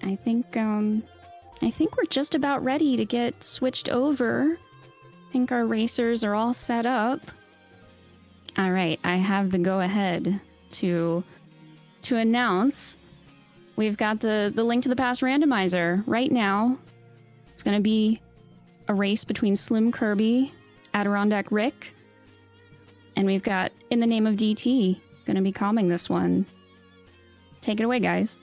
I think we're just about ready to get switched over. I think our racers are all set up. All right, I have the go-ahead to announce we've got the Link to the Past randomizer right now. It's going to be a race between Slim Kirby, Adirondack Rick, and we've got In the Name of DT going to be calming this one. Take it away, guys.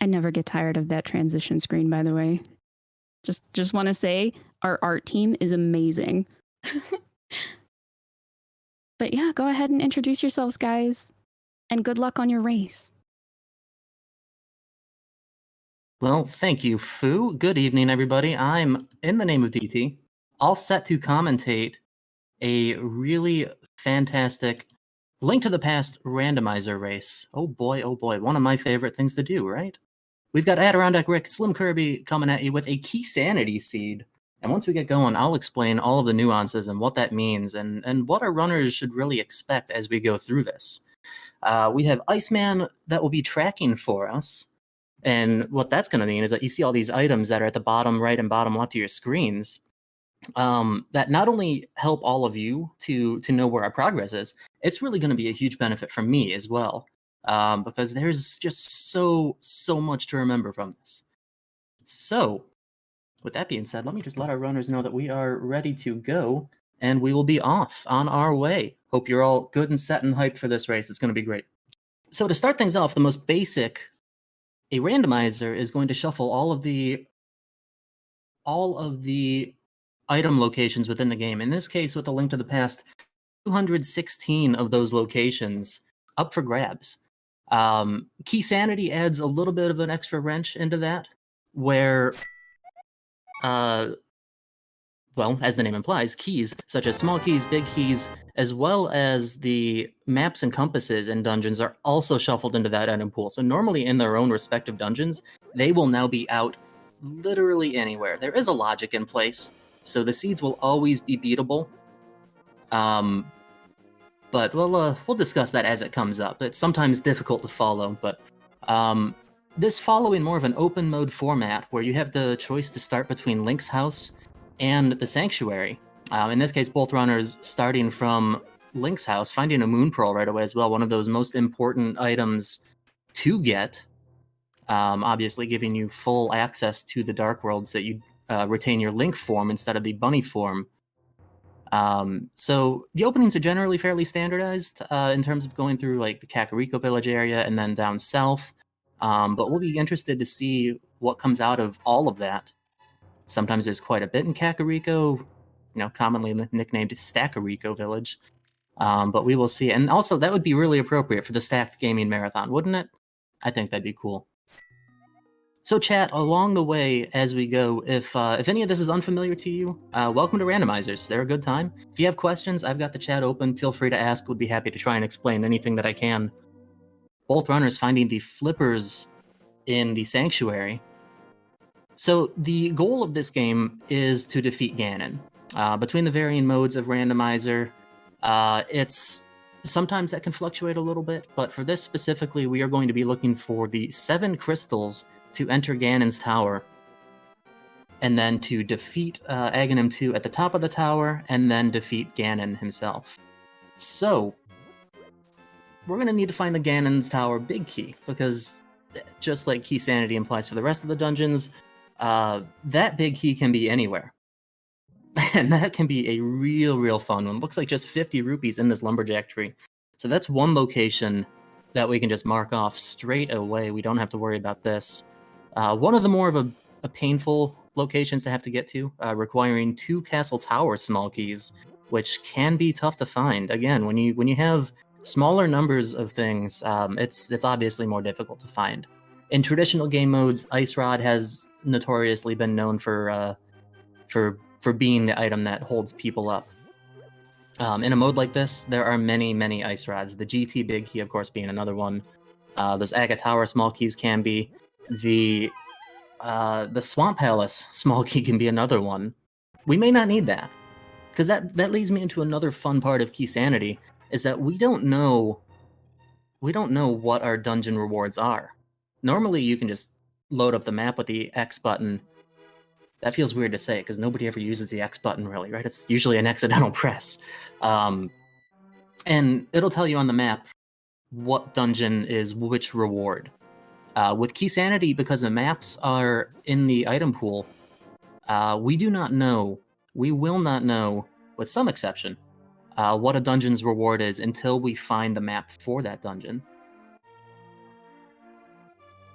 I never get tired of that transition screen, by the way. Just want to say, our art team is amazing. But yeah, go ahead and introduce yourselves, guys. And good luck on your race. Well, thank you, Fu. Good evening, everybody. I'm In the Name of DT, all set to commentate a really fantastic Link to the Past randomizer race. Oh boy, one of my favorite things to do, right? We've got Adirondack Rick, Slim Kirby coming at you with a Key Sanity seed. And once we get going, I'll explain all of the nuances and what that means and what our runners should really expect as we go through this. We have Iceman that will be tracking for us. And what that's going to mean is that you see all these items that are at the bottom right and bottom left of your screens that not only help all of you to know where our progress is, it's really going to be a huge benefit for me as well, because there's just so much to remember from this. So, with that being said, let me just let our runners know that we are ready to go, and we will be off on our way. Hope you're all good and set and hyped for this race. It's going to be great. So to start things off, the most basic, a randomizer is going to shuffle all of the item locations within the game. In this case, with the Link to the Past, 216 of those locations up for grabs. Key Sanity adds a little bit of an extra wrench into that, where, well, as the name implies, keys, such as small keys, big keys, as well as the maps and compasses in dungeons are also shuffled into that item pool. So normally in their own respective dungeons, they will now be out literally anywhere. There is a logic in place, so the seeds will always be beatable. But we'll discuss that as it comes up. It's sometimes difficult to follow, but this following more of an open mode format where you have the choice to start between Link's house and the Sanctuary. In this case, both runners starting from Link's house, finding a Moon Pearl right away as well, one of those most important items to get, obviously giving you full access to the Dark World so that you retain your Link form instead of the Bunny form. So the openings are generally fairly standardized in terms of going through like the Kakariko village area and then down south, but we'll be interested to see what comes out of all of that. Sometimes there's quite a bit in Kakariko, commonly nicknamed Stackariko Village. But we will see. And also, that would be really appropriate for the Stacked Gaming Marathon, wouldn't it? I think that'd be cool. So chat, along the way as we go, if any of this is unfamiliar to you, welcome to Randomizers. They're a good time. If you have questions, I've got the chat open. Feel free to ask. Would be happy to try and explain anything that I can. Both runners finding the flippers in the Sanctuary. So the goal of this game is to defeat Ganon. Between the varying modes of Randomizer, sometimes that can fluctuate a little bit, but for this specifically, we are going to be looking for the 7 crystals to enter Ganon's tower, and then to defeat Aghanim 2 at the top of the tower, and then defeat Ganon himself. So, we're going to need to find the Ganon's tower big key, because just like Key Sanity implies for the rest of the dungeons, that big key can be anywhere. And that can be a real fun one. Looks like just 50 rupees in this lumberjack tree. So that's one location that we can just mark off straight away. We don't have to worry about this. One of the more of a painful locations to have to get to, requiring 2 Castle Tower small keys, which can be tough to find. Again, when you have smaller numbers of things, it's obviously more difficult to find. In traditional game modes, Ice Rod has notoriously been known for being the item that holds people up. In a mode like this, there are many Ice Rods. The GT Big Key, of course, being another one. Those Aga Tower small keys can be. The The Swamp Palace small key can be another one. We may not need that, because that leads me into another fun part of Key Sanity, is that we don't know what our dungeon rewards are. Normally, you can just load up the map with the X button. That feels weird to say, because nobody ever uses the X button, really, right? It's usually an accidental press. And it'll tell you on the map what dungeon is which reward. With Key Sanity, because the maps are in the item pool, we do not know, we will not know, with some exception, what a dungeon's reward is until we find the map for that dungeon.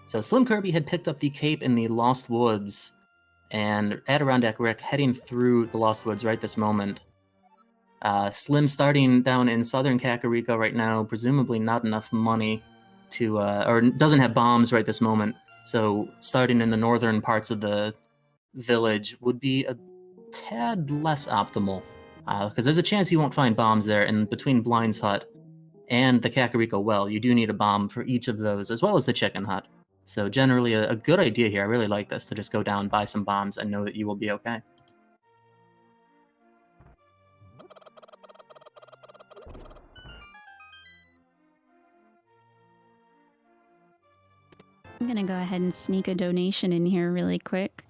So Slim Kirby had picked up the cape in the Lost Woods, and Adirondack Rick heading through the Lost Woods right this moment. Slim starting down in southern Kakariko right now, presumably not enough money to, or doesn't have bombs right this moment, so starting in the northern parts of the village would be a tad less optimal, because there's a chance you won't find bombs there, and between Blind's Hut and the Kakariko Well, you do need a bomb for each of those, as well as the Chicken Hut. So generally a good idea here, I really like this, to just go down, buy some bombs, and know that you will be okay. I'm gonna go ahead and sneak a donation in here really quick.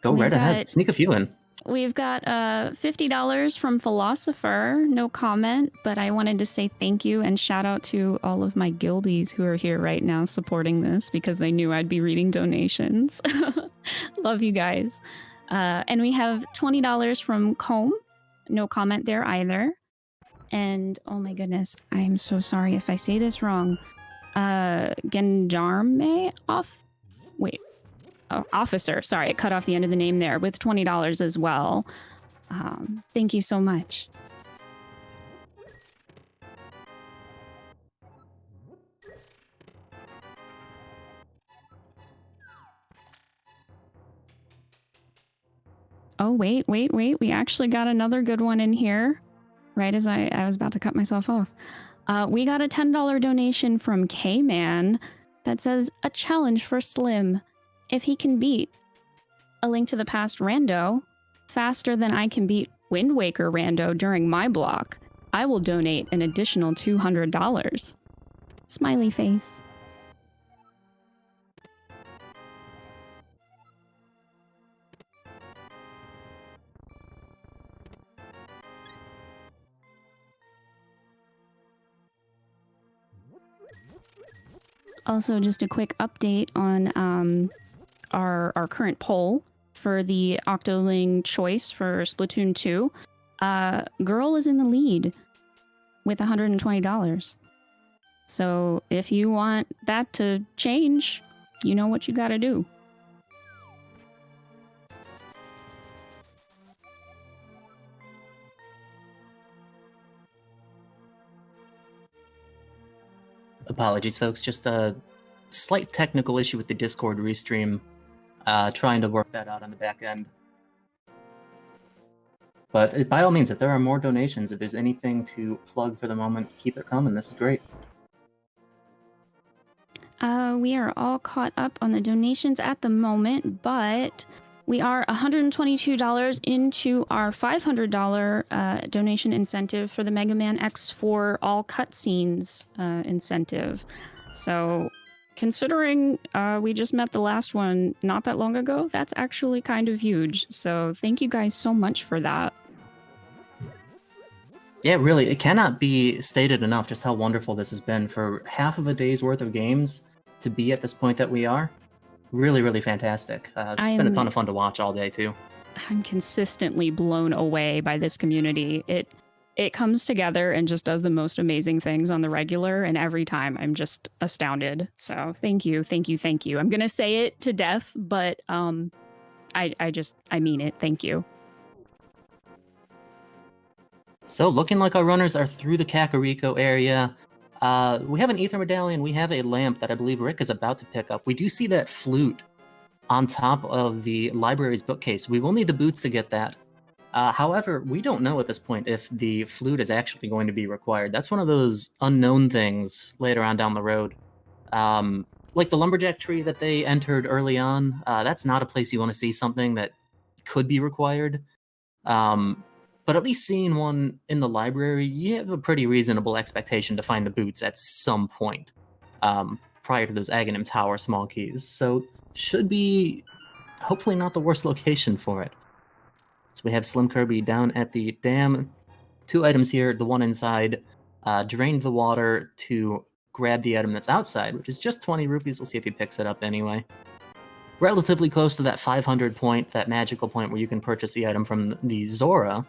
Go right ahead, sneak a few in. We've got $50 from Philosopher, no comment, but I wanted to say thank you and shout out to all of my guildies who are here right now supporting this because they knew I'd be reading donations. Love you guys. And we have $20 from Comb, no comment there either. And oh my goodness, I'm so sorry if I say this wrong. Genjarme Officer, sorry, it cut off the end of the name there, with $20 as well. Thank you so much. Oh, wait, we actually got another good one in here, right as I was about to cut myself off. We got a $10 donation from K-Man that says, a challenge for Slim. If he can beat A Link to the Past Rando faster than I can beat Wind Waker Rando during my block, I will donate an additional $200. Smiley face. Also, just a quick update on our current poll for the Octoling choice for Splatoon 2. Girl is in the lead with $120. So if you want that to change, you know what you gotta do. Apologies, folks. Just a slight technical issue with the Discord restream. Trying to work that out on the back end. But by all means, if there are more donations, if there's anything to plug for the moment, keep it coming. This is great. We are all caught up on the donations at the moment, but we are $122 into our $500 donation incentive for the Mega Man X4 all cutscenes incentive. So considering we just met the last one not that long ago, that's actually kind of huge. So thank you guys so much for that. Yeah, really, it cannot be stated enough just how wonderful this has been for half of a day's worth of games to be at this point that we are. Really, really fantastic. It's been a ton of fun to watch all day, too. I'm consistently blown away by this community. It comes together and just does the most amazing things on the regular, and every time I'm just astounded. So thank you, thank you, thank you. I'm gonna say it to death, but I mean it. Thank you. So looking like our runners are through the Kakariko area. We have an Ether Medallion, we have a lamp that I believe Rick is about to pick up. We do see that flute on top of the library's bookcase. We will need the boots to get that. However, we don't know at this point if the flute is actually going to be required. That's one of those unknown things later on down the road. like the lumberjack tree that they entered early on, that's not a place you want to see something that could be required. But at least seeing one in the library, you have a pretty reasonable expectation to find the boots at some point, prior to those Aghanim Tower small keys. So should be hopefully not the worst location for it. So we have Slim Kirby down at the dam. 2 items here. The one inside drained the water to grab the item that's outside, which is just 20 rupees. We'll see if he picks it up anyway. Relatively close to that 500 point, that magical point where you can purchase the item from the Zora.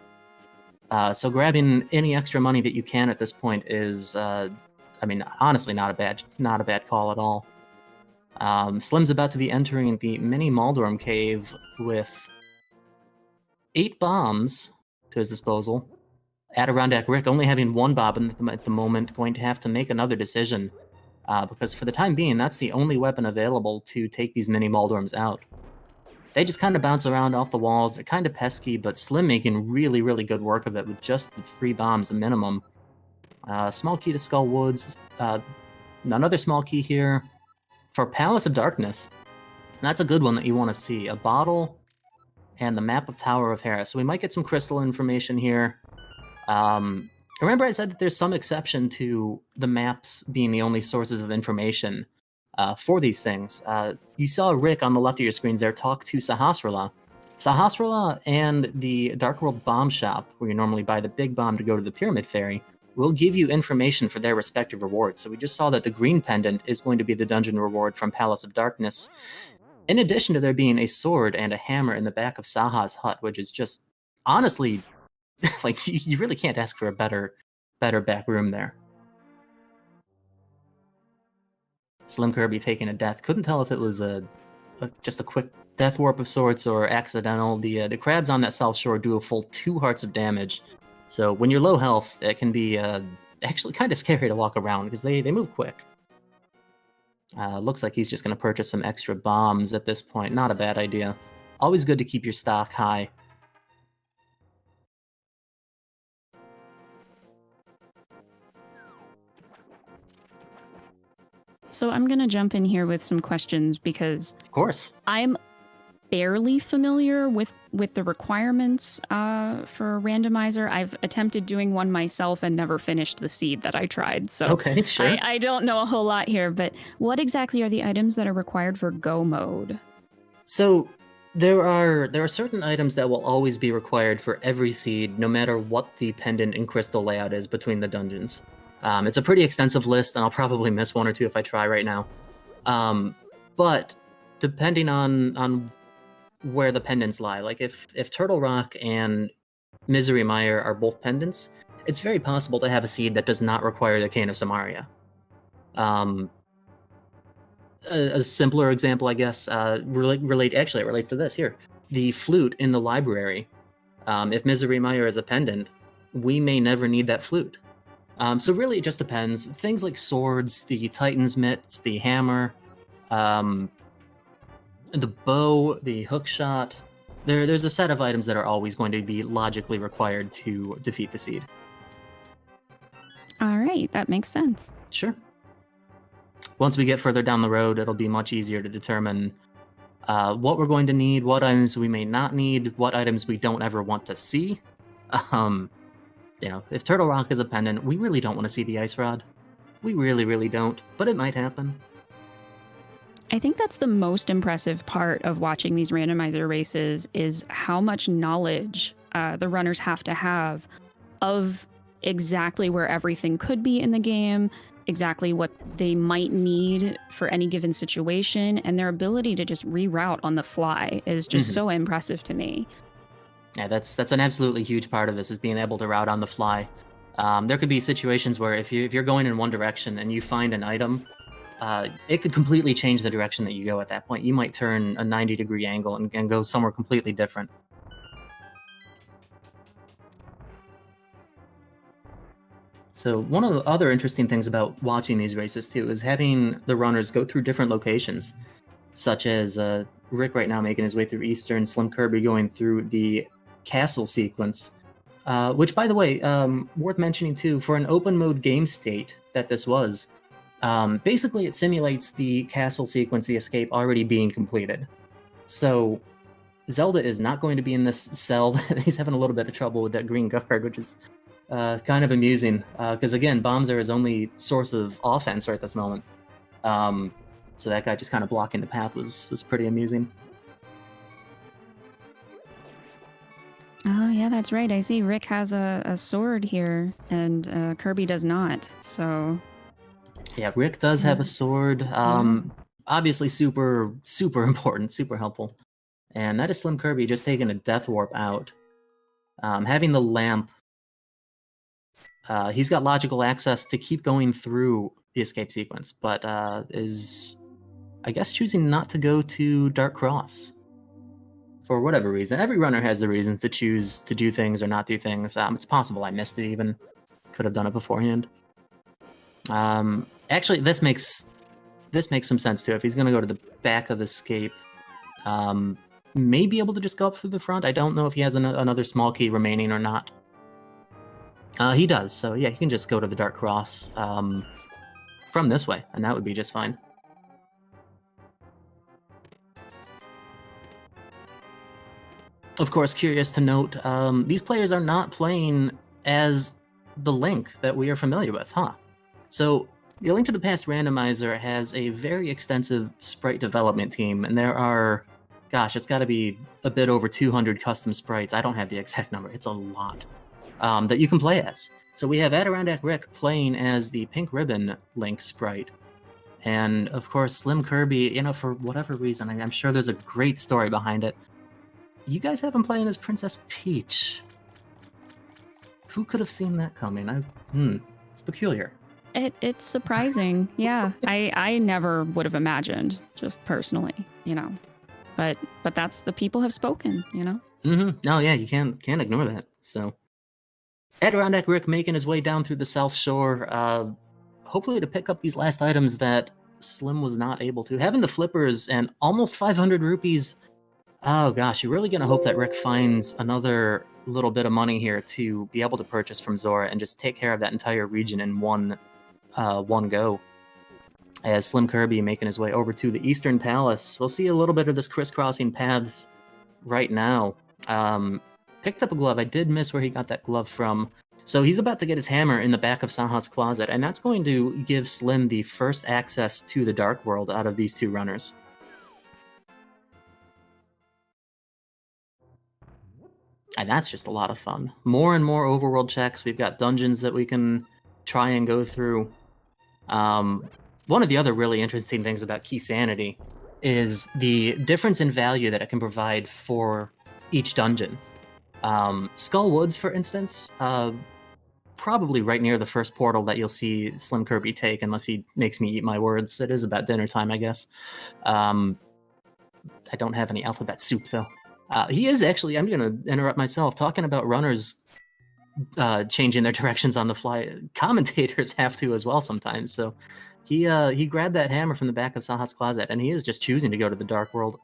So grabbing any extra money that you can at this point is, I mean, honestly, not a bad call at all. Slim's about to be entering the mini Maldorm cave with 8 bombs to his disposal. Adirondack Rick only having 1 bomb at the moment, going to have to make another decision, because for the time being, that's the only weapon available to take these mini Maldorms out. They just kind of bounce around off the walls. They're kind of pesky, but Slim making really, really good work of it with just the 3 bombs, the minimum. Small key to Skull Woods. Another small key here for Palace of Darkness. That's a good one that you want to see. A bottle and the map of Tower of Hera. So we might get some crystal information here. Remember I said that there's some exception to the maps being the only sources of information for these things. You saw Rick on the left of your screens there talk to Sahasrahla. Sahasrahla and the Dark World Bomb Shop, where you normally buy the big bomb to go to the Pyramid Fairy, will give you information for their respective rewards. So we just saw that the green pendant is going to be the dungeon reward from Palace of Darkness, in addition to there being a sword and a hammer in the back of Saha's hut, which is just, honestly, like, you really can't ask for a better back room there. Slim Kirby taking a death. Couldn't tell if it was just a quick death warp of sorts or accidental. The crabs on that south shore do a full 2 hearts of damage. So when you're low health, it can be actually kind of scary to walk around because they move quick. Looks like he's just going to purchase some extra bombs at this point. Not a bad idea. Always good to keep your stock high. So I'm going to jump in here with some questions because Of course. I'm barely familiar with the requirements for Randomizer. I've attempted doing one myself and never finished the seed that I tried. So Okay, sure. I don't know a whole lot here, but what exactly are the items that are required for Go mode? So there are certain items that will always be required for every seed, no matter what the pendant and crystal layout is between the dungeons. It's a pretty extensive list, and I'll probably miss 1 or 2 if I try right now. But depending on where the pendants lie, like if Turtle Rock and Misery Mire are both pendants, it's very possible to have a seed that does not require the Cane of Samaria. A simpler example, I guess, it relates to this here. The flute in the library. If Misery Mire is a pendant, we may never need that flute. So really, it just depends. Things like swords, the Titan's mitts, the hammer, the bow, the hook shot. There's a set of items that are always going to be logically required to defeat the seed. All right, that makes sense. Sure. Once we get further down the road, it'll be much easier to determine what we're going to need, what items we may not need, what items we don't ever want to see. If Turtle Rock is a pendant, we really don't want to see the Ice Rod. We really, really don't, but it might happen. I think that's the most impressive part of watching these randomizer races is how much knowledge the runners have to have of exactly where everything could be in the game, exactly what they might need for any given situation, and their ability to just reroute on the fly is just so impressive to me. Yeah, that's an absolutely huge part of this, is being able to route on the fly. There could be situations where if you're going in one direction and you find an item, it could completely change the direction that you go at that point. You might turn a 90-degree angle and go somewhere completely different. So one of the other interesting things about watching these races too is having the runners go through different locations, such as Rick right now making his way through Eastern, Slim Kirby going through the castle sequence, which, by the way, worth mentioning too, for an open mode game state that this was, Basically, it simulates the castle sequence, the escape already being completed. So Zelda is not going to be in this cell. He's having a little bit of trouble with that green guard, which is kind of amusing. Because again, bombs are his only source of offense right at this moment. So that guy just kind of blocking the path was pretty amusing. Oh, yeah, that's right. I see Rick has a sword here, and Kirby does not. So Yeah, Rick does have a sword. Obviously super important, super helpful. And that is Slim Kirby just taking a Death Warp out. Having the lamp, he's got logical access to keep going through the escape sequence, but is, I guess, choosing not to go to Dark Cross. For whatever reason. Every runner has the reasons to choose to do things or not do things. It's possible I missed it even. Could have done it beforehand. Actually, this makes some sense too. If he's going to go to the back of escape, may be able to just go up through the front. I don't know if he has another small key remaining or not. He does, so yeah, he can just go to the Dark Cross from this way, and that would be just fine. Of course, curious to note, these players are not playing as the Link that we are familiar with, huh? So, the Link to the Past Randomizer has a very extensive sprite development team, and there are, gosh, it's got to be a bit over 200 custom sprites. I don't have the exact number. It's a lot that you can play as. So we have Adirondack Rick playing as the Pink Ribbon Link sprite. And, of course, Slim Kirby, you know, for whatever reason, I'm sure there's a great story behind it. You guys have him playing as Princess Peach. Who could have seen that coming? It's peculiar. It's surprising. Yeah, I never would have imagined, just personally, you know. But that's, the people have spoken, you know. Oh yeah, you can't ignore that. So, Adirondack Rick making his way down through the South Shore, hopefully to pick up these last items that Slim was not able to. Having the flippers and almost 500 rupees. Oh gosh, you're really gonna hope that Rick finds another little bit of money here to be able to purchase from Zora and just take care of that entire region in one go. As Slim Kirby making his way over to the Eastern Palace, we'll see a little bit of this crisscrossing paths right now. Picked up a glove. I did miss where he got that glove from. So he's about to get his hammer in the back of Saha's closet, and that's going to give Slim the first access to the Dark World out of these two runners. And that's just a lot of fun. More and more overworld checks. We've got dungeons that we can try and go through. One of the other really interesting things about Key Sanity is the difference in value that it can provide for each dungeon. Skull Woods, for instance, probably right near the first portal that you'll see Slim Kirby take, unless he makes me eat my words. It is about dinner time, I guess. I don't have any alphabet soup, though. He is actually, I'm going to interrupt myself, talking about runners changing their directions on the fly. Commentators have to as well sometimes. So he grabbed that hammer from the back of Saha's closet, and he is just choosing to go to the Dark World.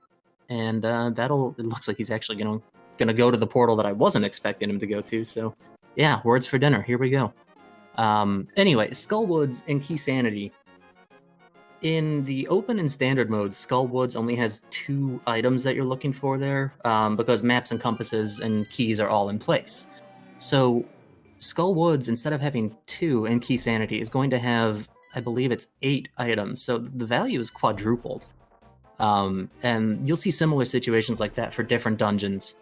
And it looks like he's actually going to go to the portal that I wasn't expecting him to go to. So yeah, words for dinner. Here we go. Anyway, Skullwoods and Key Sanity. In the open and standard modes, Skullwoods only has 2 items that you're looking for there, because maps and compasses and keys are all in place. So Skullwoods, instead of having 2 in Key Sanity, is going to have, I believe it's 8 items. So the value is quadrupled. And you'll see similar situations like that for different dungeons.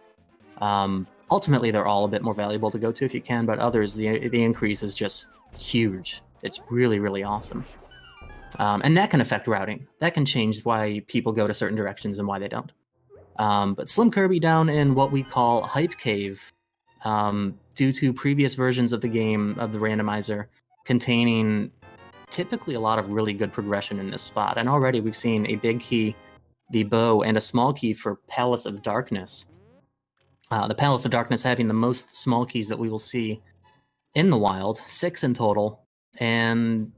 Ultimately, they're all a bit more valuable to go to if you can, but others, the increase is just huge. It's really, really awesome. And that can affect routing. That can change why people go to certain directions and why they don't. But Slim Kirby down in what we call Hype Cave, due to previous versions of the game, of the randomizer, containing typically a lot of really good progression in this spot. And already we've seen a big key, the bow, and a small key for Palace of Darkness. The Palace of Darkness having the most small keys that we will see in the wild, 6 in total. And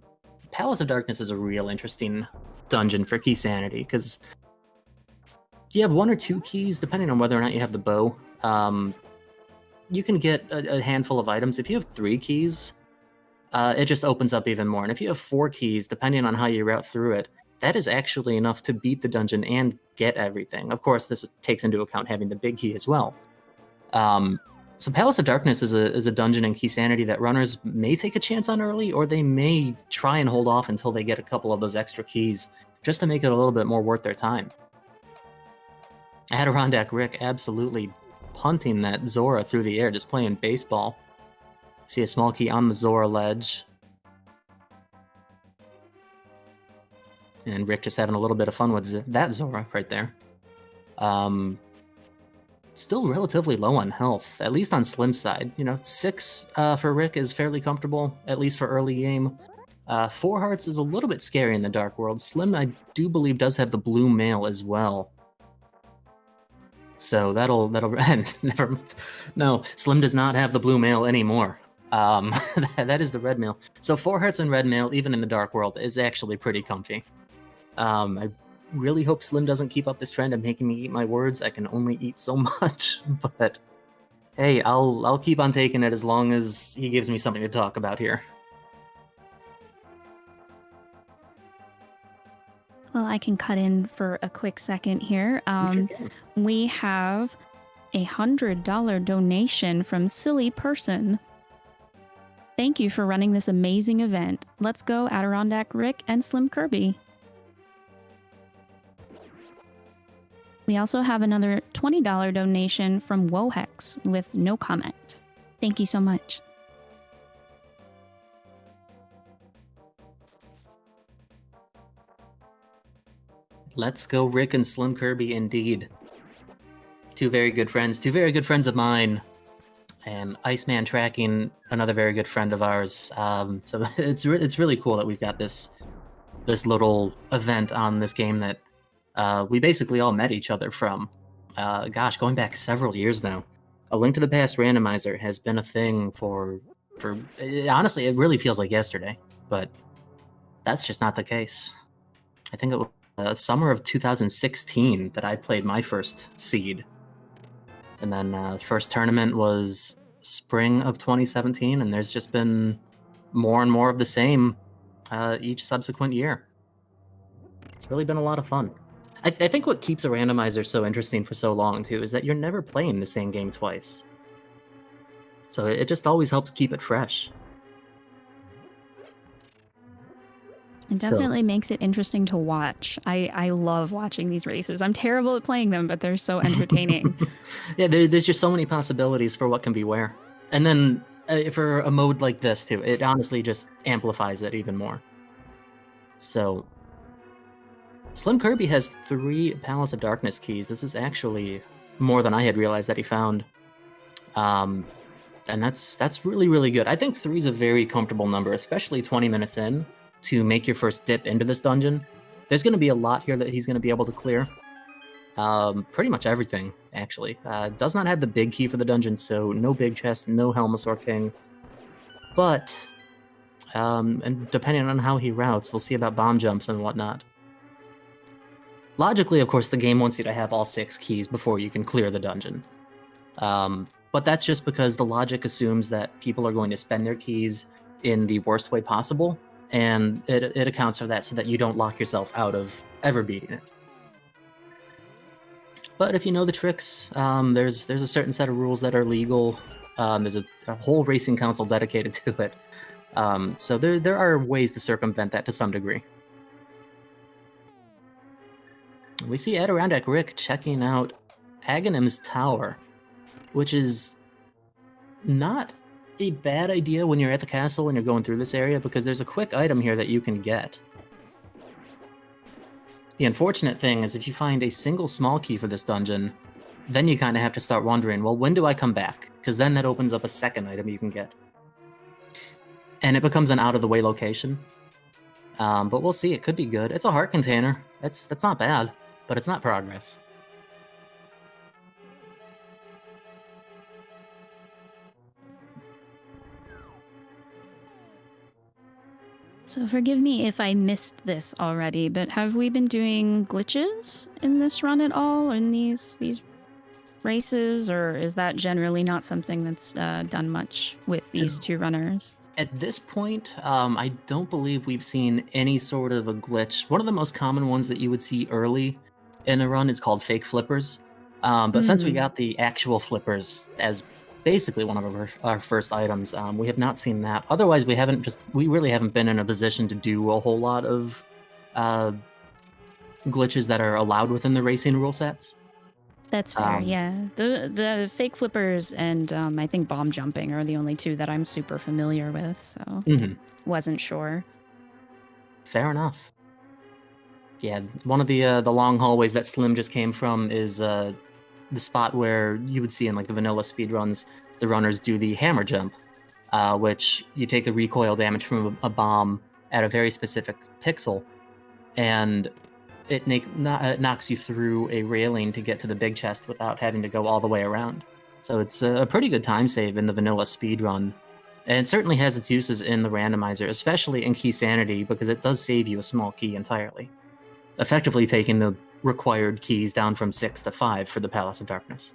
Palace of Darkness is a real interesting dungeon for Key Sanity, because you have 1 or 2 keys, depending on whether or not you have the bow. You can get a handful of items. If you have 3 keys, it just opens up even more. And if you have 4 keys, depending on how you route through it, that is actually enough to beat the dungeon and get everything. Of course, this takes into account having the big key as well. So Palace of Darkness is a dungeon in Key Sanity that runners may take a chance on early, or they may try and hold off until they get a couple of those extra keys, just to make it a little bit more worth their time. Adirondack Rick absolutely punting that Zora through the air, just playing baseball. See a small key on the Zora ledge. And Rick just having a little bit of fun with that Zora right there. Still relatively low on health, at least on Slim's side. 6 for Rick is fairly comfortable, at least for early game. 4 hearts is a little bit scary in the Dark World. Slim, I do believe, does have the blue mail as well. So that'll never. No, Slim does not have the blue mail anymore. That is the red mail. So 4 hearts and red mail, even in the Dark World, is actually pretty comfy. I really hope Slim doesn't keep up this trend of making me eat my words. I can only eat so much, but hey, I'll keep on taking it as long as he gives me something to talk about here. Well, I can cut in for a quick second here. We have a $100 donation from Silly Person. Thank you for running this amazing event. Let's go, Adirondack Rick and Slim Kirby. We also have another $20 donation from Wohex with no comment. Thank you so much. Let's go Rick and Slim Kirby indeed. 2 very good friends of mine. And Iceman Tracking, another very good friend of ours. So it's really cool that we've got this little event on this game that we basically all met each other from. Going back several years now. A Link to the Past randomizer has been a thing for honestly, it really feels like yesterday, but that's just not the case. I think it was summer of 2016 that I played my first seed. And then first tournament was spring of 2017, and there's just been more and more of the same each subsequent year. It's really been a lot of fun. I think what keeps a randomizer so interesting for so long, too, is that you're never playing the same game twice. So it just always helps keep it fresh. It definitely makes it interesting to watch. I love watching these races. I'm terrible at playing them, but they're so entertaining. Yeah, there's just so many possibilities for what can be where. And then for a mode like this, too, it honestly just amplifies it even more. So Slim Kirby has 3 Palace of Darkness keys. This is actually more than I had realized that he found. And that's really, really good. I think 3 is a very comfortable number, especially 20 minutes in, to make your first dip into this dungeon. There's going to be a lot here that he's going to be able to clear. Pretty much everything, actually. Does not have the big key for the dungeon, so no big chest, no Helmasaur King. But, and depending on how he routes, we'll see about bomb jumps and whatnot. Logically, of course, the game wants you to have all 6 keys before you can clear the dungeon. But that's just because the logic assumes that people are going to spend their keys in the worst way possible, and it accounts for that so that you don't lock yourself out of ever beating it. But if you know the tricks, there's a certain set of rules that are legal. There's a whole racing council dedicated to it. So there are ways to circumvent that to some degree. We see Adirondack Rick checking out Aghanim's Tower, which is not a bad idea when you're at the castle and you're going through this area, because there's a quick item here that you can get. The unfortunate thing is if you find a single small key for this dungeon, then you kind of have to start wondering, well, when do I come back? Because then that opens up a second item you can get. And it becomes an out-of-the-way location. But we'll see, it could be good. It's a heart container. That's not bad, but it's not progress. So forgive me if I missed this already, but have we been doing glitches in this run at all, in these races, or is that generally not something that's done much with these 2 runners? At this point, I don't believe we've seen any sort of a glitch. One of the most common ones that you would see early in a run is called fake flippers. But since we got the actual flippers as basically one of our first items, we have not seen that. Otherwise, we really haven't been in a position to do a whole lot of glitches that are allowed within the racing rule sets. That's fair, yeah. The fake flippers and I think bomb jumping are the only two that I'm super familiar with, so wasn't sure. Fair enough. Yeah, one of the long hallways that Slim just came from is the spot where you would see in like the vanilla speedruns, the runners do the hammer jump, which you take the recoil damage from a bomb at a very specific pixel, and it knocks you through a railing to get to the big chest without having to go all the way around. So it's a pretty good time save in the vanilla speedrun. And it certainly has its uses in the randomizer, especially in Key Sanity, because it does save you a small key entirely, effectively taking the required keys down from 6 to 5 for the Palace of Darkness.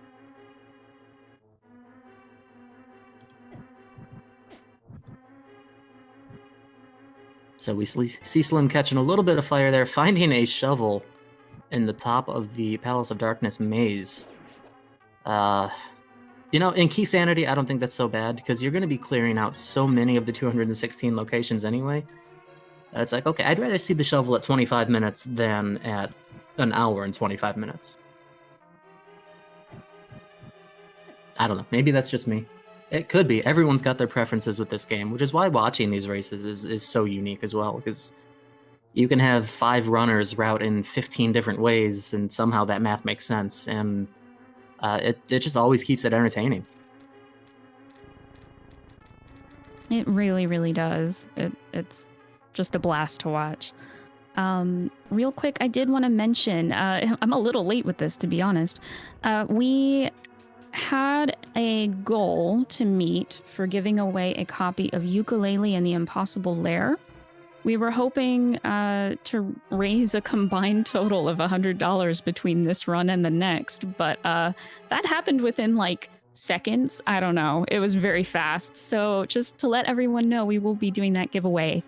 So we see Slim catching a little bit of fire there, finding a shovel in the top of the Palace of Darkness maze. In Key Sanity, I don't think that's so bad, because you're going to be clearing out so many of the 216 locations anyway. It's like, okay, I'd rather see the shovel at 25 minutes than at an hour and 25 minutes. I don't know. Maybe that's just me. It could be. Everyone's got their preferences with this game, which is why watching these races is so unique as well, because you can have 5 runners route in 15 different ways, and somehow that math makes sense, and it just always keeps it entertaining. It really, really does. It's just a blast to watch. Real quick, I did want to mention, I'm a little late with this, to be honest. We had a goal to meet for giving away a copy of Yooka-Laylee and the Impossible Lair. We were hoping to raise a combined total of $100 between this run and the next, but that happened within like seconds. I don't know. It was very fast. So just to let everyone know, we will be doing that giveaway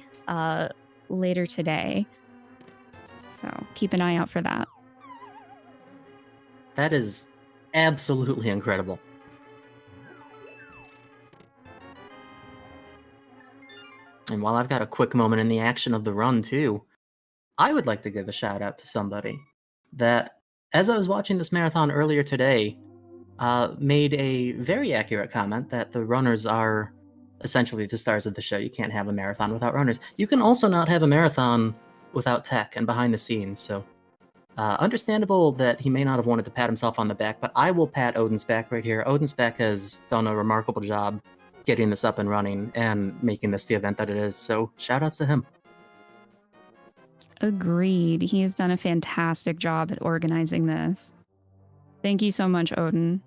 later today. So keep an eye out for that. That is absolutely incredible. And while I've got a quick moment in the action of the run too, I would like to give a shout out to somebody that, as I was watching this marathon earlier today, made a very accurate comment that the runners are essentially the stars of the show. You can't have a marathon without runners. You can also not have a marathon without tech and behind the scenes, so understandable that he may not have wanted to pat himself on the back, but I will pat Odin's back right here. Odin's back has done a remarkable job getting this up and running and making this the event that it is, so shout outs to him. Agreed. He has done a fantastic job at organizing this. Thank you so much, Odin.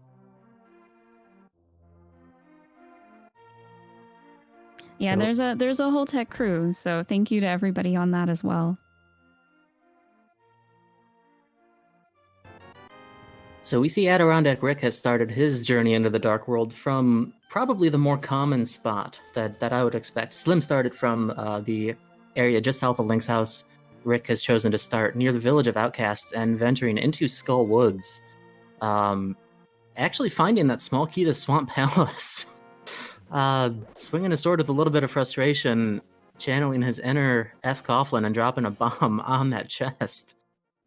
Yeah, there's a whole tech crew, so thank you to everybody on that as well. So we see Adirondack Rick has started his journey into the Dark World from probably the more common spot that I would expect. Slim started from the area just south of Link's house. Rick has chosen to start near the village of Outcasts and venturing into Skull Woods. Actually finding that small key to Swamp Palace. Swinging his sword with a little bit of frustration, channeling his inner F. Coughlin and dropping a bomb on that chest.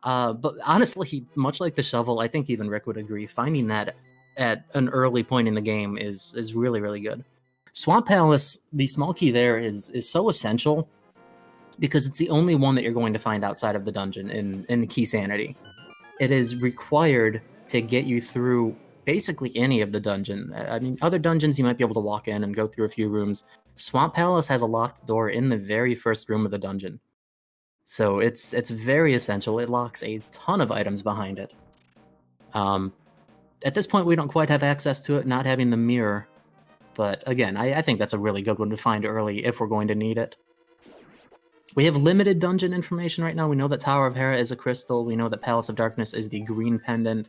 But honestly, much like the shovel, I think even Rick would agree, finding that at an early point in the game is really, really good. Swamp Palace, the small key there is so essential because it's the only one that you're going to find outside of the dungeon in the Key Sanity. It is required to get you through basically any of the dungeon. I mean, other dungeons you might be able to walk in and go through a few rooms. Swamp Palace has a locked door in the very first room of the dungeon. So it's very essential. It locks a ton of items behind it. At this point, we don't quite have access to it, not having the mirror. But again, I think that's a really good one to find early if we're going to need it. We have limited dungeon information right now. We know that Tower of Hera is a crystal. We know that Palace of Darkness is the green pendant.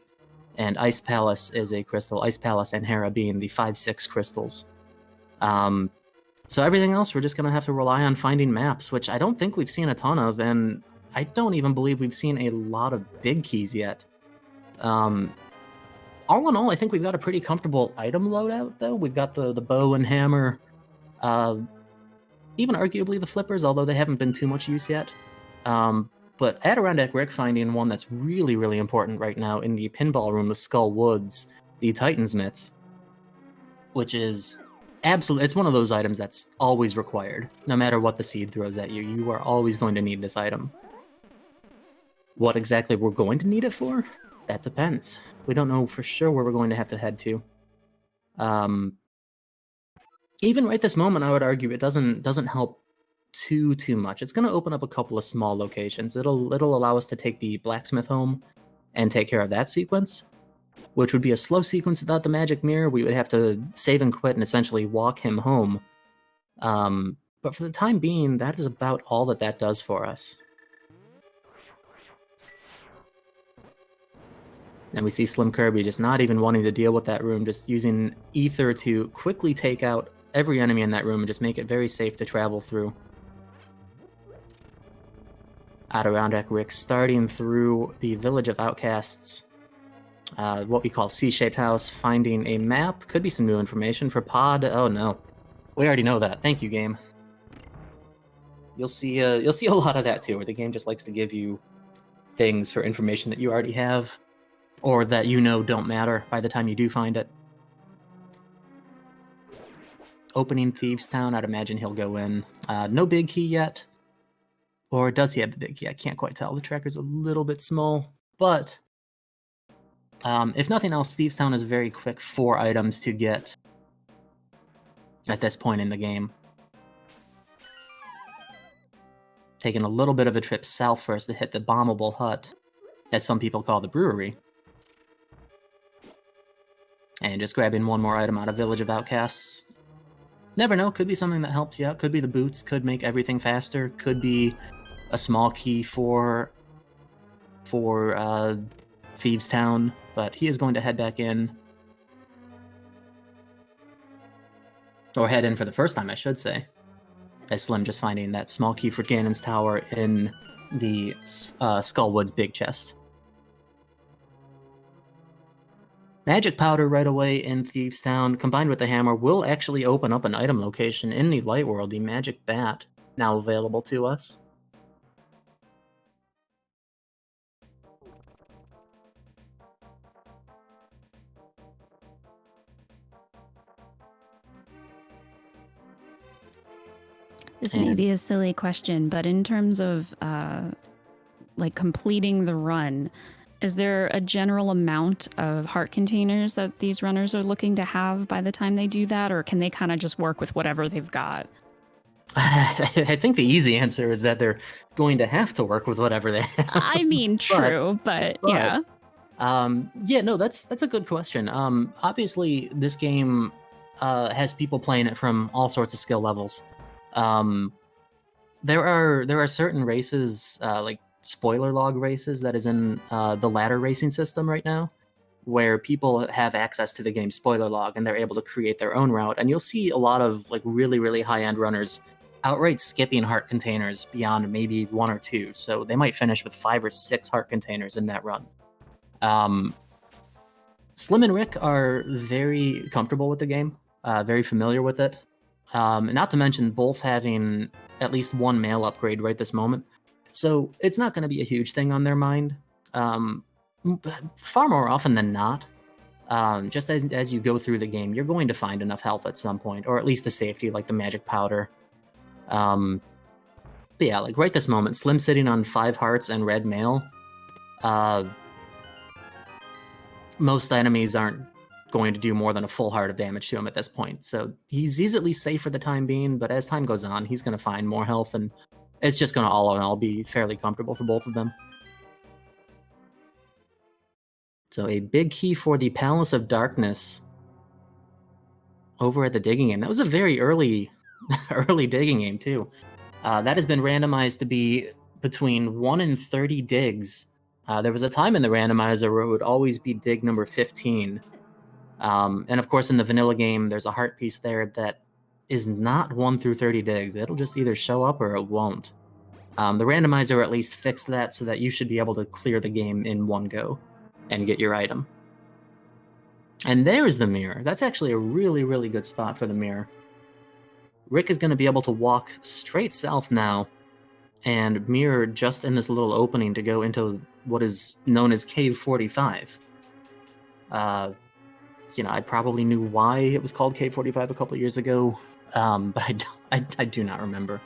And Ice Palace is a crystal. Ice Palace and Hera being the 5-6 crystals. So everything else, we're just going to have to rely on finding maps, which I don't think we've seen a ton of, and I don't even believe we've seen a lot of big keys yet. All in all, I think we've got a pretty comfortable item loadout, though. We've got the bow and hammer, even arguably the flippers, although they haven't been too much use yet. But Adirondack Rick finding one that's really, really important right now in the pinball room of Skull Woods, the Titan's Mitts, which is absolutely, it's one of those items that's always required. No matter what the seed throws at you, you are always going to need this item. What exactly we're going to need it for? That depends. We don't know for sure where we're going to have to head to. Even right this moment, I would argue it doesn't help too much. It's going to open up a couple of small locations. It'll allow us to take the blacksmith home and take care of that sequence, which would be a slow sequence without the magic mirror. We would have to save and quit and essentially walk him home. But for the time being, that is about all that does for us. And we see Slim Kirby just not even wanting to deal with that room, just using Ether to quickly take out every enemy in that room and just make it very safe to travel through. Adirondack Rick starting through the Village of Outcasts, what we call C-shaped house, finding a map. Could be some new information for Pod. Oh no, we already know that. Thank you, game. You'll see a lot of that too, where the game just likes to give you things for information that you already have, or that you know don't matter by the time you do find it. Opening Thieves Town, I'd imagine he'll go in. No big key yet. Or does he have the big key? I can't quite tell. The tracker's a little bit small. But if nothing else, Thieves Town is very quick 4 items to get at this point in the game. Taking a little bit of a trip south first to hit the bombable hut, as some people call the brewery. And just grabbing one more item out of Village of Outcasts. Never know, could be something that helps you out. Could be the boots, could make everything faster. Could be a small key for Thieves Town, but he is going to head back in. Or head in for the first time, I should say. As Slim just finding that small key for Ganon's Tower in the Skullwood's big chest. Magic Powder right away in Thieves Town, combined with the hammer, will actually open up an item location in the Light World, the Magic Bat, now available to us. This may be a silly question, but in terms of like completing the run, is there a general amount of heart containers that these runners are looking to have by the time they do that, or can they kind of just work with whatever they've got? I think the easy answer is that they're going to have to work with whatever they have. I mean, true, but yeah. Yeah, no, that's a good question. Obviously, this game has people playing it from all sorts of skill levels. There are certain races, like spoiler log races, that is in the ladder racing system right now, where people have access to the game spoiler log and they're able to create their own route. And you'll see a lot of like really high end runners outright skipping heart containers beyond maybe 1 or 2. So they might finish with 5 or 6 heart containers in that run. Slim and Rick are very comfortable with the game, very familiar with it. Not to mention both having at least 1 mail upgrade right this moment. So it's not going to be a huge thing on their mind. Far more often than not, just as you go through the game, you're going to find enough health at some point, or at least the safety, like the magic powder. But yeah, like right this moment, Slim sitting on 5 hearts and red mail. Most enemies aren't going to do more than a full heart of damage to him at this point. So he's at least safe for the time being, but as time goes on, he's going to find more health, and it's just going to all in all be fairly comfortable for both of them. So a big key for the Palace of Darkness over at the digging game. That was a very early digging game too. That has been randomized to be between 1 and 30 digs. There was a time in the randomizer where it would always be dig number 15. And of course, in the vanilla game, there's a heart piece there that is not 1 through 30 digs. It'll just either show up or it won't. The randomizer at least fixed that so that you should be able to clear the game in one go and get your item. And there's the mirror. That's actually a really, really good spot for the mirror. Rick is going to be able to walk straight south now and mirror just in this little opening to go into what is known as Cave 45. I probably knew why it was called Cave 45 a couple years ago, but I do not remember.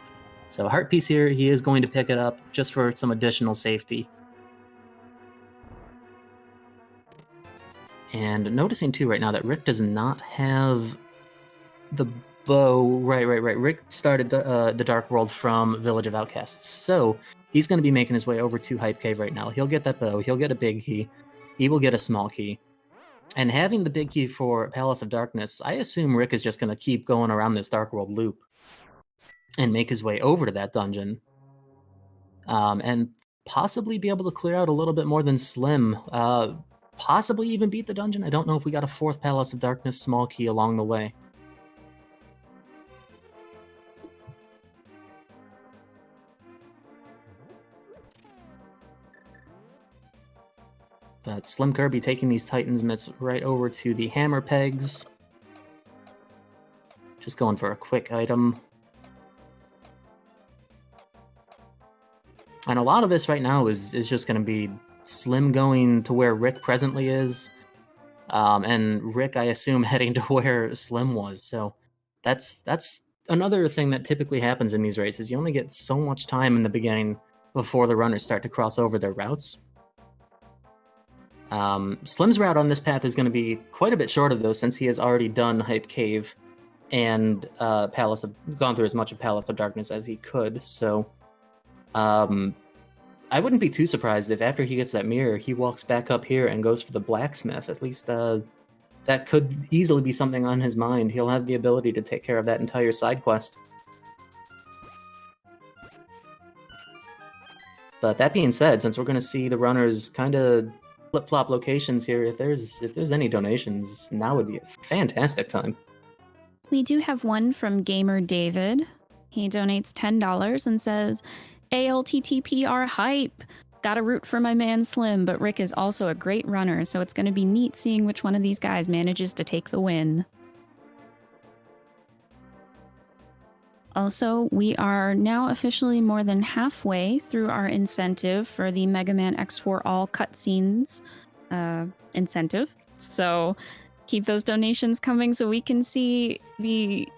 So heart piece here, he is going to pick it up just for some additional safety. And noticing too right now that Rick does not have the bow. Right. Rick started the Dark World from Village of Outcasts, so he's going to be making his way over to Hype Cave right now. He'll get that bow. He'll get a big key. He will get a small key. And having the big key for Palace of Darkness, I assume Rick is just going to keep going around this Dark World loop and make his way over to that dungeon. And possibly be able to clear out a little bit more than Slim. Possibly even beat the dungeon. I don't know if we got a 4th Palace of Darkness small key along the way. But Slim Kirby taking these Titan's mitts right over to the hammer pegs. Just going for a quick item. And a lot of this right now is just going to be Slim going to where Rick presently is. And Rick, I assume, heading to where Slim was. So that's another thing that typically happens in these races. You only get so much time in the beginning before the runners start to cross over their routes. Slim's route on this path is going to be quite a bit shorter, though, since he has already done Hype Cave and gone through as much of Palace of Darkness as he could. So I wouldn't be too surprised if after he gets that mirror, he walks back up here and goes for the blacksmith. At least that could easily be something on his mind. He'll have the ability to take care of that entire side quest. But that being said, since we're going to see the runners kind of flip-flop locations here, if there's any donations, now would be a fantastic time. We do have one from Gamer David. He donates $10 and says, ALTTPR hype. Gotta root for my man Slim, but Rick is also a great runner, so it's gonna be neat seeing which one of these guys manages to take the win. Also, we are now officially more than halfway through our incentive for the Mega Man X4 All cutscenes incentive. So keep those donations coming so we can see the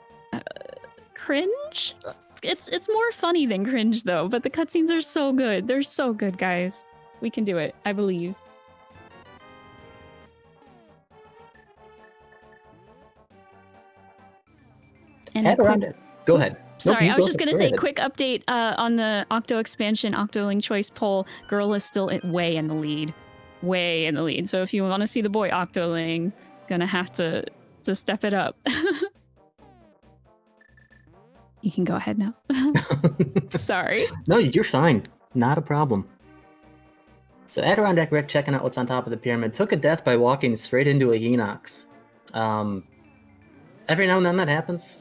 cringe. It's more funny than cringe, though, but the cutscenes are so good. They're so good, guys. We can do it, I believe. And Go ahead. Sorry, I was just going to say, quick update on the Octo expansion, Octoling Choice poll. Girl is still way in the lead. Way in the lead. So if you want to see the boy Octoling, gonna have to step it up. You can go ahead now. Sorry. No, you're fine. Not a problem. So Adirondack Rick checking out what's on top of the pyramid. Took a death by walking straight into a Hinox. Every now and then that happens.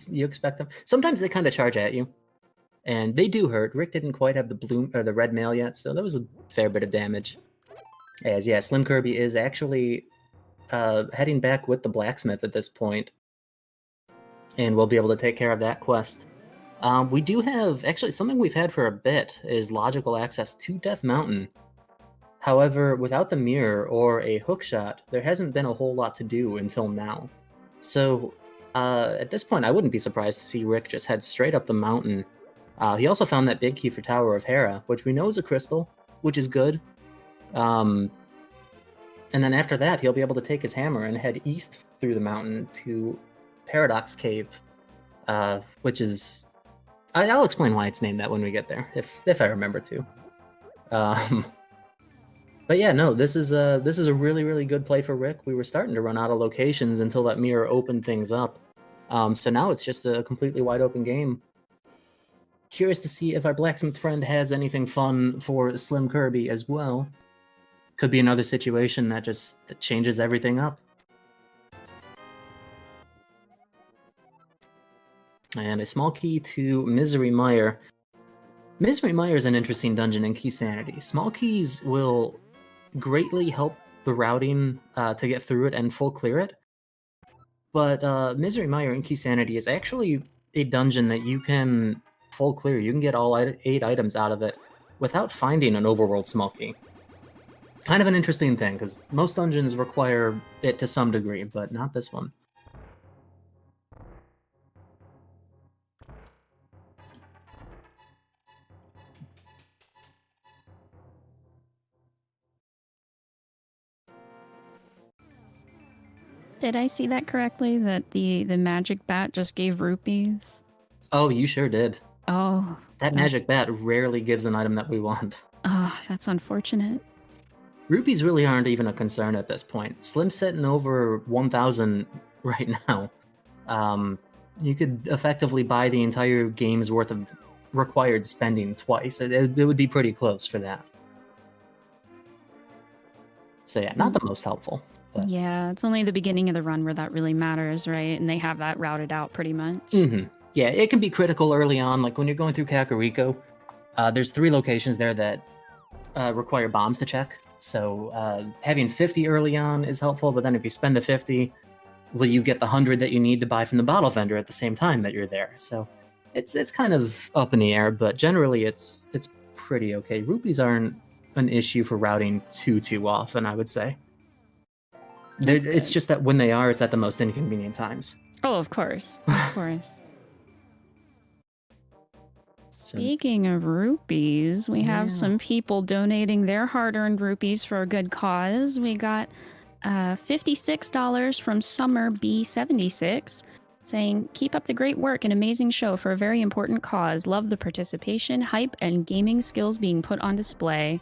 You expect them. Sometimes they kind of charge at you. And they do hurt. Rick didn't quite have the blue or the red mail yet, so that was a fair bit of damage. As yeah, Slim Kirby is actually heading back with the blacksmith at this point. And we'll be able to take care of that quest. We do have, actually, something we've had for a bit is logical access to Death Mountain. However, without the mirror or a hookshot, there hasn't been a whole lot to do until now. So, at this point, I wouldn't be surprised to see Rick just head straight up the mountain. He also found that big key for Tower of Hera, which we know is a crystal, which is good. And then after that, he'll be able to take his hammer and head east through the mountain to Paradox Cave, which is... I'll explain why it's named that when we get there, if I remember to. But yeah, no, this is a really, really good play for Rick. We were starting to run out of locations until that mirror opened things up. So now it's just a completely wide open game. Curious to see if our blacksmith friend has anything fun for Slim Kirby as well. Could be another situation that changes everything up. And a small key to Misery Mire. Misery Mire is an interesting dungeon in Key Sanity. Small keys will greatly help the routing to get through it and full clear it. But Misery Mire in Key Sanity is actually a dungeon that you can full clear. You can get all 8 items out of it without finding an overworld small key. Kind of an interesting thing, because most dungeons require it to some degree, but not this one. Did I see that correctly? That the magic bat just gave rupees? Oh, you sure did. Oh. That magic bat rarely gives an item that we want. Oh, that's unfortunate. Rupees really aren't even a concern at this point. Slim's sitting over 1,000 right now. You could effectively buy the entire game's worth of required spending twice. It would be pretty close for that. So yeah, not the most helpful. But... yeah, it's only the beginning of the run where that really matters, right? And they have that routed out pretty much. Mm-hmm. Yeah, it can be critical early on. Like when you're going through Kakariko, there's 3 locations there that require bombs to check. So having 50 early on is helpful, but then if you spend the 50, will you get the 100 that you need to buy from the bottle vendor at the same time that you're there? So it's kind of up in the air, but generally it's pretty okay. Rupees aren't an issue for routing too often, I would say. It's just that when they are, it's at the most inconvenient times. Oh, of course. Of course. Speaking of rupees, we have some people donating their hard-earned rupees for a good cause. We got $56 from Summer B76 saying, "Keep up the great work and amazing show for a very important cause. Love the participation, hype, and gaming skills being put on display."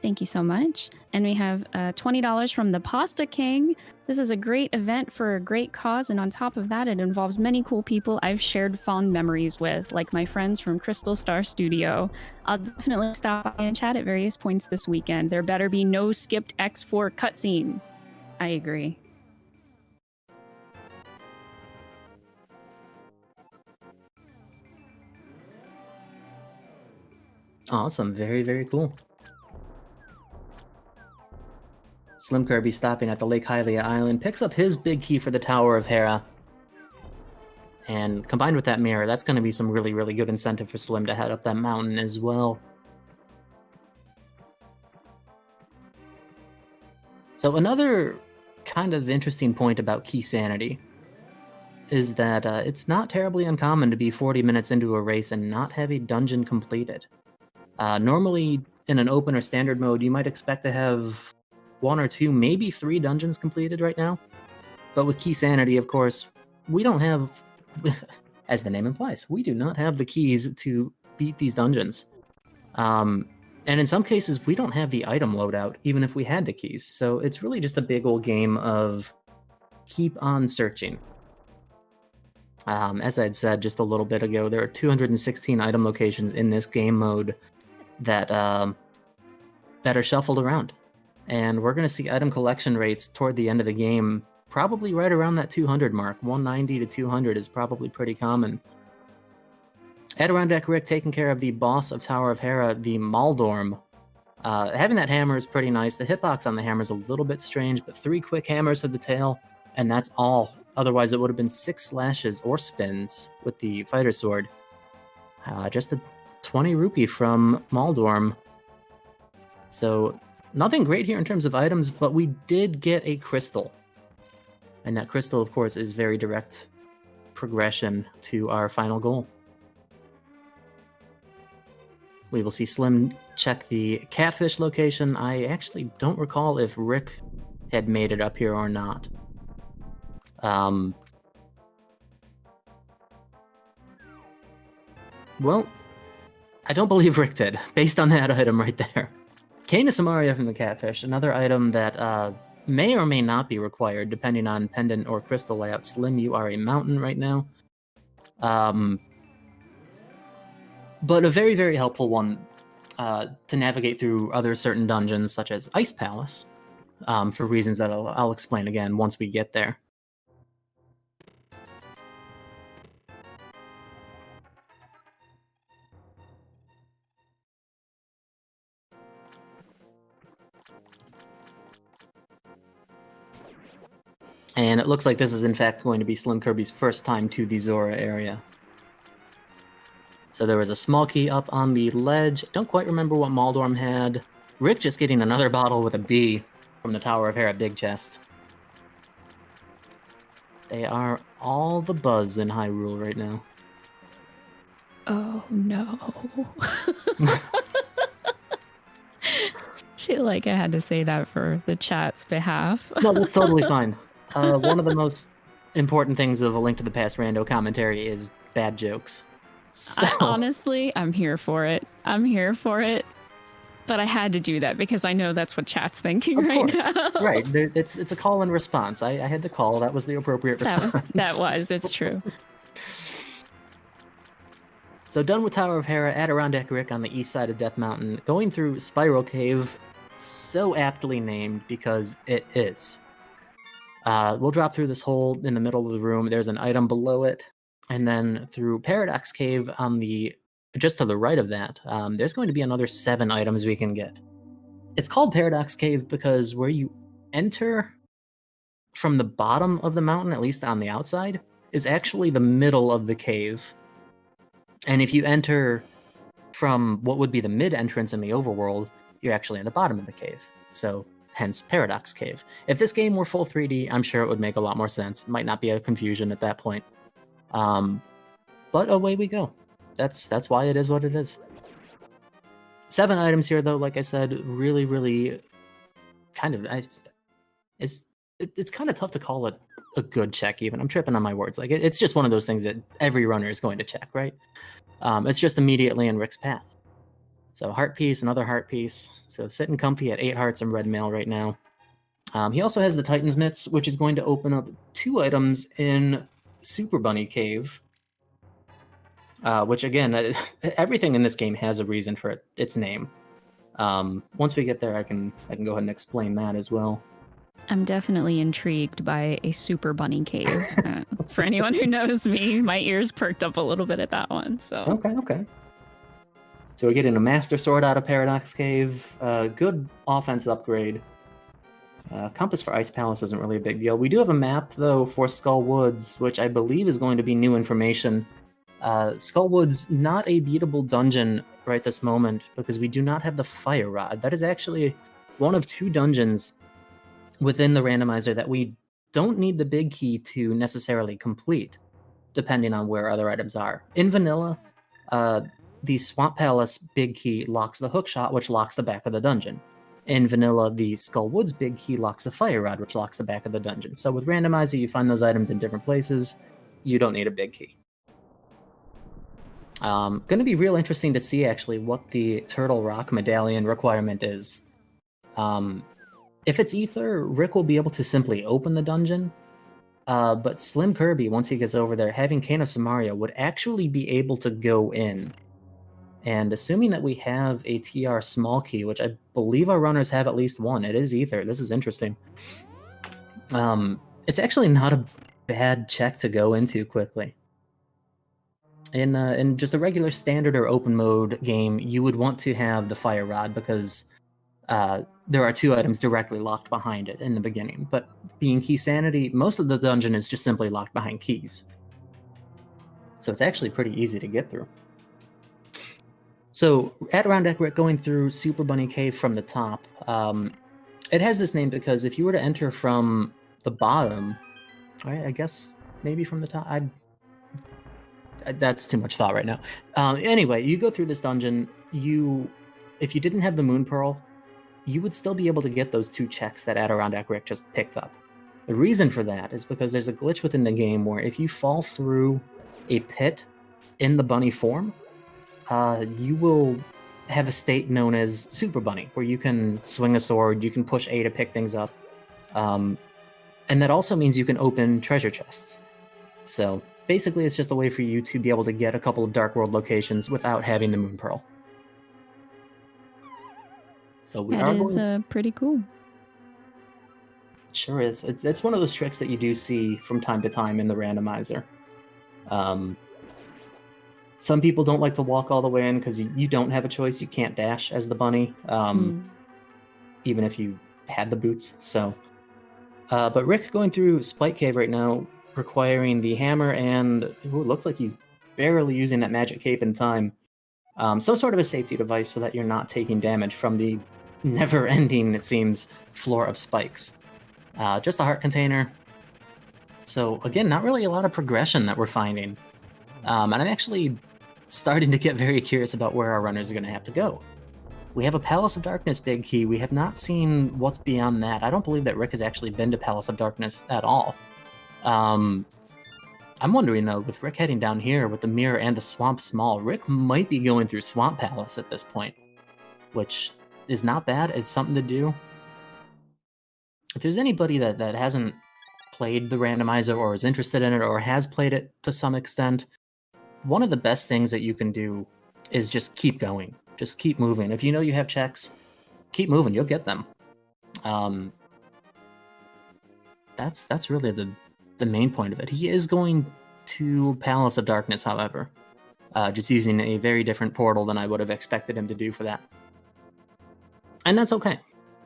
Thank you so much. And we have $20 from the Pasta King. "This is a great event for a great cause, and on top of that, it involves many cool people I've shared fond memories with, like my friends from Crystal Star Studio. I'll definitely stop by and chat at various points this weekend. There better be no skipped X4 cutscenes." I agree. Awesome. Very, very cool. Slim Kirby stopping at the Lake Hylia Island, picks up his big key for the Tower of Hera. And combined with that mirror, that's going to be some really, really good incentive for Slim to head up that mountain as well. So another kind of interesting point about Key Sanity is that it's not terribly uncommon to be 40 minutes into a race and not have a dungeon completed. Normally, in an open or standard mode, you might expect to have 1 or 2, maybe 3 dungeons completed right now. But with Key Sanity, of course, we don't have, as the name implies, we do not have the keys to beat these dungeons. And in some cases, we don't have the item loadout, even if we had the keys. So it's really just a big old game of keep on searching. As I'd said just a little bit ago, there are 216 item locations in this game mode that are shuffled around. And we're going to see item collection rates toward the end of the game, probably right around that 200 mark. 190 to 200 is probably pretty common. Adirondack Rick taking care of the boss of Tower of Hera, the Maldorm. Having that hammer is pretty nice. The hitbox on the hammer is a little bit strange, but 3 quick hammers to the tail, and that's all. Otherwise, it would have been 6 slashes or spins with the fighter sword. Just a 20 rupee from Maldorm. So nothing great here in terms of items, but we did get a crystal. And that crystal, of course, is very direct progression to our final goal. We will see Slim check the catfish location. I actually don't recall if Rick had made it up here or not. Well, I don't believe Rick did, based on that item right there. Cane of Samaria from the catfish, another item that may or may not be required, depending on pendant or crystal layout. Slim, you are a mountain right now. But a very, very helpful one to navigate through other certain dungeons, such as Ice Palace, for reasons that I'll explain again once we get there. And it looks like this is in fact going to be Slim Kirby's first time to the Zora area. So there was a small key up on the ledge. Don't quite remember what Maldorm had. Rick just getting another bottle with a B from the Tower of Hera big chest. They are all the buzz in Hyrule right now. Oh no. Feel like I had to say that for the chat's behalf. No, that's totally fine. One of the most important things of A Link to the Past rando commentary is bad jokes. So, Honestly, I'm here for it. But I had to do that because I know that's what chat's thinking right now. Right. It's a call and response. I had the call. That was the appropriate response. It's true. So done with Tower of Hera, Adirondack Rick on the east side of Death Mountain, going through Spiral Cave, so aptly named because it is. We'll drop through this hole in the middle of the room. There's an item below it. And then through Paradox Cave on the just to the right of that, there's going to be another 7 items we can get. It's called Paradox Cave because where you enter from the bottom of the mountain, at least on the outside, is actually the middle of the cave. And if you enter from what would be the mid entrance in the overworld, you're actually in the bottom of the cave. So hence Paradox Cave. If this game were full 3D, I'm sure it would make a lot more sense. Might not be a confusion at that point. But away we go. That's why it is what it is. 7 items here, though, like I said, really, really kind of... It's kind of tough to call it a good check, even. I'm tripping on my words. Like, it's just one of those things that every runner is going to check, right? It's just immediately in Rick's path. So heart piece, another heart piece. So sitting comfy at 8 hearts and red mail right now. He also has the Titan's Mitts, which is going to open up 2 items in Super Bunny Cave. Which, again, everything in this game has a reason for its name. Once we get there, I can go ahead and explain that as well. I'm definitely intrigued by a Super Bunny Cave. For anyone who knows me, my ears perked up a little bit at that one. So Okay. So we're getting a Master Sword out of Paradox Cave. Good offense upgrade. Compass for Ice Palace isn't really a big deal. We do have a map, though, for Skull Woods, which I believe is going to be new information. Skull Woods, not a beatable dungeon right this moment, because we do not have the Fire Rod. That is actually one of 2 dungeons within the randomizer that we don't need the big key to necessarily complete, depending on where other items are. In vanilla, the Swamp Palace big key locks the hookshot, which locks the back of the dungeon. In vanilla, the Skull Woods big key locks the Fire Rod, which locks the back of the dungeon. So with randomizer, you find those items in different places. You don't need a big key. Going to be real interesting to see, actually, what the Turtle Rock medallion requirement is. If it's Ether, Rick will be able to simply open the dungeon, but Slim Kirby, once he gets over there, having Cane of Samaria, would actually be able to go in. And assuming that we have a TR small key, which I believe our runners have at least one, it is Ether. This is interesting. It's actually not a bad check to go into quickly. In just a regular standard or open mode game, you would want to have the Fire Rod because there are 2 items directly locked behind it in the beginning. But being Key Sanity, most of the dungeon is just simply locked behind keys. So it's actually pretty easy to get through. So Adirondack Rick going through Super Bunny Cave from the top. It has this name because if you were to enter from the bottom, I guess maybe from the top, that's too much thought right now. Anyway, you go through this dungeon. If you didn't have the Moon Pearl, you would still be able to get those 2 checks that Adirondack Rick just picked up. The reason for that is because there's a glitch within the game where if you fall through a pit in the bunny form, you will have a state known as Super Bunny, where you can swing a sword, you can push A to pick things up, and that also means you can open treasure chests. So basically, it's just a way for you to be able to get a couple of Dark World locations without having the Moon Pearl. So that is pretty cool. Sure is. It's one of those tricks that you do see from time to time in the randomizer. Some people don't like to walk all the way in because you don't have a choice. You can't dash as the bunny, even if you had the boots. So But Rick going through Spike Cave right now, requiring the hammer and it looks like he's barely using that magic cape in time. Some sort of a safety device so that you're not taking damage from the never-ending, it seems, floor of spikes. Just a heart container. So again, not really a lot of progression that we're finding. And I'm actually starting to get very curious about where our runners are going to have to go. We have a Palace of Darkness big key. We have not seen what's beyond that. I don't believe that Rick has actually been to Palace of Darkness at all. I'm wondering, though, with Rick heading down here with the mirror and the swamp small, Rick might be going through Swamp Palace at this point, which is not bad. It's something to do. If there's anybody that hasn't played the randomizer or is interested in it or has played it to some extent, one of the best things that you can do is just keep going. Just keep moving. If you know you have checks, keep moving. You'll get them. That's really the main point of it. He is going to Palace of Darkness, however, just using a very different portal than I would have expected him to do for that. And that's okay.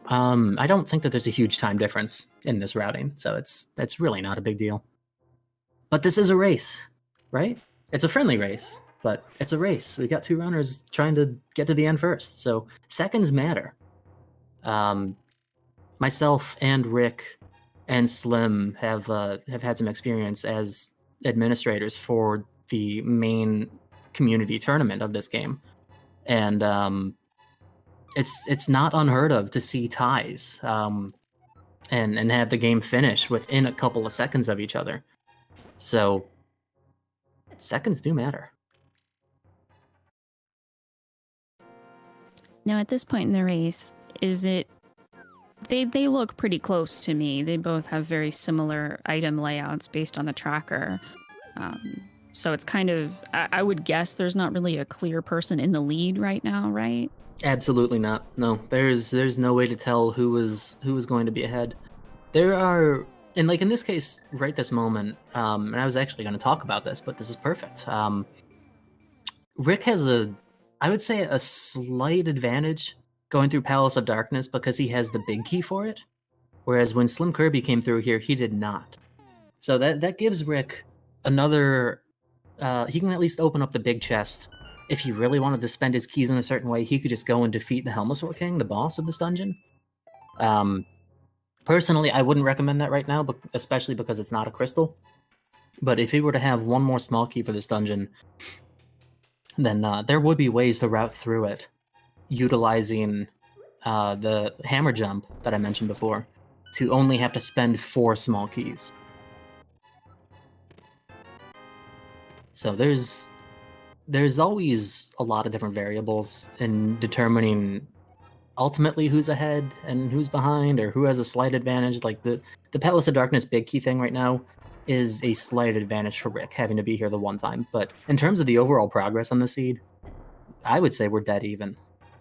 I don't think that there's a huge time difference in this routing, so it's really not a big deal. But this is a race, right? It's a friendly race, but it's a race. We got two runners trying to get to the end first, so seconds matter. Myself and Rick and Slim have had some experience as administrators for the main community tournament of this game, and it's not unheard of to see ties and have the game finish within a couple of seconds of each other. So seconds do matter. Now, at this point in the race, is it... They look pretty close to me. They both have very similar item layouts based on the tracker. So it's kind of... I would guess there's not really a clear person in the lead right now, right? Absolutely not. No, there's no way to tell who was going to be ahead. There are... And like in this case, right this moment, and I was actually going to talk about this, but this is perfect. Rick has I would say a slight advantage going through Palace of Darkness because he has the big key for it, whereas when Slim Kirby came through here, he did not. So that gives Rick another... he can at least open up the big chest. If he really wanted to spend his keys in a certain way, he could just go and defeat the Helmasaur King, the boss of this dungeon. Personally, I wouldn't recommend that right now, but especially because it's not a crystal. But if he were to have one more small key for this dungeon, then there would be ways to route through it, utilizing the hammer jump that I mentioned before, to only have to spend 4 small keys. So there's always a lot of different variables in determining ultimately who's ahead and who's behind or who has a slight advantage. Like the Palace of Darkness big key thing right now is a slight advantage for Rick having to be here the one time. But in terms of the overall progress on the seed, I would say we're dead even.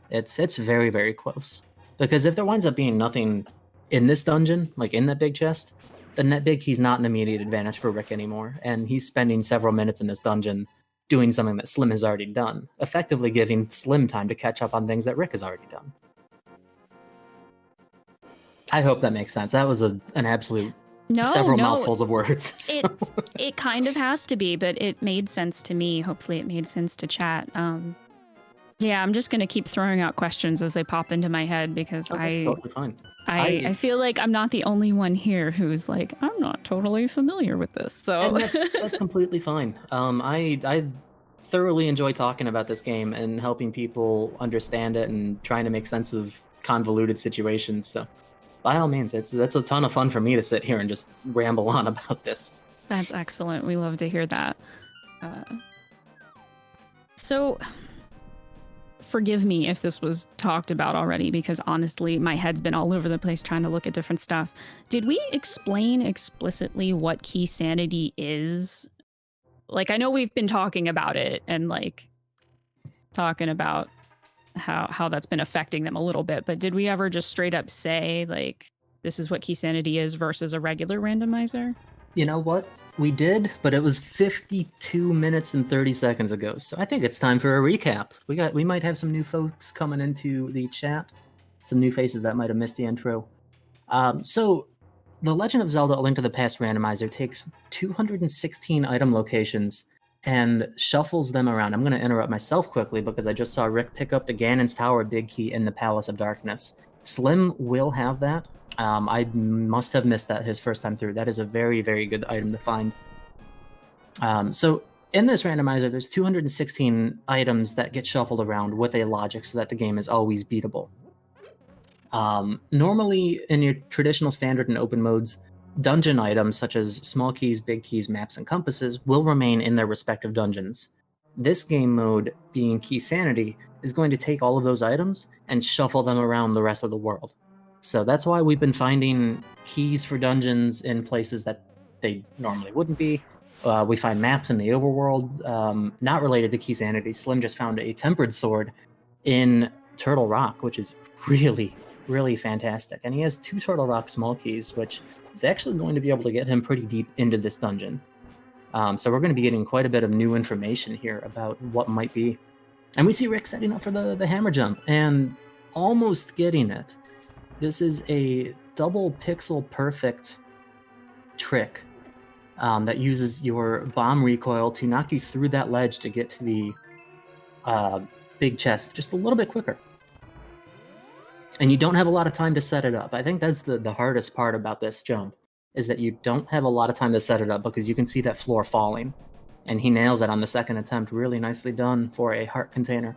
It's very, very close. Because if there winds up being nothing in this dungeon, like in that big chest, then that big key's not an immediate advantage for Rick anymore. And he's spending several minutes in this dungeon doing something that Slim has already done, effectively giving Slim time to catch up on things that Rick has already done. I hope that makes sense. That was an absolute several mouthfuls of words. So. It kind of has to be, but it made sense to me. Hopefully it made sense to chat. Yeah, I'm just going to keep throwing out questions as they pop into my head because that's totally fine. I feel like I'm not the only one here who's like, I'm not totally familiar with this. So and that's completely fine. I thoroughly enjoy talking about this game and helping people understand it and trying to make sense of convoluted situations. So by all means, that's a ton of fun for me to sit here and just ramble on about this. That's excellent. We love to hear that. So forgive me if this was talked about already, because honestly, my head's been all over the place trying to look at different stuff. Did we explain explicitly what key sanity is? Like, I know we've been talking about it and like talking about how that's been affecting them a little bit, but did we ever just straight up say like this is what key sanity is versus a regular randomizer? You know what? We did, but it was 52 minutes and 30 seconds ago. So I think it's time for a recap. We might have some new folks coming into the chat, some new faces that might have missed the intro. So The Legend of Zelda: A Link to the Past randomizer takes 216 item locations and shuffles them around. I'm going to interrupt myself quickly because I just saw Rick pick up the Ganon's Tower big key in the Palace of Darkness. Slim will have that. I must have missed that his first time through. That is a very, very good item to find. So in this randomizer, there's 216 items that get shuffled around with a logic so that the game is always beatable. Normally, in your traditional standard and open modes, dungeon items such as small keys, big keys, maps, and compasses will remain in their respective dungeons. This game mode, being Key Sanity, is going to take all of those items and shuffle them around the rest of the world. So that's why we've been finding keys for dungeons in places that they normally wouldn't be. We find maps in the overworld, not related to Key Sanity. Slim just found a tempered sword in Turtle Rock, which is really, really fantastic. And he has 2 Turtle Rock small keys, which is actually going to be able to get him pretty deep into this dungeon. So we're going to be getting quite a bit of new information here about what might be. And we see Rick setting up for the hammer jump and almost getting it. This is a double pixel perfect trick that uses your bomb recoil to knock you through that ledge to get to the big chest just a little bit quicker. And you don't have a lot of time to set it up. I think that's the hardest part about this jump, is that you don't have a lot of time to set it up because you can see that floor falling. And he nails it on the second attempt. Really nicely done for a heart container.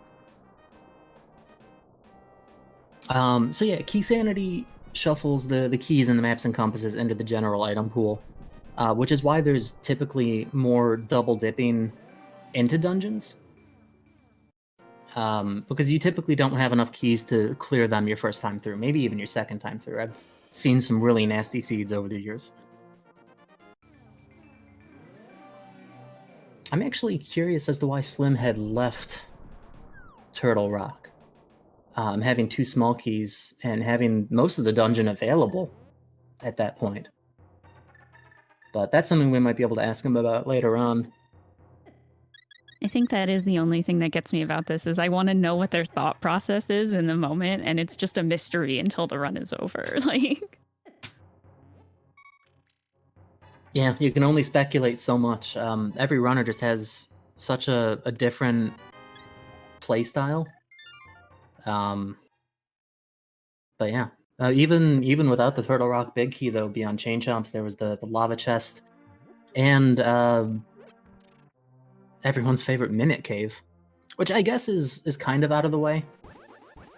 So yeah, Key Sanity shuffles the keys and the maps and compasses into the general item pool, which is why there's typically more double dipping into dungeons. Because you typically don't have enough keys to clear them your first time through, maybe even your second time through. I've seen some really nasty seeds over the years. I'm actually curious as to why Slim had left Turtle Rock. Having 2 small keys and having most of the dungeon available at that point. But that's something we might be able to ask him about later on. I think that is the only thing that gets me about this, is I want to know what their thought process is in the moment, and it's just a mystery until the run is over. Like, yeah, you can only speculate so much. Every runner just has such a different play style. But yeah, even without the Turtle Rock big key, though, beyond Chain Chomps, there was the lava chest and everyone's favorite Mimic Cave, which I guess is kind of out of the way.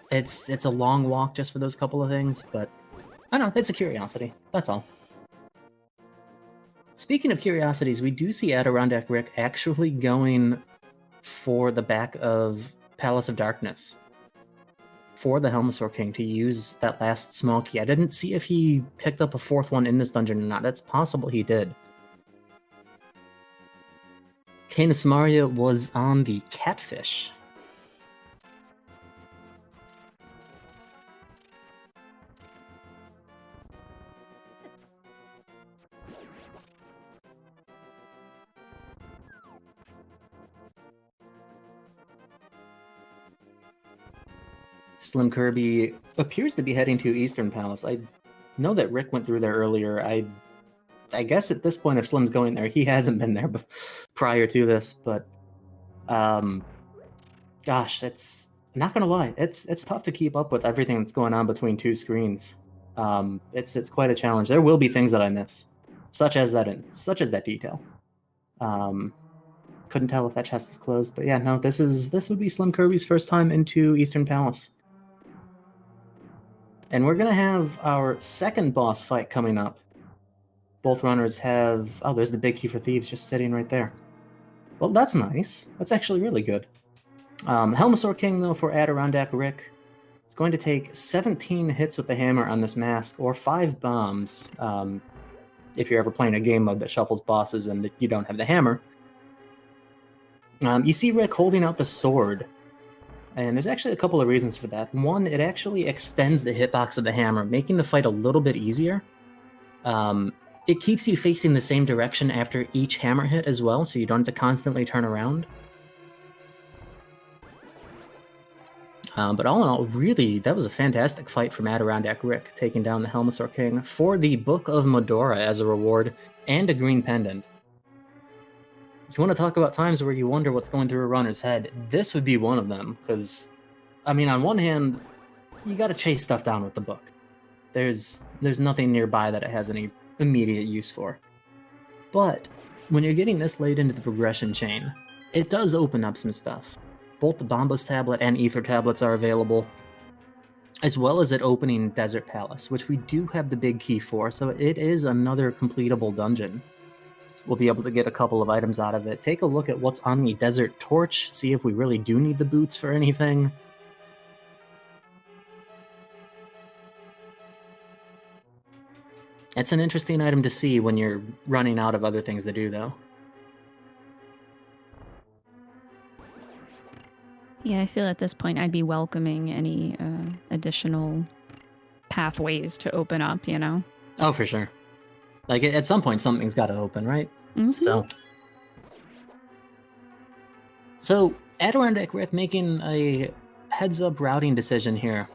It's a long walk just for those couple of things, but I don't know, it's a curiosity. That's all. Speaking of curiosities, we do see Adirondack Rick actually going for the back of Palace of Darkness for the Helmosaur King to use that last small key. I didn't see if he picked up a 4th one in this dungeon or not. That's possible he did. Canis Maria was on the Catfish. Slim Kirby appears to be heading to Eastern Palace. I know that Rick went through there earlier. I guess at this point, if Slim's going there, he hasn't been there prior to this. But, gosh, it's not gonna lie, it's tough to keep up with everything that's going on between 2 screens. It's quite a challenge. There will be things that I miss, such as that detail. Couldn't tell if that chest was closed, but yeah, no, this would be Slim Kirby's first time into Eastern Palace. And we're gonna have our second boss fight coming up. Both runners have... Oh, there's the big key for thieves just sitting right there. Well, that's nice. That's actually really good. Helmosaur King, though, for Adirondack Rick, is going to take 17 hits with the hammer on this mask, or 5 bombs, if you're ever playing a game mode that shuffles bosses and you don't have the hammer. You see Rick holding out the sword, and there's actually a couple of reasons for that. One, it actually extends the hitbox of the hammer, making the fight a little bit easier. It keeps you facing the same direction after each hammer hit as well, so you don't have to constantly turn around. But all in all, really, that was a fantastic fight from Adirondack Rick, taking down the Helmasaur King for the Book of Medora as a reward and a green pendant. You want to talk about times where you wonder what's going through a runner's head? This would be one of them, because, I mean, on one hand, you got to chase stuff down with the book. There's nothing nearby that it has any immediate use for. But when you're getting this late into the progression chain, it does open up some stuff. Both the Bombos tablet and Ether tablets are available, as well as it opening Desert Palace, which we do have the big key for, so it is another completable dungeon. We'll be able to get a couple of items out of it. Take a look at what's on the Desert Torch, see if we really do need the boots for anything. It's an interesting item to see when you're running out of other things to do, though. Yeah, I feel at this point I'd be welcoming any additional pathways to open up, you know? Oh, for sure. Like, at some point, something's got to open, right? Mm-hmm. So, Adirondack Rick making a heads-up routing decision here.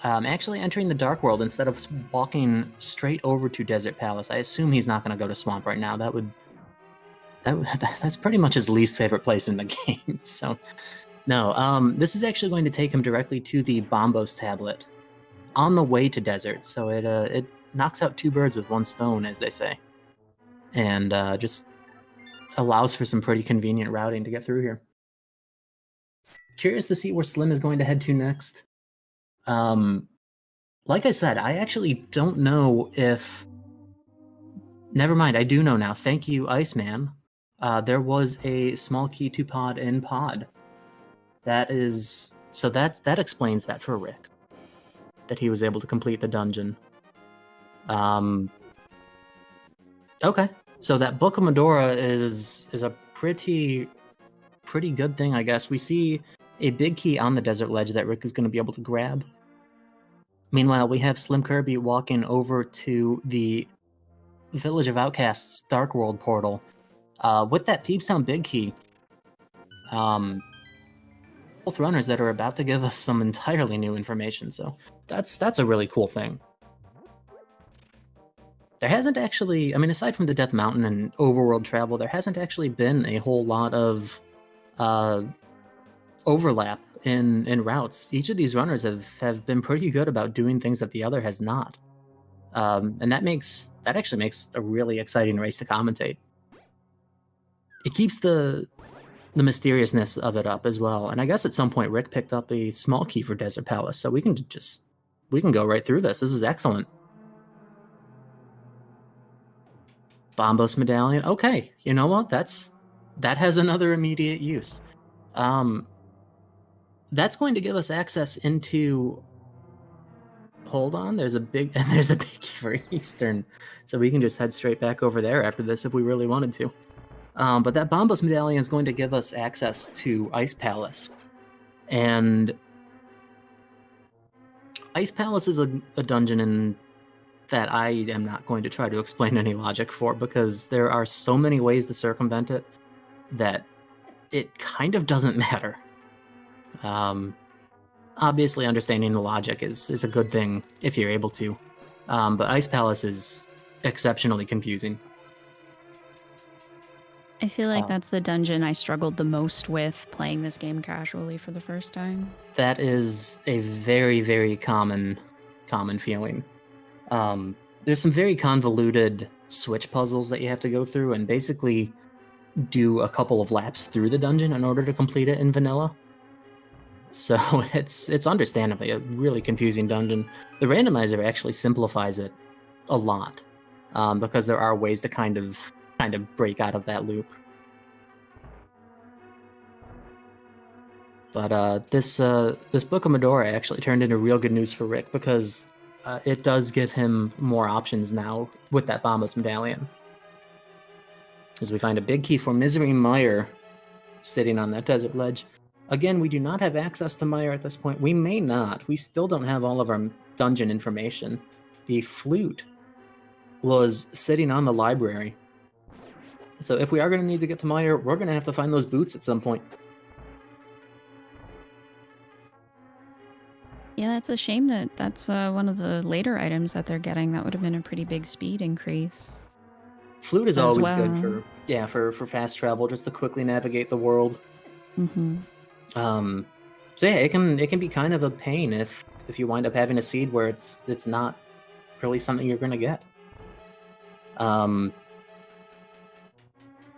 Actually entering the Dark World instead of walking straight over to Desert Palace. I assume he's not going to go to Swamp right now. That's pretty much his least favorite place in the game. So, no. This is actually going to take him directly to the Bombos tablet on the way to Desert. So it knocks out two birds with one stone, as they say, and just allows for some pretty convenient routing to get through here. Curious to see where Slim is going to head to next. Like I said, I actually don't know if... Never mind, I do know now. Thank you, Iceman. There was a small key to pod in pod. That explains that for Rick. That he was able to complete the dungeon. Okay. So that Book of Medora is a pretty good thing, I guess. We see a big key on the desert ledge that Rick is going to be able to grab. Meanwhile, we have Slim Kirby walking over to the Village of Outcasts Dark World portal with that Thievestown big key. Both runners that are about to give us some entirely new information, so that's a really cool thing. There hasn't actually, I mean, aside from the Death Mountain and overworld travel, there hasn't actually been a whole lot of overlap in routes. Each of these runners have been pretty good about doing things that the other has not. And that actually makes a really exciting race to commentate. It keeps the mysteriousness of it up as well. And I guess at some point Rick picked up a small key for Desert Palace, so we can go right through this. This is excellent. Bombos medallion. Okay, you know what? That has another immediate use. That's going to give us access into... Hold on, there's a big key for Eastern, so we can just head straight back over there after this if we really wanted to. But that Bombos medallion is going to give us access to Ice Palace, and Ice Palace is a dungeon that I am not going to try to explain any logic for, because there are so many ways to circumvent it that it kind of doesn't matter. Obviously, understanding the logic is a good thing if you're able to, but Ice Palace is exceptionally confusing. I feel like that's the dungeon I struggled the most with playing this game casually for the first time. That is a very, very common feeling. There's some very convoluted switch puzzles that you have to go through and basically do a couple of laps through the dungeon in order to complete it in vanilla. So it's understandably a really confusing dungeon. The randomizer actually simplifies it a lot, because there are ways to kind of break out of that loop. But this Book of Medora actually turned into real good news for Rick, because it does give him more options now with that Bombos medallion. As we find a big key for Misery Mire sitting on that desert ledge. Again, we do not have access to Mire at this point. We may not. We still don't have all of our dungeon information. The flute was sitting on the library. So if we are going to need to get to Mire, we're going to have to find those boots at some point. Yeah, it's a shame that that's one of the later items that they're getting. That would have been a pretty big speed increase. Flute is As always good well. for fast travel, just to quickly navigate the world. Mm-hmm. So yeah, it can be kind of a pain if you wind up having a seed where it's not really something you're gonna get.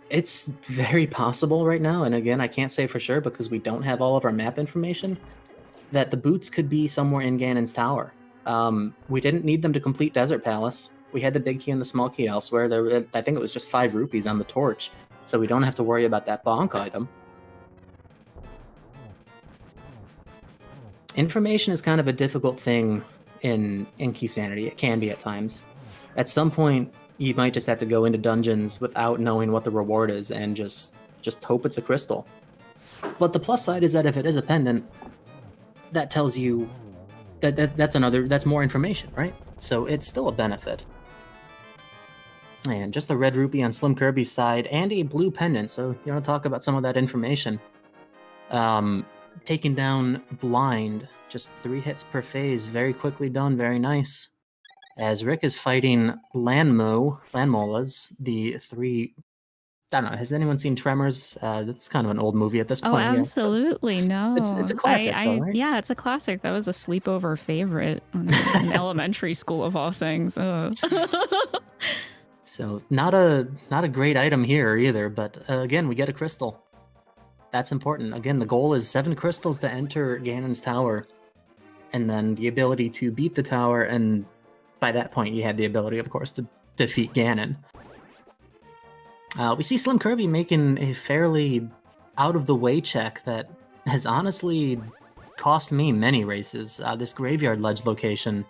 It's very possible right now, and again, I can't say for sure because we don't have all of our map information, that the boots could be somewhere in Ganon's tower. We didn't need them to complete Desert Palace. We had the big key and the small key elsewhere. I think it was just 5 rupees on the torch, so we don't have to worry about that bonk item. Information is kind of a difficult thing in Key Sanity. It can be at times. At some point, you might just have to go into dungeons without knowing what the reward is and just hope it's a crystal. But the plus side is that if it is a pendant, that tells you that's more information, right? So it's still a benefit. And just a red rupee on Slim Kirby's side and a blue pendant. So you want to talk about some of that information. Taking down Blind, just 3 hits per phase, very quickly done, very nice. As Rick is fighting Landmolas, the 3... I don't know, has anyone seen Tremors? That's kind of an old movie at this Oh, point. absolutely. Yeah. No. It's a classic, though, right? Yeah, it's a classic. That was a sleepover favorite in elementary school of all things. So not a great item here either, but again, we get a crystal. That's important. Again, the goal is 7 crystals to enter Ganon's tower, and then the ability to beat the tower, and by that point, you had the ability, of course, to defeat Ganon. We see Slim Kirby making a fairly out-of-the-way check that has honestly cost me many races. This Graveyard Ledge location.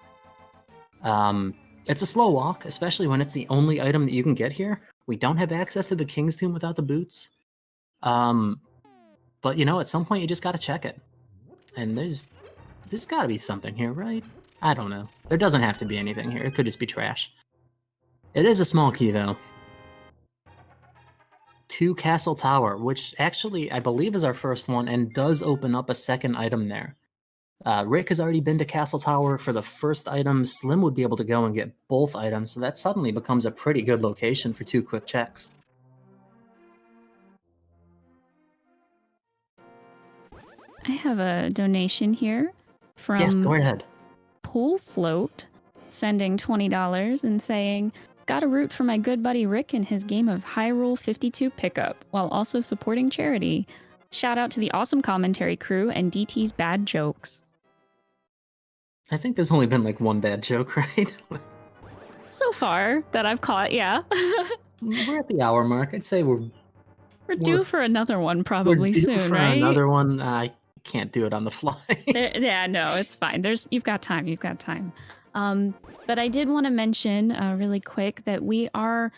It's a slow walk, especially when it's the only item that you can get here. We don't have access to the King's Tomb without the boots. But, at some point you just gotta check it. And there's gotta be something here, right? I don't know. There doesn't have to be anything here. It could just be trash. It is a small key, though. To Castle Tower, which actually, I believe, is our first one, and does open up a second item there. Rick has already been to Castle Tower for the first item. Slim would be able to go and get both items, so that suddenly becomes a pretty good location for 2 quick checks. I have a donation here from Yes, go right ahead. Pool Float, sending $20 and saying, "Got a root for my good buddy Rick in his game of Hyrule 52 pickup, while also supporting charity. Shout out to the awesome commentary crew and DT's bad jokes." I think there's only been like one bad joke, right? So far that I've caught, yeah. We're at the hour mark. I'd say we're due for another one we're probably due soon, for right? another one. I can't do it on the fly. Yeah, no, it's fine. You've got time. But I did want to mention really quick that we are,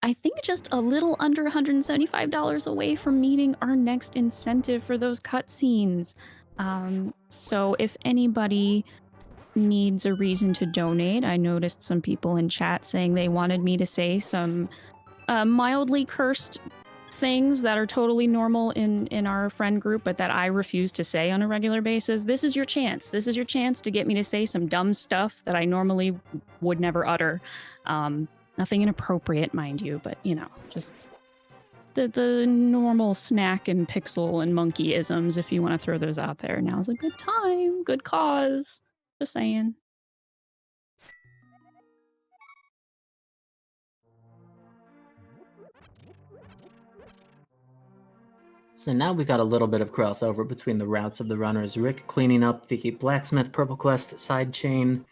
I think, just a little under $175 away from meeting our next incentive for those cutscenes. So if anybody needs a reason to donate, I noticed some people in chat saying they wanted me to say some mildly cursed things that are totally normal in our friend group, but that I refuse to say on a regular basis. This is your chance. This is your chance to get me to say some dumb stuff that I normally would never utter. Nothing inappropriate, mind you, but just the normal snack and pixel and monkey isms, if you want to throw those out there. Now's a good time, good cause. Just saying. So now we've got a little bit of crossover between the routes of the runners. Rick cleaning up the Blacksmith Purple Quest side chain,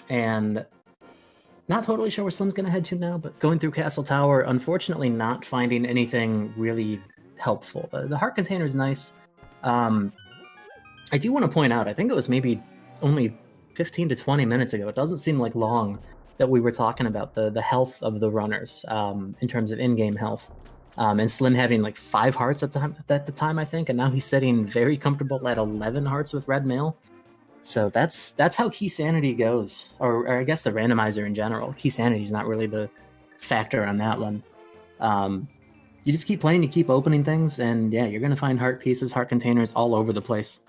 and not totally sure where Slim's going to head to now, but going through Castle Tower, unfortunately not finding anything really helpful. The heart container is nice. I do want to point out, I think it was maybe only 15 to 20 minutes ago, it doesn't seem like long, that we were talking about the health of the runners in terms of in-game health. And Slim having like 5 hearts at the time, I think, and now he's sitting very comfortable at 11 hearts with Red Mail. So that's how Key Sanity goes, or I guess the randomizer in general. Key Sanity is not really the factor on that one. You just keep playing, you keep opening things, and yeah, you're gonna find heart pieces, heart containers all over the place.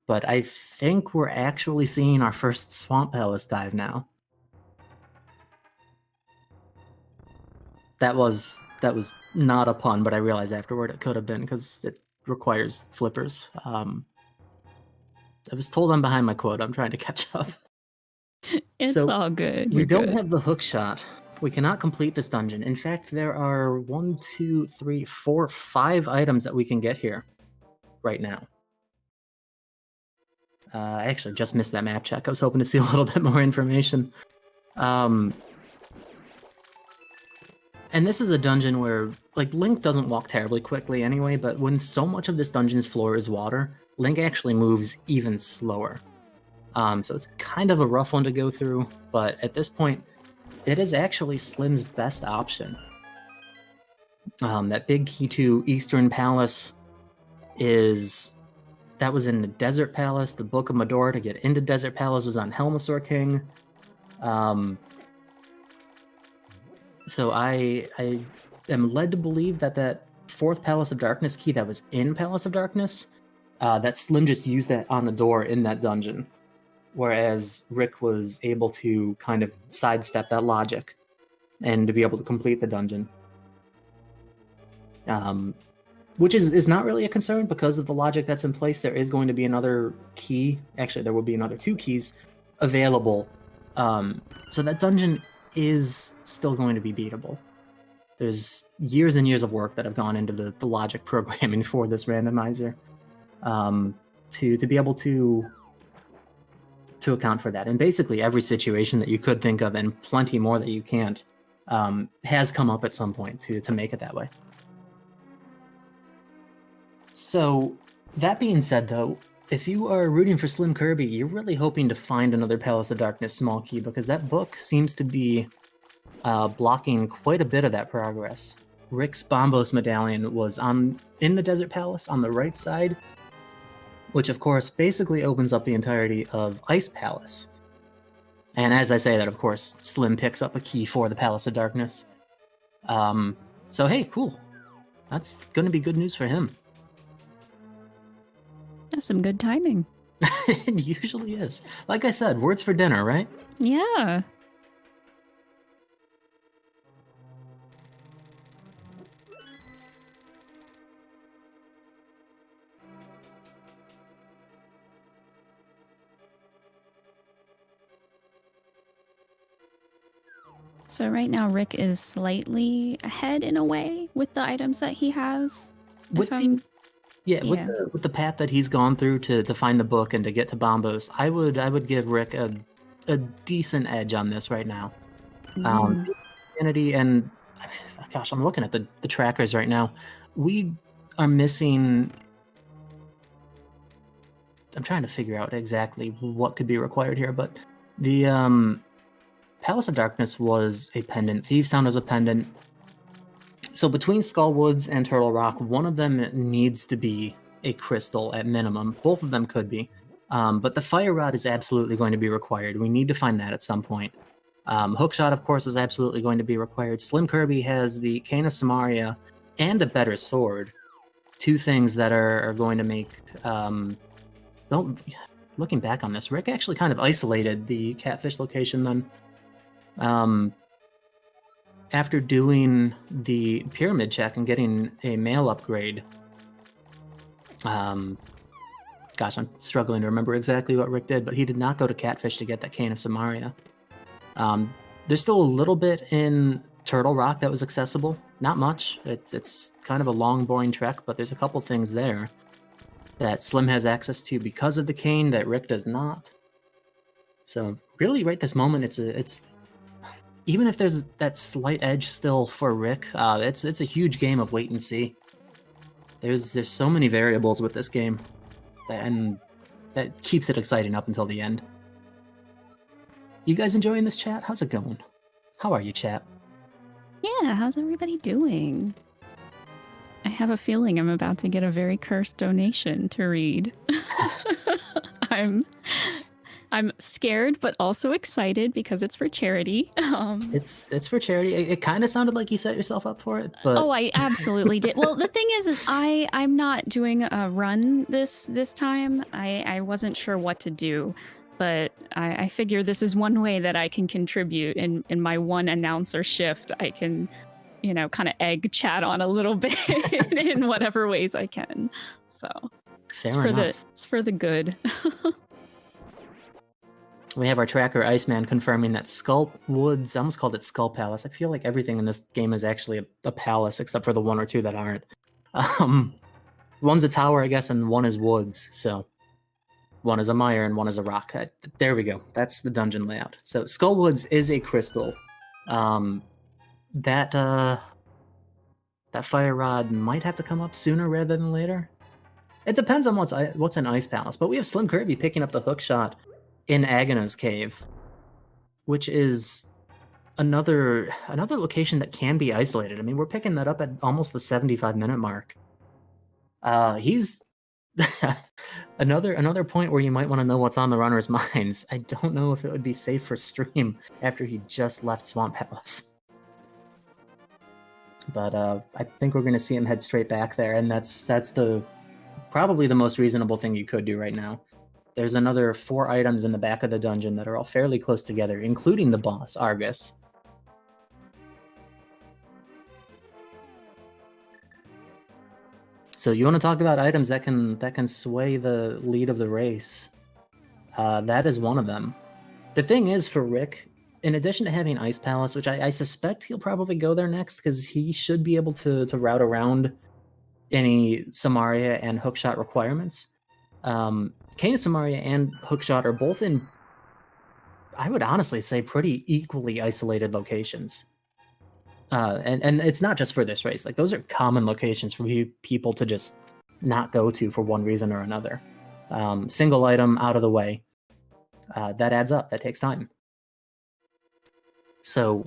but I think we're actually seeing our first Swamp Palace dive now. That was not a pun, but I realized afterward it could have been because it requires flippers. I was told I'm behind my quota. I'm trying to catch up. It's all good. We You're don't good. have the hook shot. We cannot complete this dungeon. In fact, there are 1, 2, 3, 4, 5 items that we can get here right now. I actually just missed that map check. I was hoping to see a little bit more information. And this is a dungeon where, like, Link doesn't walk terribly quickly anyway, but when so much of this dungeon's floor is water, Link actually moves even slower. So it's kind of a rough one to go through, but at this point, it is actually Slim's best option. That big key to Eastern Palace that was in the Desert Palace. The Book of Medora to get into Desert Palace was on Helmasaur King. So I am led to believe that fourth Palace of Darkness key that was in Palace of Darkness, that Slim just used that on the door in that dungeon, whereas Rick was able to kind of sidestep that logic and to be able to complete the dungeon. Which is not really a concern because of the logic that's in place. There is going to be another key. Actually, there will be another 2 keys available. So that dungeon is still going to be beatable. There's years and years of work that have gone into the logic programming for this randomizer to be able to account for that. And basically every situation that you could think of and plenty more that you can't has come up at some point to make it that way. So, that being said, though, if you are rooting for Slim Kirby, you're really hoping to find another Palace of Darkness small key, because that book seems to be blocking quite a bit of that progress. Rick's Bombos medallion was in the Desert Palace on the right side, which of course basically opens up the entirety of Ice Palace. And as I say that, of course, Slim picks up a key for the Palace of Darkness. So hey, cool. That's going to be good news for him. That's some good timing. It usually is. Like I said, words for dinner, right? Yeah. So right now Rick is slightly ahead in a way with the items that he has. With the path that he's gone through to find the book and to get to Bombos, I would give Rick a decent edge on this right now. And gosh, I'm looking at the trackers right now. We are missing. I'm trying to figure out exactly what could be required here, but the Palace of Darkness was a pendant. Thieves Town is a pendant. So between Skullwoods and Turtle Rock, one of them needs to be a crystal at minimum. Both of them could be. But the Fire Rod is absolutely going to be required. We need to find that at some point. Hookshot, of course, is absolutely going to be required. Slim Kirby has the Cane of Samaria and a better sword. 2 things that are going to make... looking back on this, Rick actually kind of isolated the Catfish location then. After doing the pyramid check and getting a mail upgrade, gosh, I'm struggling to remember exactly what Rick did, but he did not go to Catfish to get that Cane of Samaria. There's still a little bit in Turtle Rock that was accessible. Not much. It's kind of a long, boring trek, but there's a couple things there that Slim has access to because of the cane that Rick does not. So really, right this moment, it's even if there's that slight edge still for Rick, it's a huge game of wait and see. There's so many variables with this game, and that keeps it exciting up until the end. You guys enjoying this chat? How's it going? How are you, chat? Yeah, how's everybody doing? I have a feeling I'm about to get a very cursed donation to read. I'm I'm scared, but also excited because it's for charity. It's for charity. It kind of sounded like you set yourself up for it, but Oh, I absolutely did. Well, the thing is I'm not doing a run this time. I wasn't sure what to do, but I figure this is one way that I can contribute in my one announcer shift. I can, kind of egg chat on a little bit in whatever ways I can. So fair enough. it's for the good. We have our tracker Iceman confirming that Skull Woods, I almost called it Skull Palace. I feel like everything in this game is actually a palace, except for the one or two that aren't. One's a tower, I guess, and one is woods. So one is a mire and one is a rock. There we go. That's the dungeon layout. So Skull Woods is a crystal. That fire rod might have to come up sooner rather than later. It depends on what's in Ice Palace, but we have Slim Kirby picking up the hook shot in Agana's Cave, which is another location that can be isolated. I mean, we're picking that up at almost the 75-minute mark. He's another point where you might want to know what's on the runners' minds. I don't know if it would be safe for stream after he just left Swamp Palace. But I think we're going to see him head straight back there, and that's probably the most reasonable thing you could do right now. There's another 4 items in the back of the dungeon that are all fairly close together, including the boss, Argus. So you want to talk about items that can sway the lead of the race? That is one of them. The thing is, for Rick, in addition to having Ice Palace, which I suspect he'll probably go there next, because he should be able to route around any Samaria and hookshot requirements. Kane Samaria and Hookshot are both in, I would honestly say, pretty equally isolated locations. And it's not just for this race. Like, those are common locations for people to just not go to for one reason or another. Single item out of the way. That adds up. That takes time. So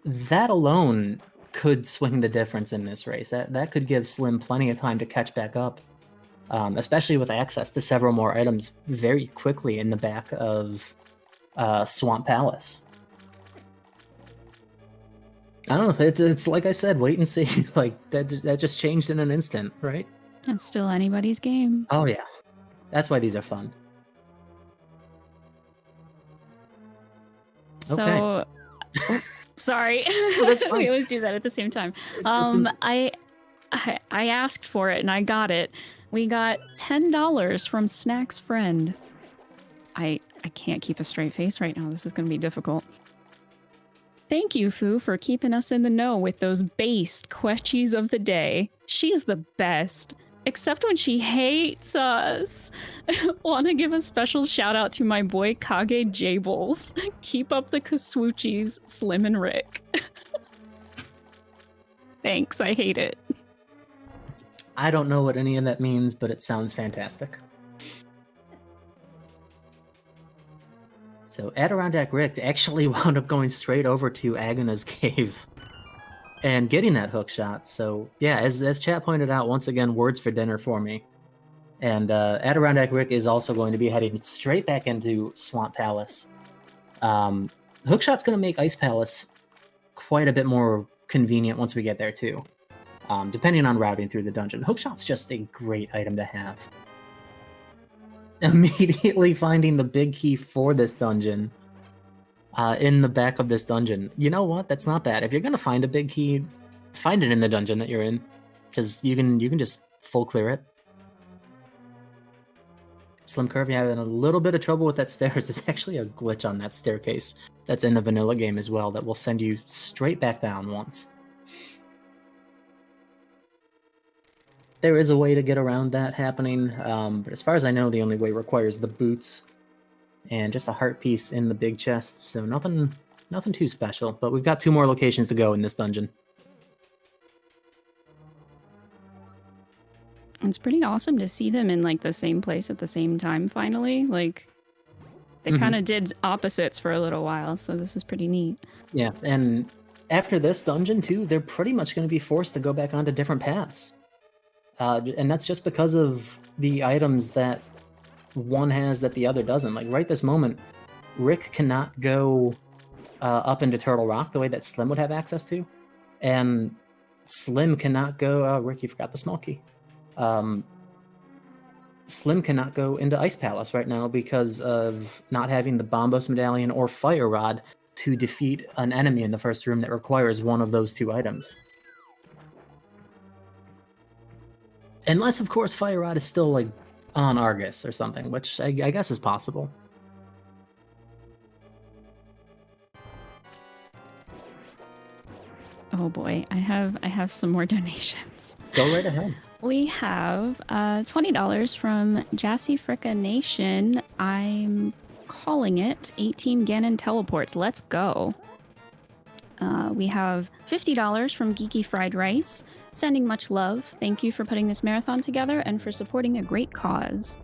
that alone could swing the difference in this race. That could give Slim plenty of time to catch back up. Especially with access to several more items very quickly in the back of Swamp Palace. I don't know, it's like I said, wait and see. Like, that just changed in an instant, right? It's still anybody's game. Oh yeah, that's why these are fun. So, sorry, we always do that at the same time. I asked for it and I got it. We got $10 from Snack's friend. I can't keep a straight face right now. This is going to be difficult. Thank you, Foo, for keeping us in the know with those based questies of the day. She's the best. Except when she hates us. Want to give a special shout out to my boy Kage Jables. Keep up the Kaswoochies, Slim and Rick. Thanks, I hate it. I don't know what any of that means, but it sounds fantastic. So Adirondack Rick actually wound up going straight over to Agana's Cave and getting that hook shot. So yeah, as chat pointed out, once again, words for dinner for me. And Adirondack Rick is also going to be heading straight back into Swamp Palace. Hookshot's going to make Ice Palace quite a bit more convenient once we get there too. Depending on routing through the dungeon. Hookshot's just a great item to have. Immediately finding the big key for this dungeon in the back of this dungeon. You know what? That's not bad. If you're going to find a big key, find it in the dungeon that you're in, because you can just full clear it. Slim Curve, you're having a little bit of trouble with that stairs. There's actually a glitch on that staircase that's in the vanilla game as well that will send you straight back down once. There is a way to get around that happening, but as far as I know, the only way requires the boots and just a heart piece in the big chest, so nothing too special, but we've got 2 more locations to go in this dungeon. It's pretty awesome to see them in like the same place at the same time finally. Like, they kind of did opposites for a little while, so this is pretty neat. Yeah, and after this dungeon too, they're pretty much going to be forced to go back onto different paths. And that's just because of the items that one has that the other doesn't. Like right this moment, Rick cannot go up into Turtle Rock the way that Slim would have access to, and Slim cannot go. Oh, Rick, you forgot the small key. Slim cannot go into Ice Palace right now because of not having the Bombos Medallion or Fire Rod to defeat an enemy in the first room that requires one of those two items. Unless, of course, Fire Rod is still like on Argus or something, which I guess is possible. Oh boy, I have some more donations. Go right ahead. We have $20 from Jassy Fricka Nation. I'm calling it 18 Ganon Teleports. Let's go. We have $50 from Geeky Fried Rice. Sending much love. Thank you for putting this marathon together and for supporting a great cause.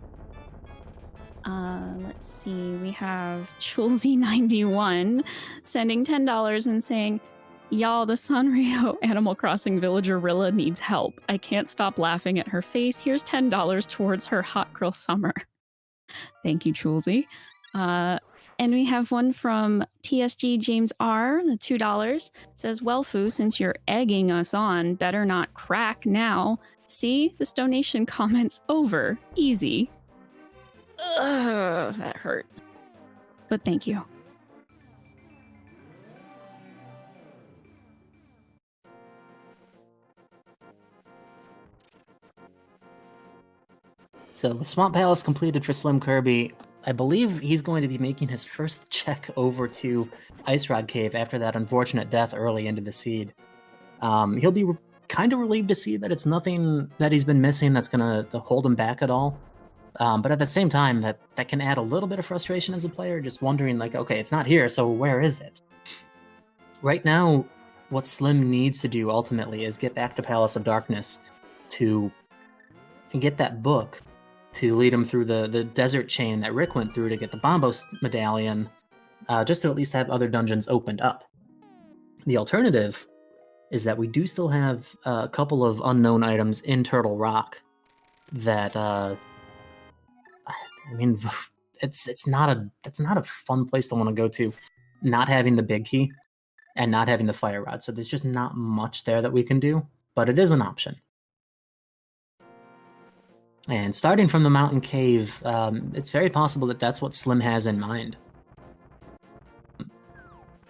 Let's see. We have Chulzy91 sending $10 and saying, y'all, the Sanrio Animal Crossing villager Rilla needs help. I can't stop laughing at her face. Here's $10 towards her hot girl summer. Thank you, Chulzy. And we have one from TSG James R, the $2. Says, well, Foo, since you're egging us on, better not crack now. See, this donation comment's over. Easy. Ugh, that hurt. But thank you. So with Swamp Palace completed for Slim Kirby, I believe he's going to be making his first check over to Ice Rod Cave after that unfortunate death early into the seed. He'll be kind of relieved to see that it's nothing that he's been missing that's going to hold him back at all. But at the same time, that can add a little bit of frustration as a player, just wondering, like, okay, it's not here, so where is it? Right now, what Slim needs to do ultimately is get back to Palace of Darkness to get that book to lead him through the desert chain that Rick went through to get the Bombos medallion, just to at least have other dungeons opened up. The alternative is that we do still have a couple of unknown items in Turtle Rock that, I mean, that's not a fun place to want to go to, not having the big key and not having the fire rod. So there's just not much there that we can do, but it is an option. And starting from the mountain cave, it's very possible that that's what Slim has in mind.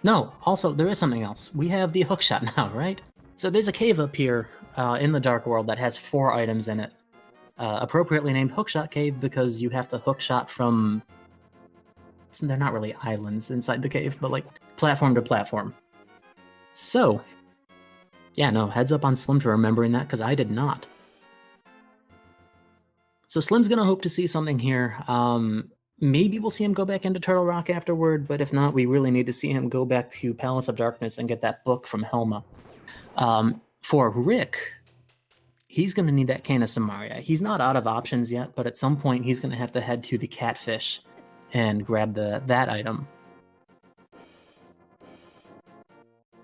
No, also, there is something else. We have the hookshot now, right? So there's a cave up here in the Dark World that has 4 items in it. Appropriately named Hookshot Cave because you have to hookshot from... They're not really islands inside the cave, but like platform to platform. So, yeah, no, heads up on Slim for remembering that, because I did not. So Slim's going to hope to see something here. Maybe we'll see him go back into Turtle Rock afterward, but if not, we really need to see him go back to Palace of Darkness and get that book from Helma. For Rick, he's going to need that Cane of Samaria. He's not out of options yet, but at some point he's going to have to head to the Catfish and grab that item.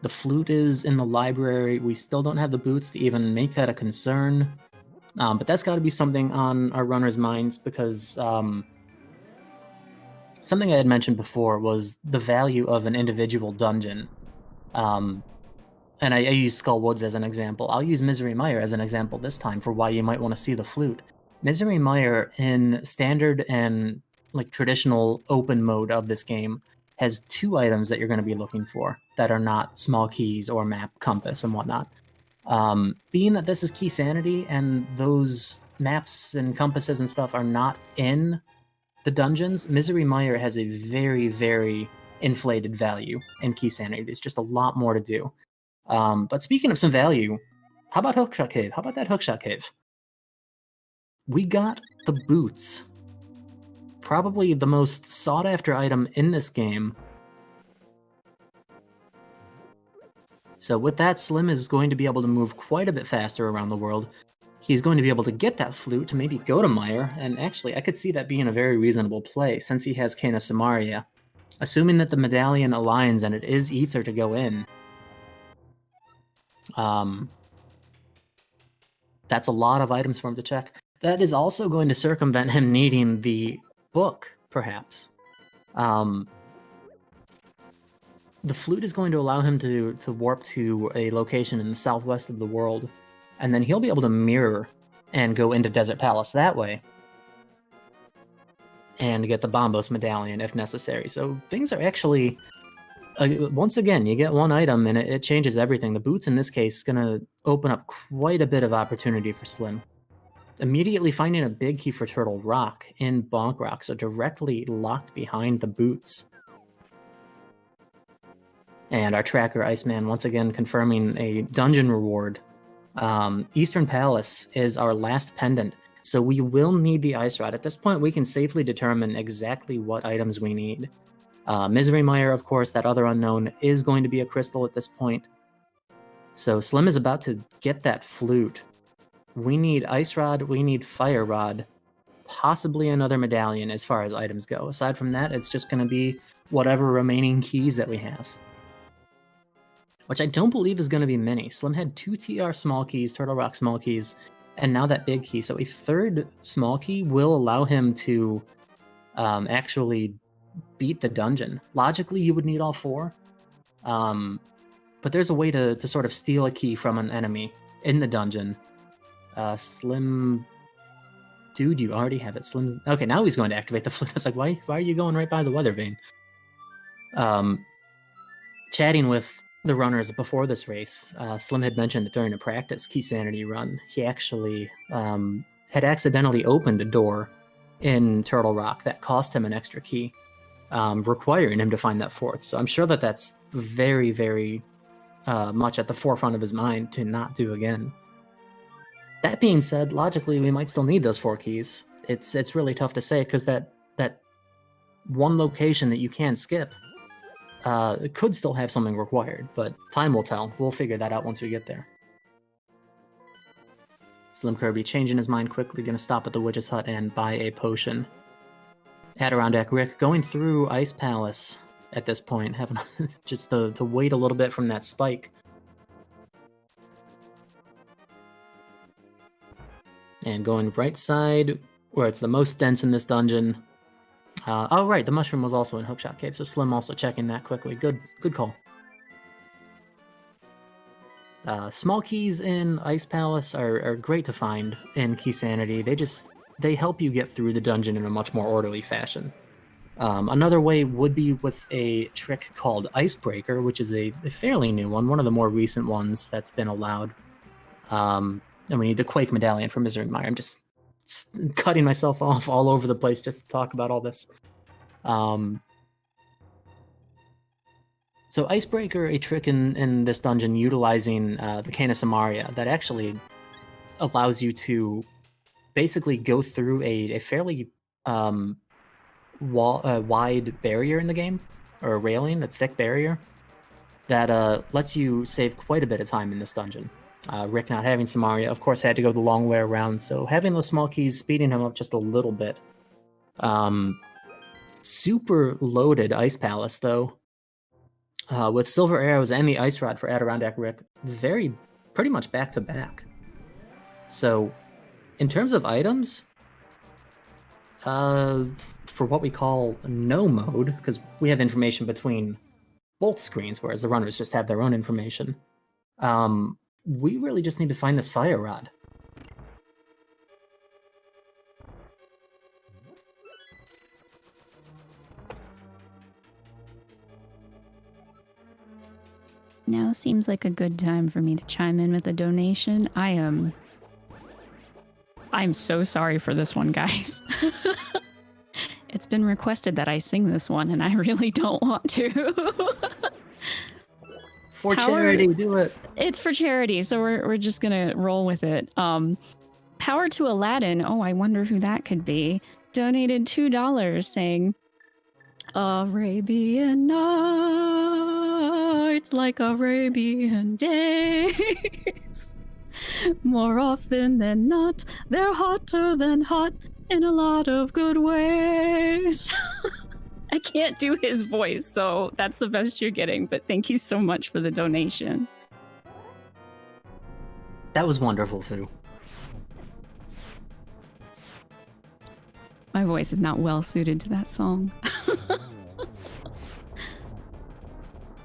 The flute is in the library. We still don't have the boots to even make that a concern. But that's got to be something on our runners' minds, because something I had mentioned before was the value of an individual dungeon. And I use Skull Woods as an example. I'll use Misery Mire as an example this time for why you might want to see the flute. Misery Mire in standard and like traditional open mode of this game has 2 items that you're going to be looking for that are not small keys or map compass and whatnot. Being that this is Key Sanity and those maps and compasses and stuff are not in the dungeons, Misery Mire has a very, very inflated value in Key Sanity. There's just a lot more to do. But speaking of some value, how about Hookshot Cave? How about that Hookshot Cave? We got the boots. Probably the most sought-after item in this game. So with that, Slim is going to be able to move quite a bit faster around the world. He's going to be able to get that flute to maybe go to Mire, and actually I could see that being a very reasonable play since he has Cane of Samaria. Assuming that the medallion aligns and it is Ether to go in, that's a lot of items for him to check. That is also going to circumvent him needing the book, perhaps. The flute is going to allow him to warp to a location in the southwest of the world, and then he'll be able to mirror and go into Desert Palace that way, and get the Bombos medallion if necessary. So things are actually, once again, you get one item and it changes everything. The boots in this case is going to open up quite a bit of opportunity for Slim. Immediately finding a big key for Turtle Rock in Bonk Rock, so directly locked behind the boots. And our tracker, Iceman, once again confirming a dungeon reward. Eastern Palace is our last pendant, so we will need the Ice Rod. At this point, we can safely determine exactly what items we need. Misery Mire, of course, that other unknown, is going to be a crystal at this point. So Slim is about to get that flute. We need Ice Rod, we need Fire Rod, possibly another medallion as far as items go. Aside from that, it's just going to be whatever remaining keys that we have. Which I don't believe is going to be many. Slim had 2 TR small keys, Turtle Rock small keys, and now that big key. So a third small key will allow him to actually beat the dungeon. Logically, you would need all 4. But there's a way to sort of steal a key from an enemy in the dungeon. Slim... Dude, you already have it. Slim... Okay, now he's going to activate the flute. It's like, why are you going right by the weather vane? Chatting with the runners before this race, Slim had mentioned that during a practice Key Sanity run, he actually had accidentally opened a door in Turtle Rock that cost him an extra key, requiring him to find that 4th. So I'm sure that that's very, very much at the forefront of his mind to not do again. That being said, logically, we might still need those 4 keys. It's really tough to say, because that one location that you can skip it could still have something required, but time will tell. We'll figure that out once we get there. Slim Kirby changing his mind quickly, gonna stop at the Witch's Hut and buy a potion. Adirondack Rick going through Ice Palace at this point, having just to wait a little bit from that spike. And going right side, where it's the most dense in this dungeon. Oh, right, the mushroom was also in Hookshot Cave, so Slim also checking that quickly. Good call. Small keys in Ice Palace are great to find in Key Sanity. They help you get through the dungeon in a much more orderly fashion. Another way would be with a trick called Icebreaker, which is a fairly new one of the more recent ones that's been allowed. And we need the Quake Medallion from Misery Mire. I'm just cutting myself off all over the place just to talk about all this. So Icebreaker, a trick in this dungeon utilizing the Cane of Samaria that actually allows you to basically go through a fairly wide barrier in the game, or a railing, a thick barrier, that lets you save quite a bit of time in this dungeon. Rick not having Samaria, of course, had to go the long way around, so having those small keys speeding him up just a little bit. Super loaded Ice Palace, though, with Silver Arrows and the Ice Rod for Adirondack Rick, pretty much back to back. So, in terms of items, for what we call no mode, because we have information between both screens, whereas the runners just have their own information, we really just need to find this Fire Rod. Now seems like a good time for me to chime in with a donation. I'm so sorry for this one, guys. It's been requested that I sing this one, and I really don't want to. For charity, do it. It's for charity, so we're just gonna roll with it. Power to Aladdin. Oh, I wonder who that could be. Donated $2 saying, Arabian Nights like Arabian days. More often than not, they're hotter than hot in a lot of good ways. I can't do his voice, so that's the best you're getting, but thank you so much for the donation. That was wonderful, Fu. My voice is not well suited to that song.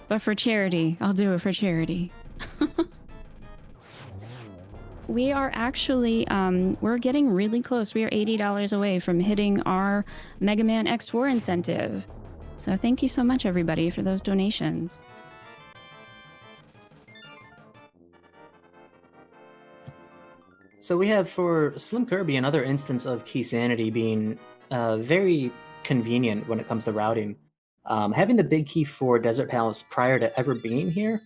But for charity, I'll do it for charity. We are actually, we're getting really close. We are $80 away from hitting our Mega Man X4 incentive. So thank you so much, everybody, for those donations. So we have for Slim Kirby another instance of key sanity being very convenient when it comes to routing. Having the big key for Desert Palace prior to ever being here,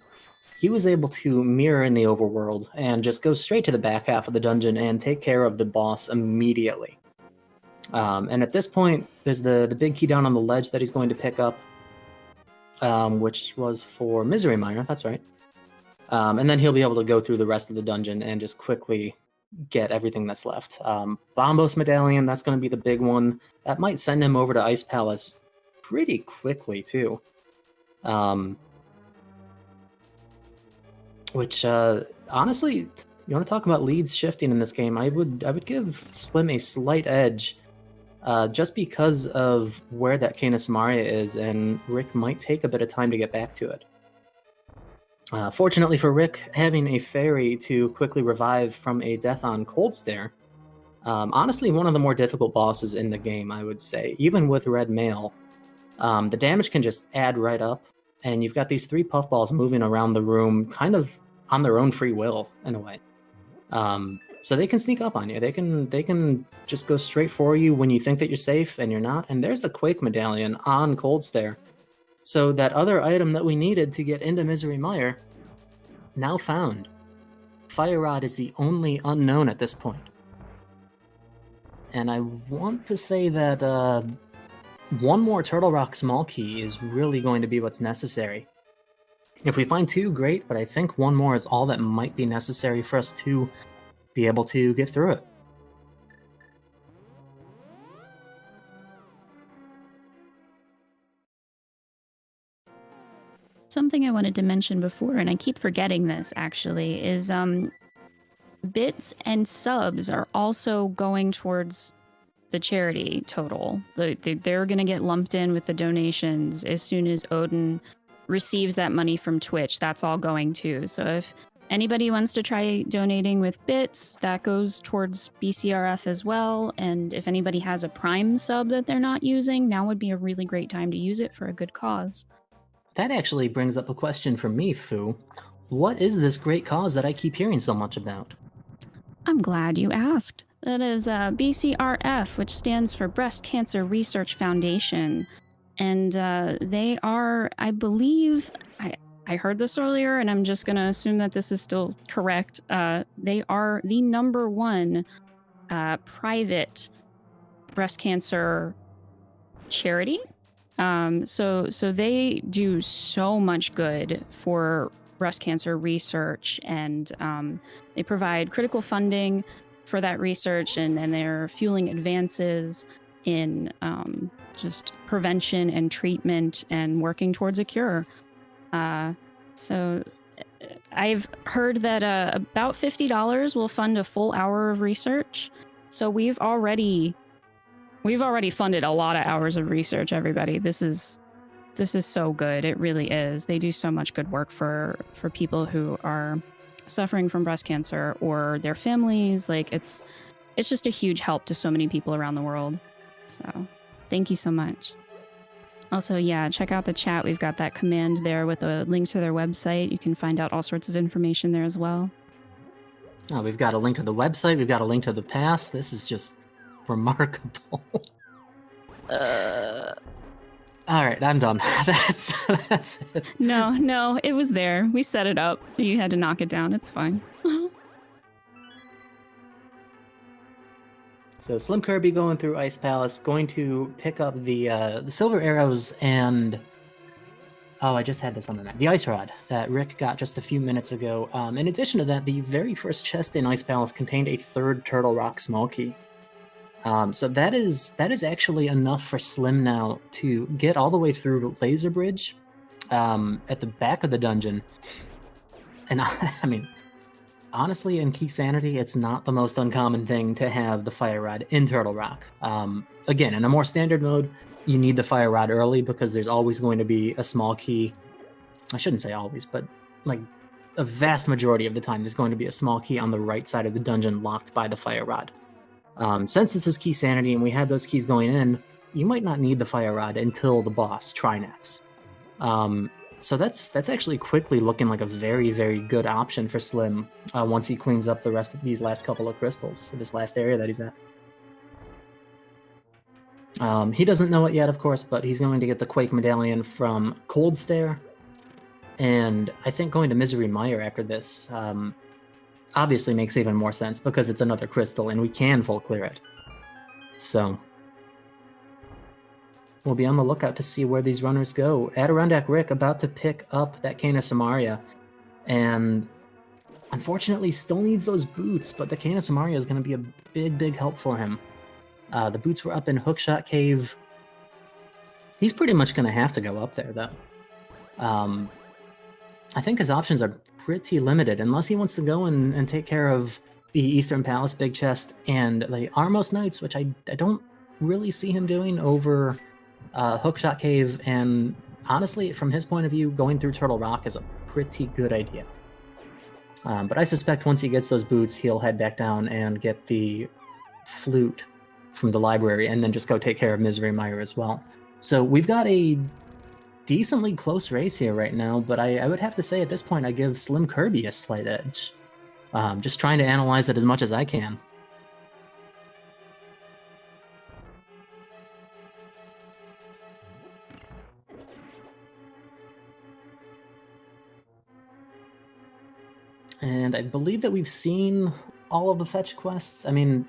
he was able to mirror in the overworld and just go straight to the back half of the dungeon and take care of the boss immediately. And at this point, there's the big key down on the ledge that he's going to pick up, which was for Misery Mire, that's right. And then he'll be able to go through the rest of the dungeon and just quickly get everything that's left. Bombos Medallion, that's going to be the big one. That might send him over to Ice Palace pretty quickly, too. Which, honestly, you want to talk about leads shifting in this game, I would give Slim a slight edge, just because of where that Canis Maria is, and Rick might take a bit of time to get back to it. Fortunately for Rick, having a fairy to quickly revive from a death on Cold Stare, honestly one of the more difficult bosses in the game, I would say. Even with Red Mail, the damage can just add right up, and you've got these 3 puffballs moving around the room kind of on their own free will, in a way. So they can sneak up on you. They can just go straight for you when you think that you're safe and you're not. And there's the Quake Medallion on Cold Stare. So that other item that we needed to get into Misery Mire, now found. Fire Rod is the only unknown at this point. And I want to say that one more Turtle Rock Small Key is really going to be what's necessary. If we find 2, great, but I think one more is all that might be necessary for us to be able to get through it. Something I wanted to mention before, and I keep forgetting this actually, is bits and subs are also going towards the charity total. They're going to get lumped in with the donations as soon as Odin receives that money from Twitch. That's all going too. So if anybody wants to try donating with bits, that goes towards BCRF as well. And if anybody has a Prime sub that they're not using, now would be a really great time to use it for a good cause. That actually brings up a question for me, Fu. What is this great cause that I keep hearing so much about? I'm glad you asked. That is BCRF, which stands for Breast Cancer Research Foundation. And they are, I believe, I heard this earlier, and I'm just going to assume that this is still correct. They are the #1 private breast cancer charity. So they do so much good for breast cancer research, and they provide critical funding for that research, and they're fueling advances in just prevention and treatment and working towards a cure. So I've heard that about $50 will fund a full hour of research. So we've already funded a lot of hours of research, everybody. This is so good. It really is. They do so much good work for people who are suffering from breast cancer or their families. Like it's just a huge help to so many people around the world. So thank you so much. Also, yeah, check out the chat. We've got that command there with a link to their website. You can find out all sorts of information there as well. Oh, we've got a link to the website. We've got a link to the past. This is just remarkable. All right, I'm done. That's it. No, it was there. We set it up. You had to knock it down. It's fine. So Slim Kirby going through Ice Palace, going to pick up the silver arrows and I just had this on the map. The Ice Rod that Rick got just a few minutes ago. In addition to that, the very first chest in Ice Palace contained a 3rd Turtle Rock Small Key. So that is actually enough for Slim now to get all the way through Laser Bridge at the back of the dungeon. And I mean, honestly, in Key Sanity, it's not the most uncommon thing to have the Fire Rod in Turtle Rock. Again, in a more standard mode, you need the Fire Rod early because there's always going to be a small key. I shouldn't say always, but like a vast majority of the time, there's going to be a small key on the right side of the dungeon locked by the Fire Rod. Since this is Key Sanity and we had those keys going in, you might not need the Fire Rod until the boss, Trinax. So that's actually quickly looking like a very, very good option for Slim once he cleans up the rest of these last couple of crystals, this last area that he's at. He doesn't know it yet, of course, but he's going to get the Quake Medallion from Cold Stare, and I think going to Misery Mire after this obviously makes even more sense because it's another crystal and we can full clear it. So we'll be on the lookout to see where these runners go. Adirondack Rick about to pick up that Cane of Samaria, and unfortunately still needs those boots, but the Cane of Samaria is going to be a big, big help for him. The boots were up in Hookshot Cave. He's pretty much going to have to go up there, though. I think his options are pretty limited, unless he wants to go and take care of the Eastern Palace Big Chest and the Armos Knights, which I don't really see him doing over Hookshot Cave, and honestly, from his point of view, going through Turtle Rock is a pretty good idea. But I suspect once he gets those boots, he'll head back down and get the flute from the library, and then just go take care of Misery Mire as well. So we've got a decently close race here right now, but I would have to say at this point I give Slim Kirby a slight edge. Just trying to analyze it as much as I can. And I believe that we've seen all of the fetch quests. I mean,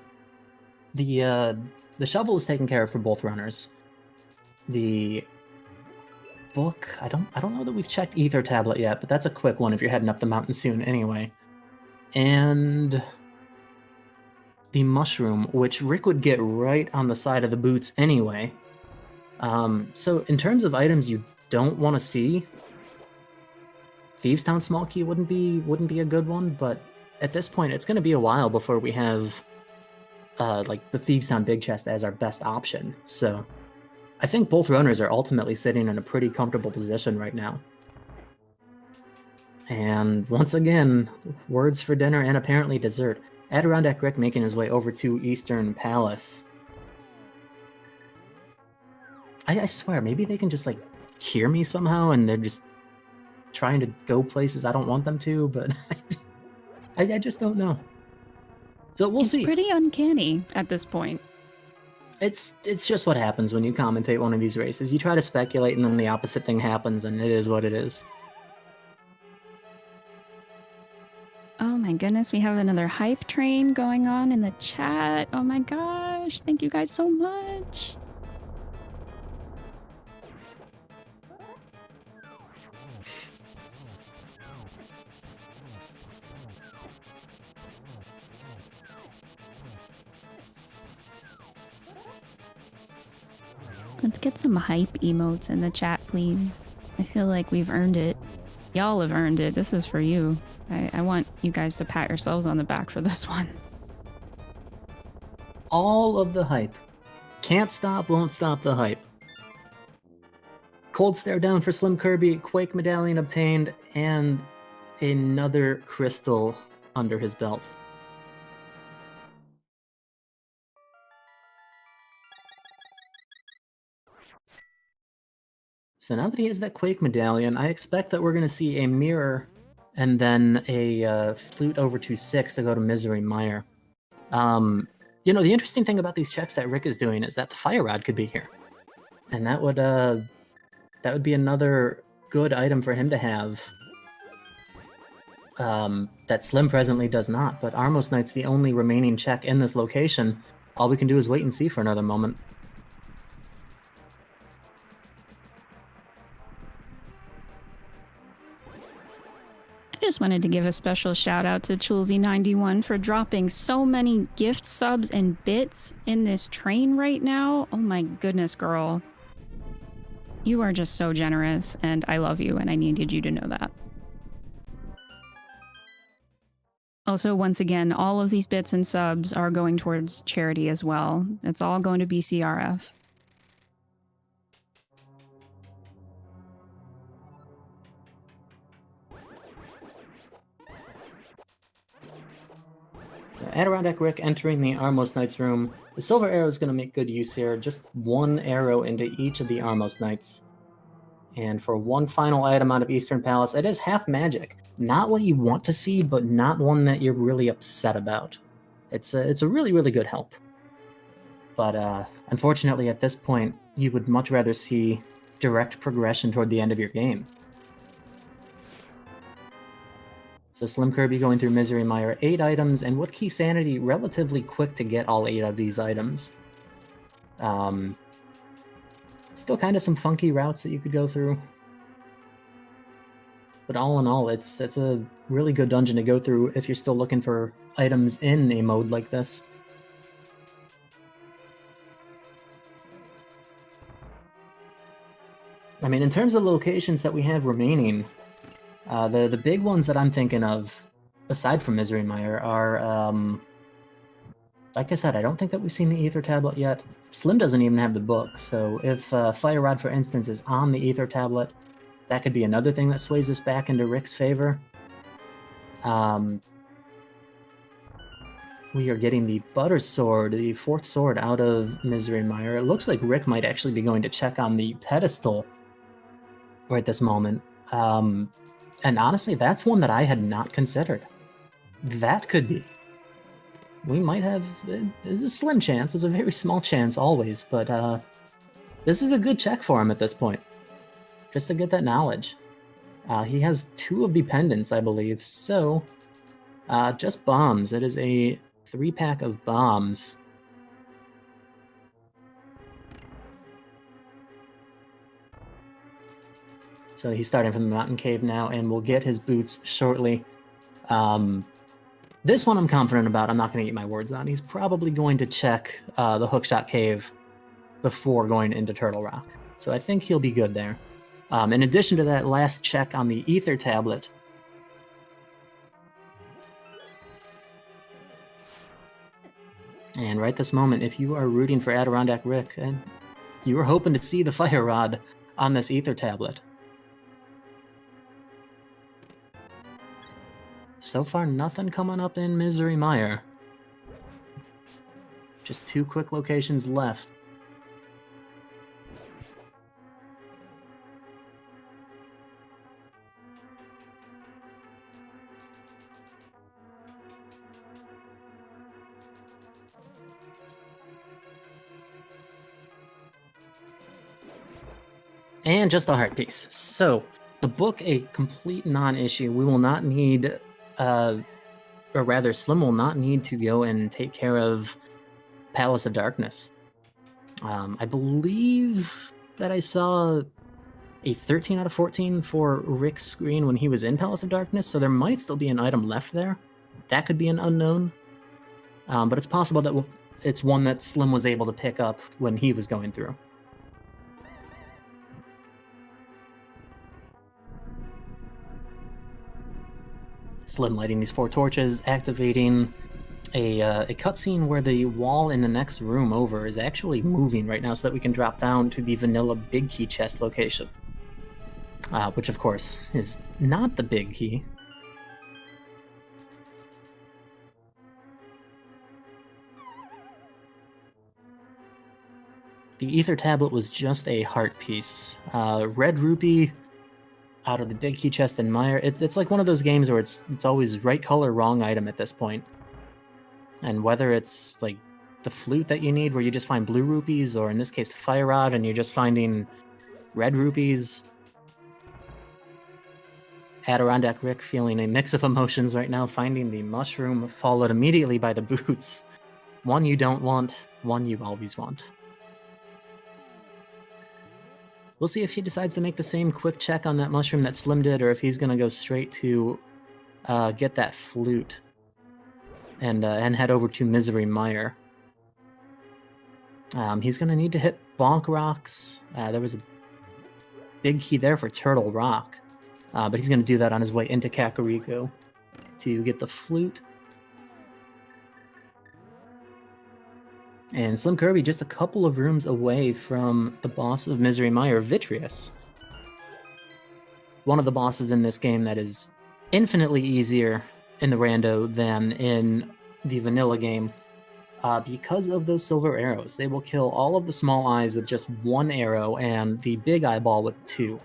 the shovel is taken care of for both runners. The book, I don't know that we've checked Ether Tablet yet, but that's a quick one if you're heading up the mountain soon anyway. And the mushroom, which Rick would get right on the side of the boots anyway. So in terms of items you don't want to see, Thieves Town Small Key wouldn't be a good one, but at this point it's going to be a while before we have like the Thieves Town Big Chest as our best option. So I think both runners are ultimately sitting in a pretty comfortable position right now. And once again, words for dinner and apparently dessert. Adirondack Rick making his way over to Eastern Palace. I swear, maybe they can just like hear me somehow and they're just trying to go places I don't want them to, but I just don't know. So we'll see. It's pretty uncanny at this point. It's just what happens when you commentate one of these races. You try to speculate and then the opposite thing happens, and it is what it is. Oh my goodness, we have another hype train going on in the chat. Oh my gosh, thank you guys so much. Let's get some hype emotes in the chat, please. I feel like we've earned it. Y'all have earned it. This is for you. I want you guys to pat yourselves on the back for this one. All of the hype. Can't stop, won't stop the hype. Cold Stare down for Slim Kirby, Quake Medallion obtained, and another crystal under his belt. So now that he has that Quake Medallion, I expect that we're going to see a mirror and then a flute over to 6 to go to Misery Mire. You know, the interesting thing about these checks that Rick is doing is that the Fire Rod could be here. And that would be another good item for him to have. That Slim presently does not, but Armos Knight's the only remaining check in this location. All we can do is wait and see for another moment. I just wanted to give a special shout out to Chulzy91 for dropping so many gift subs and bits in this train right now. Oh my goodness, girl. You are just so generous, and I love you, and I needed you to know that. Also, once again, all of these bits and subs are going towards charity as well. It's all going to BCRF. So Adirondack Rick entering the Armos Knights room. The Silver Arrow is going to make good use here. Just one arrow into each of the Armos Knights. And for one final item out of Eastern Palace, it is half magic. Not what you want to see, but not one that you're really upset about. It's a really, really good help. But unfortunately, at this point, you would much rather see direct progression toward the end of your game. So Slim Kirby going through Misery Mire, 8 items, and with Key Sanity, relatively quick to get all 8 of these items. Still kind of some funky routes that you could go through. But all in all, it's a really good dungeon to go through if you're still looking for items in a mode like this. I mean, in terms of locations that we have remaining, the big ones that I'm thinking of, aside from Misery Mire, are, like I said, I don't think that we've seen the Aether Tablet yet. Slim doesn't even have the book, so if Fire Rod, for instance, is on the Aether Tablet, that could be another thing that sways us back into Rick's favor. We are getting the Butter Sword, the 4th sword out of Misery Mire. It looks like Rick might actually be going to check on the pedestal right this moment. And honestly, that's one that I had not considered. That could be. We might have... There's a slim chance. There's a very small chance always, but this is a good check for him at this point. Just to get that knowledge. He has 2 of the pendants, I believe, so... just bombs. It is a 3-pack of bombs. So he's starting from the mountain cave now, and we'll get his boots shortly. This one I'm confident about. I'm not going to eat my words on. He's probably going to check the Hookshot Cave before going into Turtle Rock. So I think he'll be good there. In addition to that last check on the Aether Tablet, and right this moment, if you are rooting for Adirondack Rick, and you were hoping to see the Fire Rod on this Aether Tablet. So far, nothing coming up in Misery Mire. Just 2 quick locations left. And just a heart piece. So, the book, a complete non-issue. We will not need, or rather, Slim will not need to go and take care of Palace of Darkness. I believe that I saw a 13 out of 14 for Rick's screen when he was in Palace of Darkness, so there might still be an item left there. That could be an unknown. But it's possible that it's one that Slim was able to pick up when he was going through. Slim lighting these 4 torches, activating a cutscene where the wall in the next room over is actually moving right now so that we can drop down to the vanilla big key chest location. Which, of course, is not the big key. The Aether Tablet was just a heart piece. Red Rupee out of the big key chest in Mire. It's like one of those games where it's always right color, wrong item at this point. And whether it's like the flute that you need where you just find blue rupees, or in this case the Fire Rod and you're just finding red rupees. Adirondack Rick feeling a mix of emotions right now, finding the mushroom followed immediately by the boots. One you don't want, one you always want. We'll see if he decides to make the same quick check on that mushroom that Slim did, or if he's going to go straight to get that flute and head over to Misery Mire. He's going to need to hit Bonk Rocks. There was a big key there for Turtle Rock, but he's going to do that on his way into Kakariko to get the flute. And Slim Kirby just a couple of rooms away from the boss of Misery Mire, Vitreous. One of the bosses in this game that is infinitely easier in the rando than in the vanilla game. Because of those silver arrows, they will kill all of the small eyes with just one arrow and the big eyeball with two.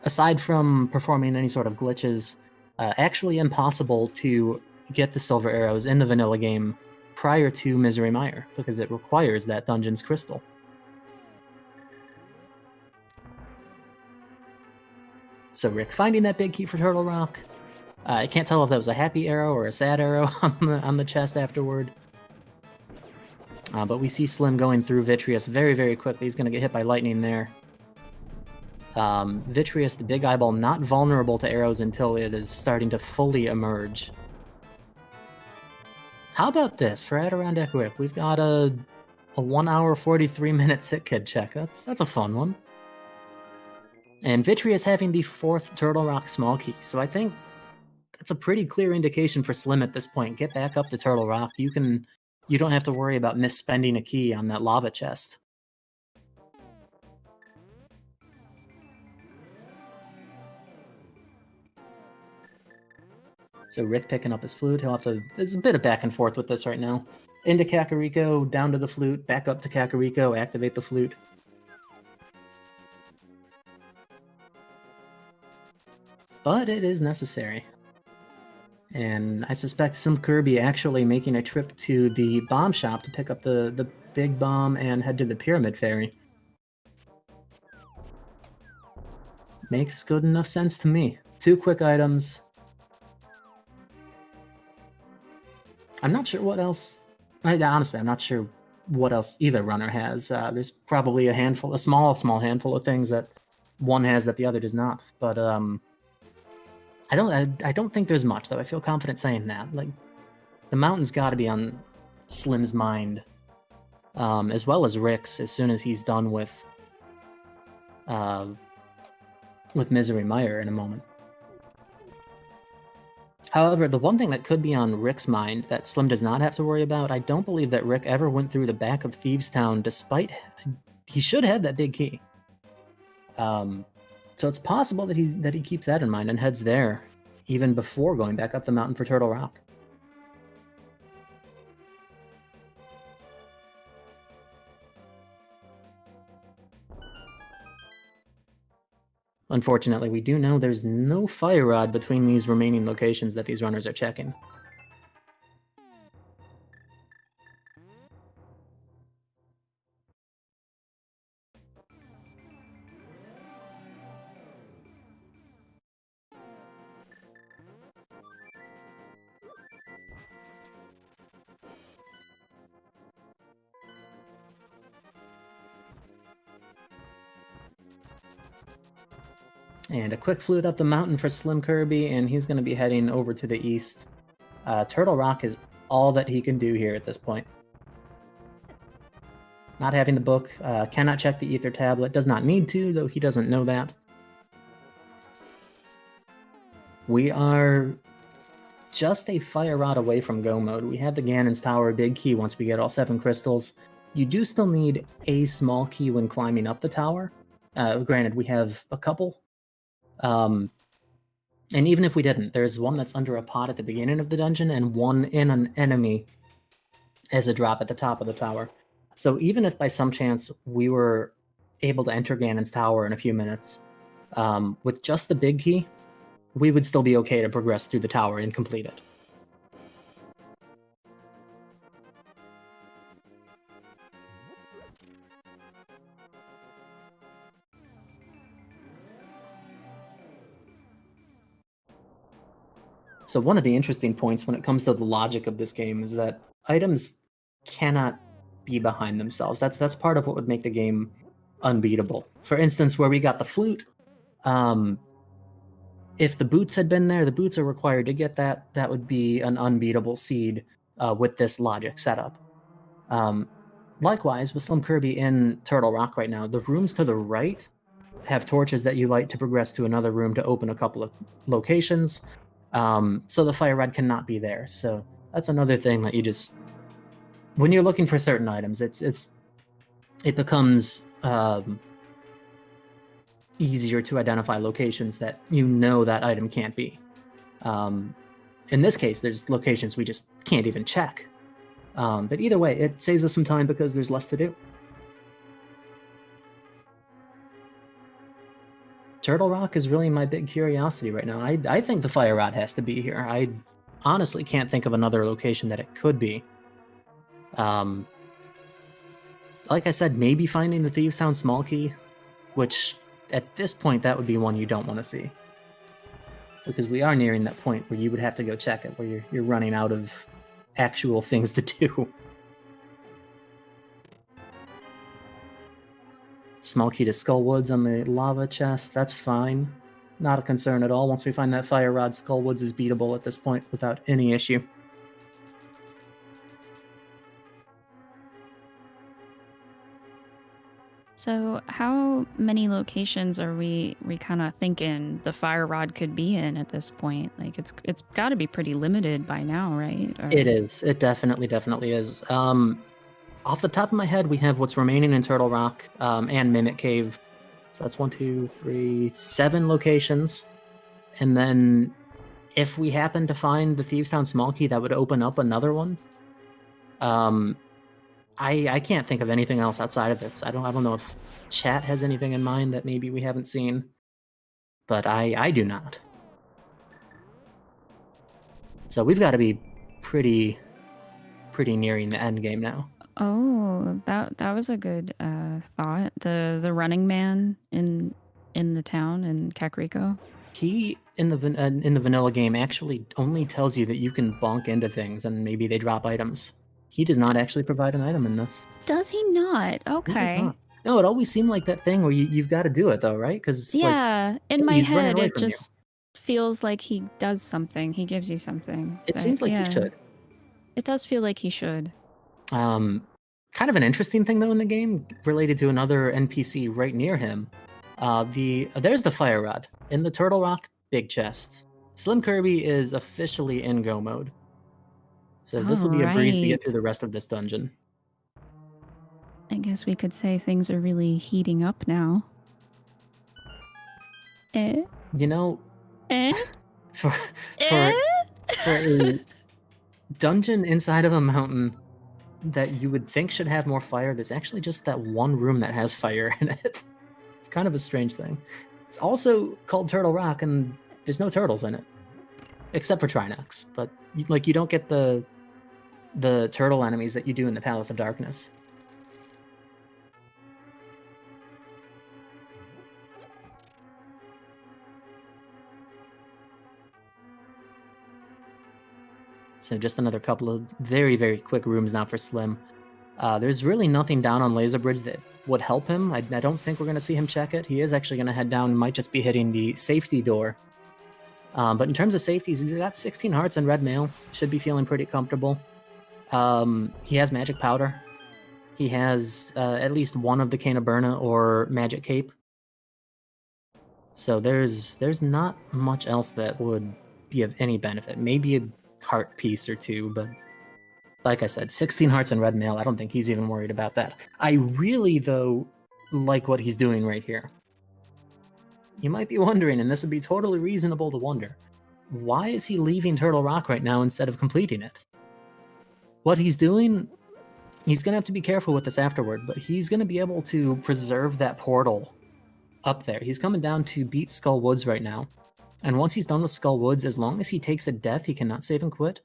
Aside from performing any sort of glitches, actually impossible to get the silver arrows in the vanilla game prior to Misery Mire, because it requires that dungeon's crystal. So Rick finding that big key for Turtle Rock. I can't tell if that was a happy arrow or a sad arrow on the chest afterward. But we see Slim going through Vitreous very, very quickly. He's going to get hit by lightning there. Vitreous, the big eyeball, not vulnerable to arrows until it is starting to fully emerge. How about this for Adirondack Rick? We've got a 1 hour 43 minute sit kid check. That's a fun one. And Vitreous having the 4th Turtle Rock small key, so I think that's a pretty clear indication for Slim at this point. Get back up to Turtle Rock. You don't have to worry about misspending a key on that lava chest. So Rick picking up his flute. He'll have to... There's a bit of back and forth with this right now. Into Kakariko, down to the flute, back up to Kakariko, activate the flute. But it is necessary. And I suspect Slim Kirby actually making a trip to the bomb shop to pick up the big bomb and head to the Pyramid Fairy. Makes good enough sense to me. 2 quick items. I'm not sure what else... Honestly, I'm not sure what else either runner has. There's probably a small handful of things that one has that the other does not. But I don't think there's much, though. I feel confident saying that. Like, the mountain's got to be on Slim's mind, as well as Rick's, as soon as he's done with Misery Mire in a moment. However, the one thing that could be on Rick's mind that Slim does not have to worry about, I don't believe that Rick ever went through the back of Thieves' Town, despite he should have that big key. So it's possible that he keeps that in mind and heads there even before going back up the mountain for Turtle Rock. Unfortunately, we do know there's no fire rod between these remaining locations that these runners are checking. And a quick flute up the mountain for Slim Kirby, and he's going to be heading over to the east. Turtle Rock is all that he can do here at this point. Not having the book, cannot check the Ether Tablet, does not need to, though he doesn't know that. We are just a fire rod away from go mode. We have the Ganon's Tower big key once we get all 7 crystals. You do still need a small key when climbing up the tower. Granted, we have a couple. And even if we didn't, there's one that's under a pot at the beginning of the dungeon and one in an enemy as a drop at the top of the tower. So even if by some chance we were able to enter Ganon's Tower in a few minutes, with just the big key, we would still be okay to progress through the tower and complete it. So one of the interesting points when it comes to the logic of this game is that items cannot be behind themselves. That's part of what would make the game unbeatable. For instance, where we got the flute, if the boots had been there, the boots are required to get that. That would be an unbeatable seed with this logic setup. Likewise, with Slim Kirby in Turtle Rock right now, the rooms to the right have torches that you light to progress to another room to open a couple of locations. So the fire rod cannot be there. So that's another thing that when you're looking for certain items, it becomes easier to identify locations that you know that item can't be. In this case, there's locations we just can't even check. But either way, it saves us some time because there's less to do. Turtle Rock is really my big curiosity right now. I think the Fire Rod has to be here. I honestly can't think of another location that it could be. Like I said, maybe finding the Thieves' Town small key, which at this point that would be one you don't want to see. Because we are nearing that point where you would have to go check it, where you're running out of actual things to do. Small key to Skullwoods on the lava chest, that's fine. Not a concern at all. Once we find that Fire Rod, Skullwoods is beatable at this point without any issue. So how many locations are we kind of thinking the Fire Rod could be in at this point? Like it's got to be pretty limited by now, right? Or... It is. It definitely is. Off the top of my head, we have what's remaining in Turtle Rock and Mimic Cave. So that's 1, 2, 3, 7 locations. And then if we happen to find the Thieves' Town small key, that would open up another one. I can't think of anything else outside of this. I don't know if chat has anything in mind that maybe we haven't seen, but I do not. So we've got to be pretty nearing the end game now. Oh, that was a good thought. The running man in the town in Kakariko. He in the vanilla game actually only tells you that you can bonk into things and maybe they drop items. He does not actually provide an item in this. Does he not? Okay. He does not. No, it always seemed like that thing where you've got to do it though, right? Because yeah, in my head it just feels like he does something. He gives you something. It seems like he should. It does feel like he should. Kind of an interesting thing though in the game related to another NPC right near him. There's the Fire Rod in the Turtle Rock big chest. Slim Kirby is officially in go mode. So this will be a breeze to get through the rest of this dungeon. I guess we could say things are really heating up now. You know, for a dungeon inside of a mountain that you would think should have more fire, there's actually just that one room that has fire in it. It's kind of a strange thing. It's also called Turtle Rock, and there's no turtles in it, except for Trinox. But you don't get the turtle enemies that you do in the Palace of Darkness. So just another couple of very, very quick rooms now for Slim. There's really nothing down on Laser Bridge that would help him. I don't think we're going to see him check it. He is actually going to head down and might just be hitting the safety door. But in terms of safeties, he's got 16 hearts and red mail. Should be feeling pretty comfortable. He has magic powder. He has at least one of the Cane of Burna or magic cape. So there's not much else that would be of any benefit. Maybe a heart piece or two, but like I said, 16 hearts and red mail, I don't think he's even worried about that. I really, though, like what he's doing right here. You might be wondering, and this would be totally reasonable to wonder, why is he leaving Turtle Rock right now instead of completing it? What he's doing, he's going to have to be careful with this afterward, but he's going to be able to preserve that portal up there. He's coming down to beat Skull Woods right now. And once he's done with Skull Woods, as long as he takes a death, he cannot save and quit.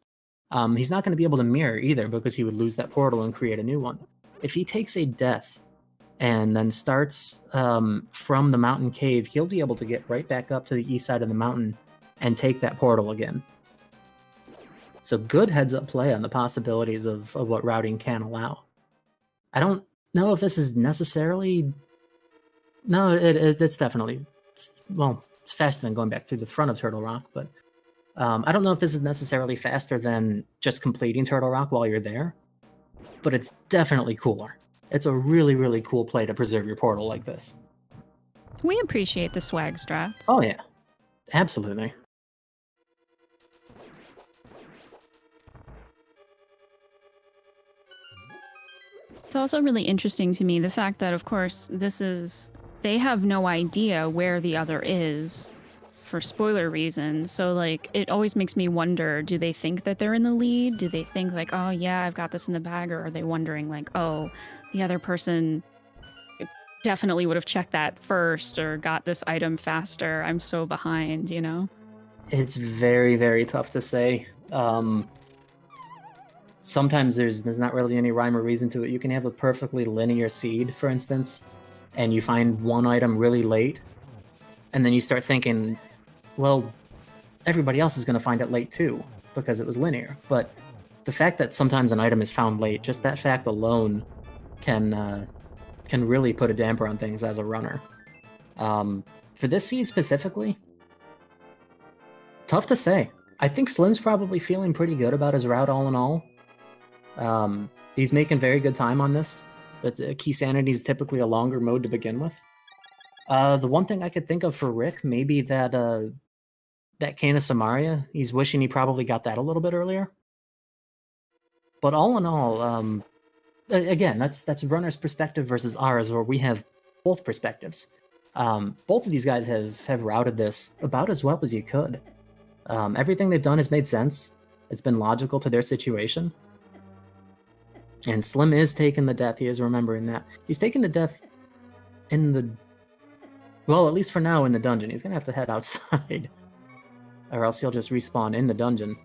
He's not going to be able to mirror either because he would lose that portal and create a new one. If he takes a death and then starts from the mountain cave, he'll be able to get right back up to the east side of the mountain and take that portal again. So good heads-up play on the possibilities of what routing can allow. I don't know if this is necessarily... No, it's definitely... Well, it's faster than going back through the front of Turtle Rock, but I don't know if this is necessarily faster than just completing Turtle Rock while you're there, but it's definitely cooler. It's a really, really cool play to preserve your portal like this. We appreciate the swag strats. Oh yeah, absolutely. It's also really interesting to me the fact that, of course, they have no idea where the other is for spoiler reasons. So, like, it always makes me wonder, do they think that they're in the lead? Do they think, like, oh, yeah, I've got this in the bag? Or are they wondering, like, oh, the other person definitely would have checked that first or got this item faster. I'm so behind, you know? It's very, very tough to say. Sometimes there's not really any rhyme or reason to it. You can have a perfectly linear seed, for instance, and you find one item really late, and then you start thinking, well, everybody else is going to find it late too, because it was linear. But the fact that sometimes an item is found late, just that fact alone can really put a damper on things as a runner. For this seed specifically, tough to say. I think Slim's probably feeling pretty good about his route all in all. He's making very good time on this. But Key Sanity is typically a longer mode to begin with. The one thing I could think of for Rick, maybe that Cane of Samaria, he's wishing he probably got that a little bit earlier. But all in all, again, that's runner's perspective versus ours, where we have both perspectives. Both of these guys have routed this about as well as you could. Everything they've done has made sense. It's been logical to their situation. And Slim is taking the death. He is remembering that. He's taking the death in the... Well, at least for now in the dungeon. He's going to have to head outside. Or else he'll just respawn in the dungeon.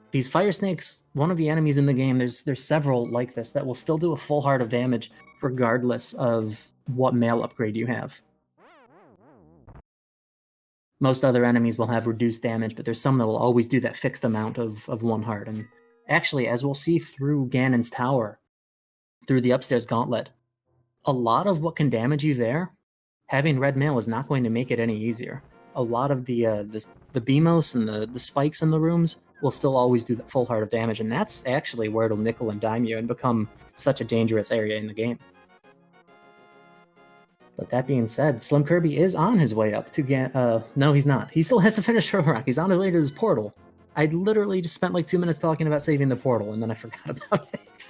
These fire snakes, one of the enemies in the game, there's several like this that will still do a full heart of damage regardless of what mail upgrade you have. Most other enemies will have reduced damage, but there's some that will always do that fixed amount of one heart. And actually, as we'll see through Ganon's tower, through the upstairs gauntlet, a lot of what can damage you there, having red mail is not going to make it any easier. A lot of the BMOS and the spikes in the rooms will still always do that full heart of damage, and that's actually where it'll nickel and dime you and become such a dangerous area in the game. But that being said, Slim Kirby is on his way up to get... no, he's not. He still has to finish Turtle Rock. He's on his way to his portal. I literally just spent like 2 minutes talking about saving the portal, and then I forgot about it.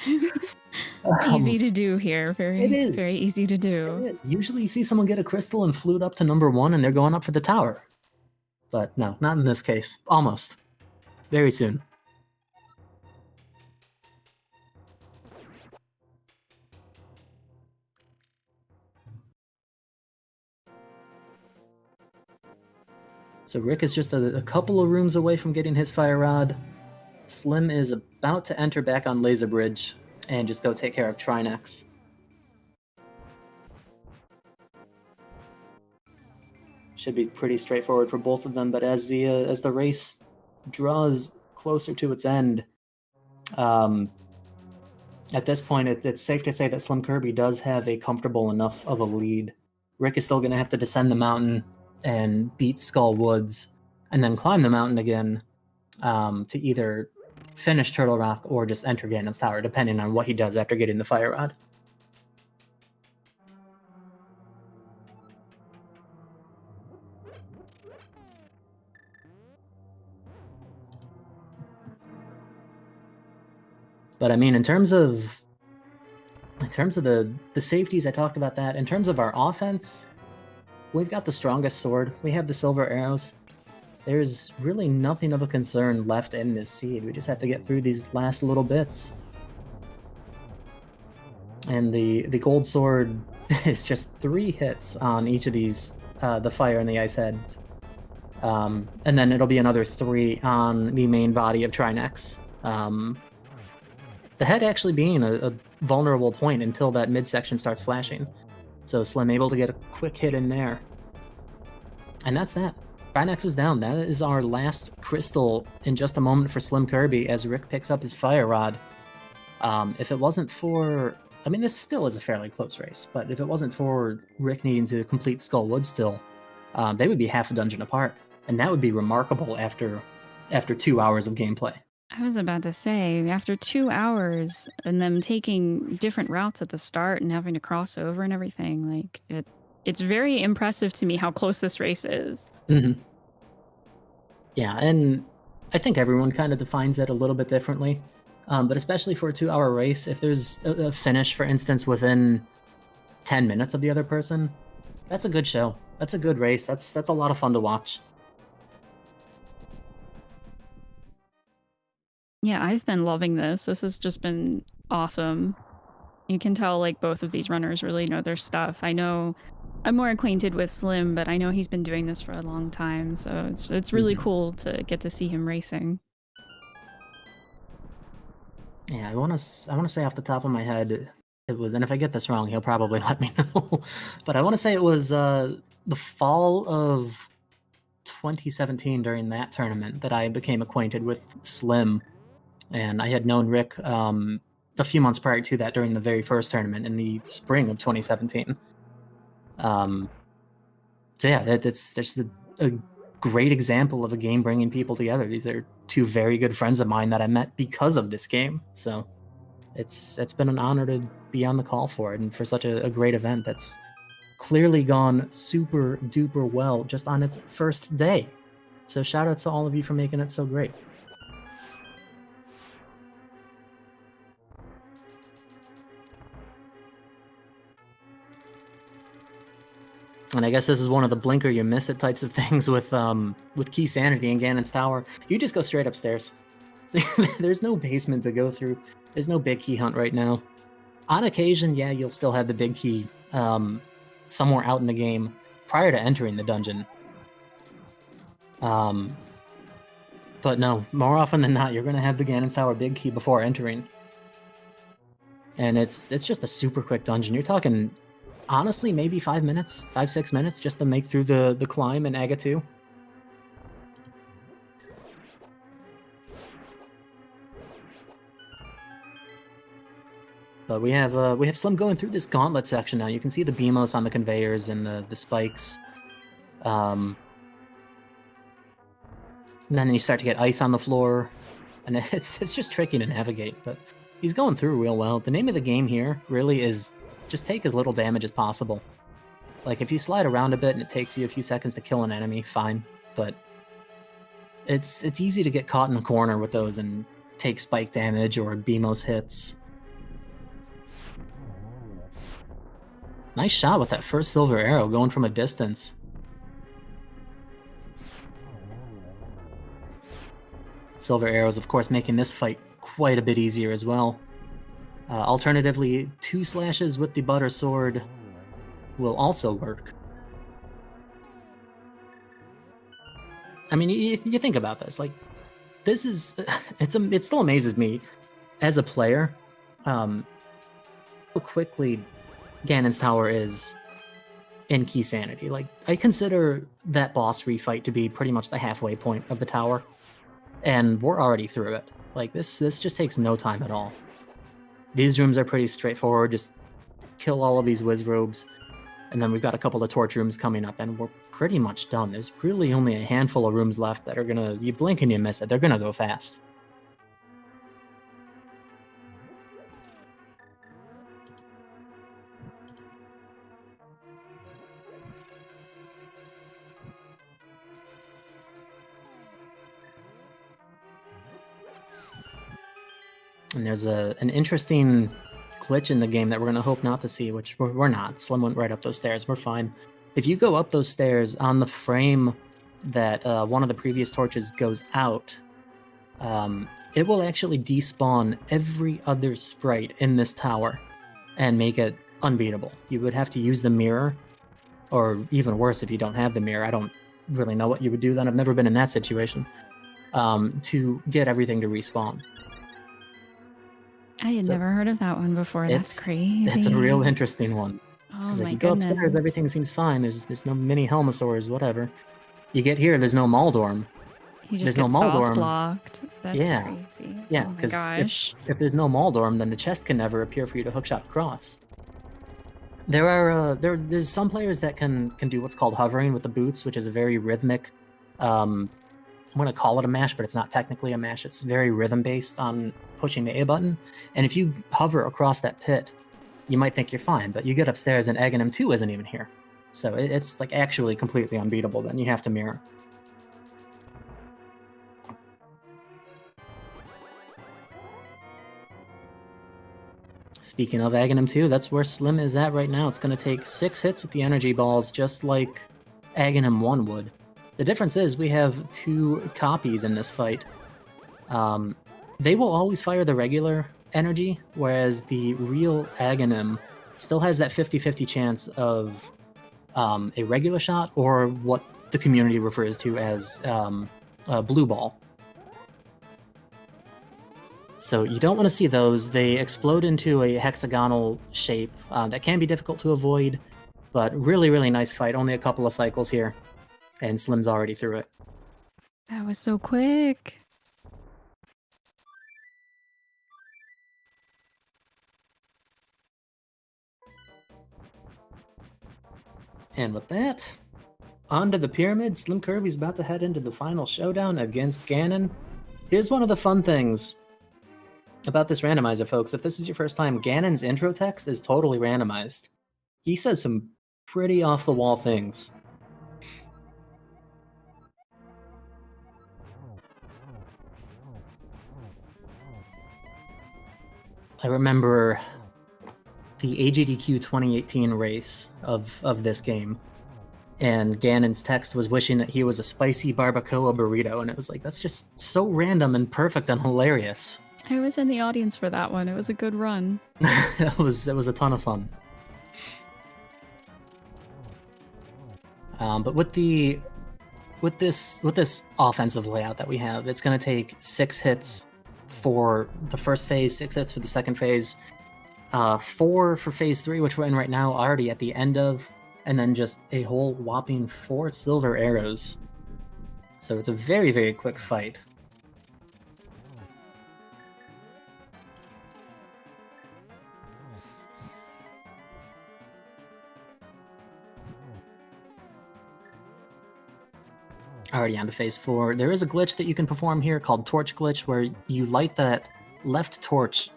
Easy to do here. It is. Very easy to do. It is. Usually you see someone get a crystal and flute up to number 1, and they're going up for the tower. But no, not in this case. Almost. Very soon. So Rick is just a couple of rooms away from getting his fire rod. Slim is about to enter back on Laser Bridge and just go take care of Trinex. Should be pretty straightforward for both of them, but as the race draws closer to its end, at this point it's safe to say that Slim Kirby does have a comfortable enough of a lead. Rick is still going to have to descend the mountain and beat Skull Woods, and then climb the mountain again to either finish Turtle Rock or just enter Ganon's Tower, depending on what he does after getting the Fire Rod. But I mean, in terms of the safeties, I talked about that. In terms of our offense, we've got the strongest sword. We have the silver arrows. There's really nothing of a concern left in this seed. We just have to get through these last little bits. And the gold sword is just 3 hits on each of these, the fire and the ice head. And then it'll be another 3 on the main body of Trinex. The head actually being a vulnerable point until that midsection starts flashing. So Slim able to get a quick hit in there. And that's that. Trinex is down. That is our last crystal in just a moment for Slim Kirby as Rick picks up his fire rod. If it wasn't for... I mean, this still is a fairly close race, but if it wasn't for Rick needing to complete Skullwood still, they would be half a dungeon apart. And that would be remarkable after 2 hours of gameplay. I was about to say, after 2 hours and them taking different routes at the start and having to cross over and everything, like it's very impressive to me how close this race is. Mm-hmm. Yeah, and I think everyone kind of defines it a little bit differently. But especially for a 2-hour race, if there's a finish, for instance, within 10 minutes of the other person, that's a good show. That's a good race. That's a lot of fun to watch. Yeah, I've been loving this. This has just been awesome. You can tell like both of these runners really know their stuff. I know I'm more acquainted with Slim, but I know he's been doing this for a long time, so it's really cool to get to see him racing. Yeah, I want to say off the top of my head it was, and if I get this wrong, he'll probably let me know. But I want to say it was the fall of 2017 during that tournament that I became acquainted with Slim, and I had known Rick a few months prior to that during the very first tournament in the spring of 2017. So yeah, it's just a great example of a game bringing people together. These are two very good friends of mine that I met because of this game. So it's been an honor to be on the call for it, and for such a great event that's clearly gone super duper well just on its first day. So shout out to all of you for making it so great. And I guess this is one of the blinker you miss it types of things with Key Sanity and Ganon's Tower. You just go straight upstairs. There's no basement to go through. There's no big key hunt right now. On occasion, yeah, you'll still have the big key somewhere out in the game prior to entering the dungeon. But no, more often than not, you're going to have the Ganon's Tower big key before entering. And it's just a super quick dungeon. You're talking, honestly, maybe 5 minutes, 5-6 minutes just to make through the climb in Aga 2. But we have Slim going through this gauntlet section now. You can see the BMOS on the conveyors and the spikes. And then you start to get ice on the floor, and it's just tricky to navigate. But he's going through real well. The name of the game here really is just take as little damage as possible. Like if you slide around a bit and it takes you a few seconds to kill an enemy, fine. But it's easy to get caught in a corner with those and take spike damage or BMOS hits. Nice shot with that first silver arrow going from a distance. Silver arrows, of course, making this fight quite a bit easier as well. Alternatively, 2 slashes with the butter sword will also work. I mean, if you think about this, like, this is, it still amazes me as a player, how quickly Ganon's Tower is in Key Sanity. Like, I consider that boss refight to be pretty much the halfway point of the tower, and we're already through it. Like, this just takes no time at all. These rooms are pretty straightforward. Just kill all of these Wizrobes, and then we've got a couple of torch rooms coming up, and we're pretty much done. There's really only a handful of rooms left that are gonna, you blink and you miss it. They're gonna go fast. And there's an interesting glitch in the game that we're going to hope not to see, which we're not. Slim went right up those stairs. We're fine. If you go up those stairs on the frame that one of the previous torches goes out, it will actually despawn every other sprite in this tower and make it unbeatable. You would have to use the mirror, or even worse if you don't have the mirror. I don't really know what you would do then. I've never been in that situation, to get everything to respawn. I had never heard of that one before. That's crazy. It's a real interesting one. Oh my my you go goodness. upstairs, everything seems fine. There's no mini Helmasaurs, whatever. You get here, there's no Maldorm. You just get soft locked. That's crazy. Yeah, oh my because gosh. if there's no Maldorm, then the chest can never appear for you to hookshot across. There are there's some players that can do what's called hovering with the boots, which is a very rhythmic. I'm gonna call it a mash, but it's not technically a mash. It's very rhythm based on pushing the A button. And if you hover across that pit, you might think you're fine, but you get upstairs and Egg and M2 isn't even here. So it's like actually completely unbeatable. Then you have to mirror. Speaking of Aghanim 2, that's where Slim is at right now. It's going to take 6 hits with the energy balls, just like Aghanim 1 would. The difference is we have 2 copies in this fight. They will always fire the regular energy, whereas the real Aghanim still has that 50-50 chance of a regular shot or what the community refers to as a blue ball. So you don't want to see those. They explode into a hexagonal shape that can be difficult to avoid, but really, really nice fight. Only a couple of cycles here, and Slim's already through it. That was so quick. And with that, onto the pyramid. Slim Kirby's about to head into the final showdown against Ganon. Here's one of the fun things about this randomizer, folks. If this is your first time, Ganon's intro text is totally randomized. He says some pretty off-the-wall things. I remember the AGDQ 2018 race of this game, and Ganon's text was wishing that he was a spicy barbacoa burrito, and it was like, that's just so random and perfect and hilarious. I was in the audience for that one. It was a good run. it was a ton of fun. But with this offensive layout that we have, it's going to take 6 hits for the first phase, 6 hits for the second phase, 4 for phase 3, which we're in right now, already at the end of, and then just a whole whopping 4 silver arrows. So it's a very, very quick fight. Already on to phase 4. There is a glitch that you can perform here called Torch Glitch, where you light that left torch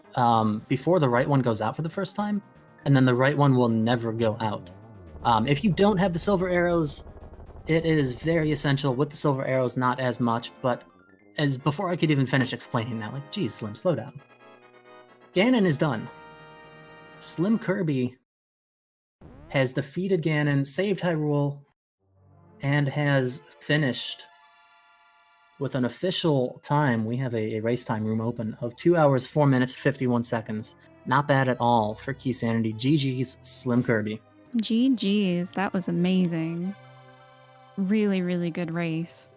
before the right one goes out for the first time, and then the right one will never go out. If you don't have the silver arrows, it is very essential. With the silver arrows, not as much, but as before I could even finish explaining that, like, geez, Slim, slow down. Ganon is done. Slim Kirby has defeated Ganon, saved Hyrule, and has finished with an official time. We have a race time room open of 2 hours, 4 minutes, 51 seconds. Not bad at all for Key Sanity. GG's, Slim Kirby. GG's, that was amazing. Really, really good race.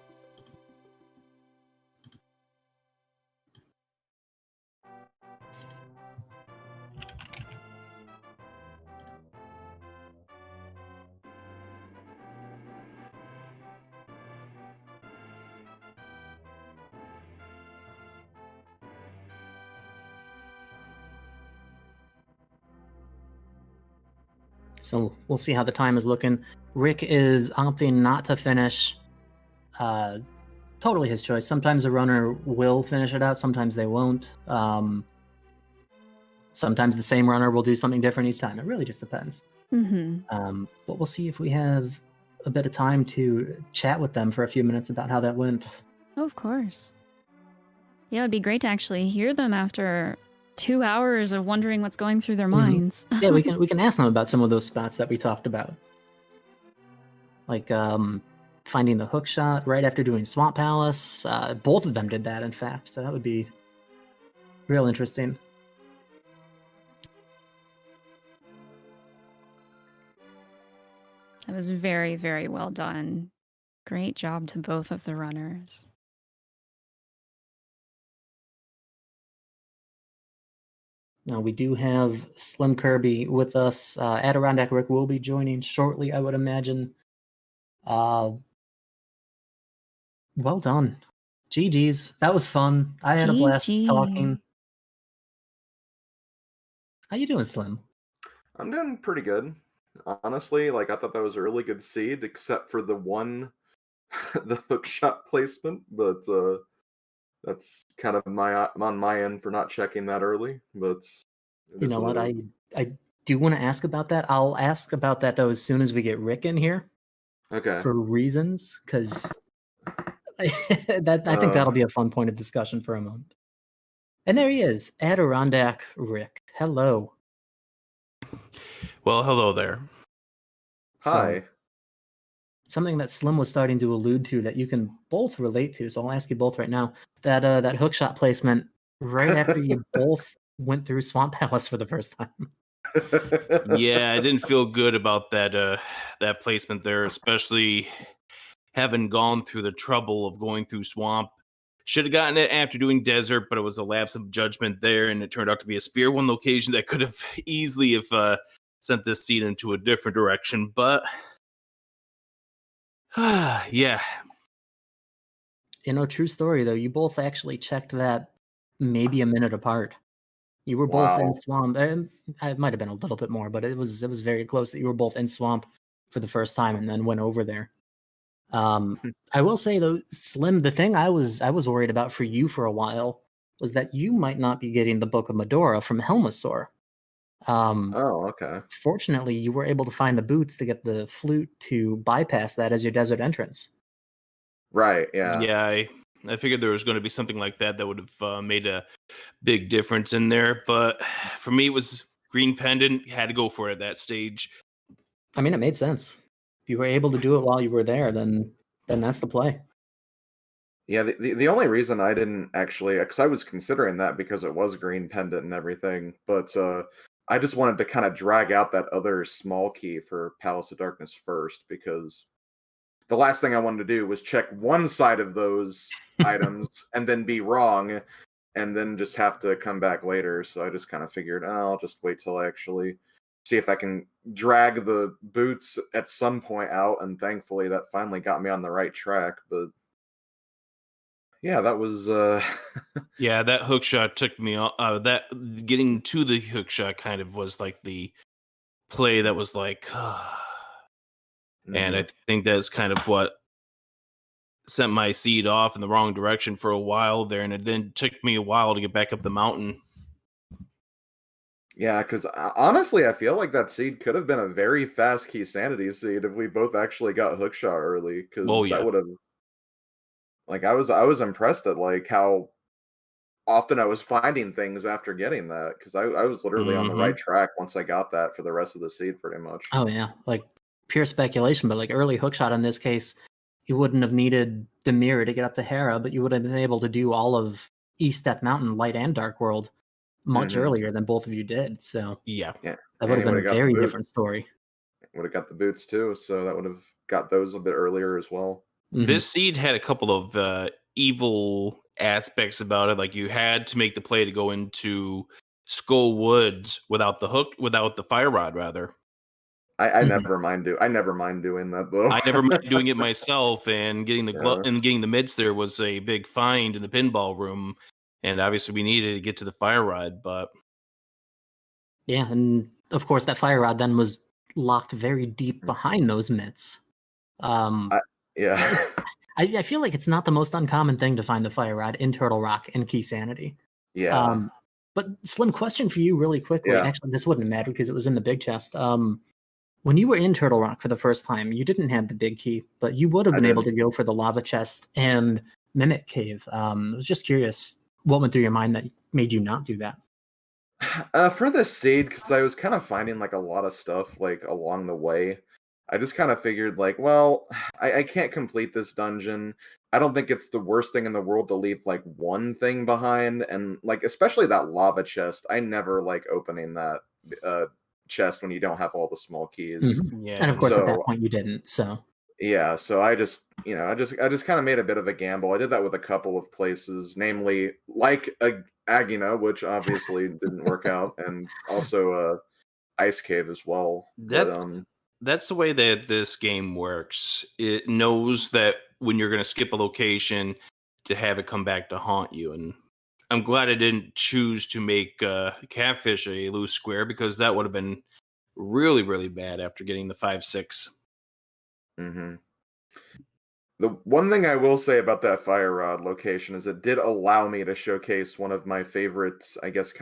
So we'll see how the time is looking. Rick is opting not to finish. Totally his choice. Sometimes a runner will finish it out, sometimes they won't. Sometimes the same runner will do something different each time. It really just depends. Mm-hmm. But we'll see if we have a bit of time to chat with them for a few minutes about how that went. Oh, of course. Yeah, it'd be great to actually hear them after 2 hours of wondering what's going through their minds. Yeah, we can ask them about some of those spots that we talked about. Like finding the hook shot right after doing Swamp Palace. Both of them did that, in fact, so that would be real interesting. That was very, very well done. Great job to both of the runners. Now, we do have Slim Kirby with us. Adirondack Rick will be joining shortly, I would imagine. Well done. GG's. That was fun. I had a blast talking. How you doing, Slim? I'm doing pretty good. Honestly, like, I thought that was a really good seed, except for the one, the hook shot placement, but that's kind of on my end for not checking that early, but... You know what, I do want to ask about that. I'll ask about that, though, as soon as we get Rick in here. Okay. For reasons, because I think that'll be a fun point of discussion for a moment. And there he is, Adirondack Rick. Hello. Well, hello there. So, Hi. something that Slim was starting to allude to that you can both relate to. So I'll ask you both right now. That hookshot placement right after you both went through Swamp Palace for the first time. Yeah, I didn't feel good about that placement there, especially having gone through the trouble of going through swamp. Should have gotten it after doing desert, but it was a lapse of judgment there, and it turned out to be a Spear 1 location that could have easily have sent this seed into a different direction. But yeah, True story though. You both actually checked that maybe a minute apart. You were both in Wow. Swamp. And it might have been a little bit more, but it was very close that you were both in Swamp for the first time and then went over there. I will say though, Slim, the thing I was worried about for you for a while was that you might not be getting the Book of Medora from Helmasaur. Oh, okay. Fortunately, you were able to find the boots to get the flute to bypass that as your desert entrance. Right, yeah. I figured there was going to be something like that would have made a big difference in there. But for me, it was Green Pendant. Had to go for it at that stage. I mean, it made sense. If you were able to do it while you were there, then that's the play. Yeah, the only reason I didn't actually, because I was considering that because it was Green Pendant and everything, but I just wanted to kind of drag out that other small key for Palace of Darkness first, because the last thing I wanted to do was check one side of those items and then be wrong, and then just have to come back later. So I just kind of figured, I'll just wait till I actually see if I can drag the boots at some point out, and thankfully that finally got me on the right track. But yeah, that was Yeah, that hook shot took me off. That getting to the hook shot kind of was like the play that was like, and I think that's kind of what sent my seed off in the wrong direction for a while there, and it then took me a while to get back up the mountain. Yeah, because honestly, I feel like that seed could have been a very fast key sanity seed if we both actually got hookshot early. Because that would have, like, I was impressed at like how often I was finding things after getting that, because I was literally on the right track once I got that for the rest of the seed, pretty much. Oh yeah, like pure speculation, but like early hookshot in this case, you wouldn't have needed the mirror to get up to Hera, but you would have been able to do all of East Death Mountain, Light and Dark World much earlier than both of you did. So yeah, that would have been a very different story. Would have got the boots too, so that would have got those a bit earlier as well. This seed had a couple of evil aspects about it. Like you had to make the play to go into Skull Woods without the hook, without the fire rod, rather. I never mind doing that though. I never mind doing it myself, and getting the glove and getting the mids there was a big find in the pinball room, and obviously we needed to get to the fire rod. But yeah, and of course that fire rod then was locked very deep behind those mitts. Yeah. I feel like it's not the most uncommon thing to find the fire rod in Turtle Rock and Key Sanity. Yeah. But Slim, question for you really quickly. Yeah. Actually, this wouldn't matter because it was in the big chest. When you were in Turtle Rock for the first time, you didn't have the big key, but you would have been able to go for the lava chest and Mimic Cave. I was just curious what went through your mind that made you not do that. For the seed, because I was kind of finding like a lot of stuff like along the way. I just kind of figured like, well, I can't complete this dungeon. I don't think it's the worst thing in the world to leave like one thing behind, and like especially that lava chest. I never like opening that chest when you don't have all the small keys. yeah, And of course, at that point, you didn't. So yeah, so I just I just kind of made a bit of a gamble. I did that with a couple of places, namely like Agina, which obviously didn't work out, and also Ice Cave as well. That's the way that this game works. It knows that when you're going to skip a location, to have it come back to haunt you. And I'm glad I didn't choose to make Catfish a loose square, because that would have been really, really bad after getting the 5-6. The one thing I will say about that fire rod location is it did allow me to showcase one of my favorites, I guess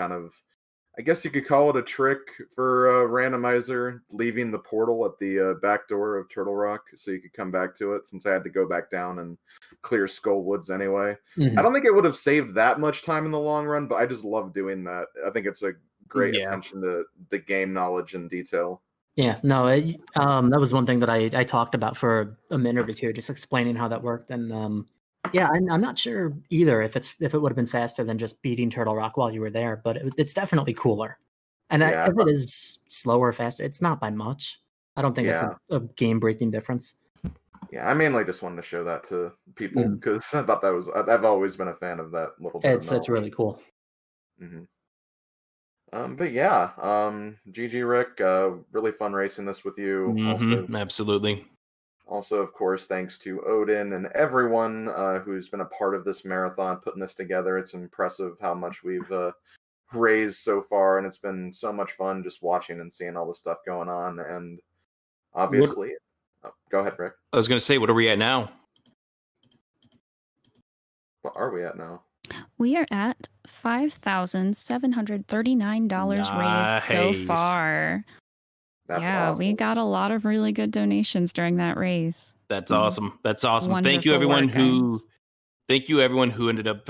you could call it a trick for Randomizer, leaving the portal at the back door of Turtle Rock so you could come back to it, since I had to go back down and clear Skull Woods anyway. I don't think it would have saved that much time in the long run, but I just love doing that. I think it's a great attention to the game knowledge and detail. Yeah, no, that was one thing that I talked about for a minute or two, just explaining how that worked. And yeah, I'm not sure either if it would have been faster than just beating Turtle Rock while you were there, but it's definitely cooler. And Yeah, if it is slower or faster, it's not by much. I don't think it's yeah, a game-breaking difference. yeah. I mainly just wanted to show that to people Mm. because I thought that was. I've always been a fan of that little bit of It's knowledge. really cool. hmm But yeah, GG Rick, really fun racing this with you. Absolutely. Also, of course, thanks to Odin and everyone who's been a part of this marathon, putting this together. It's impressive how much we've raised so far, and it's been so much fun just watching and seeing all the stuff going on. And obviously, go ahead, Rick. I was going to say, what are we at now? What are we at now? We are at $5,739 raised so Nice. far. That's yeah, awesome. we got a lot of really good donations during that race. That's Yes. awesome. That's awesome. Thank you, Wonderful everyone work, who. guys. Thank you, everyone who ended up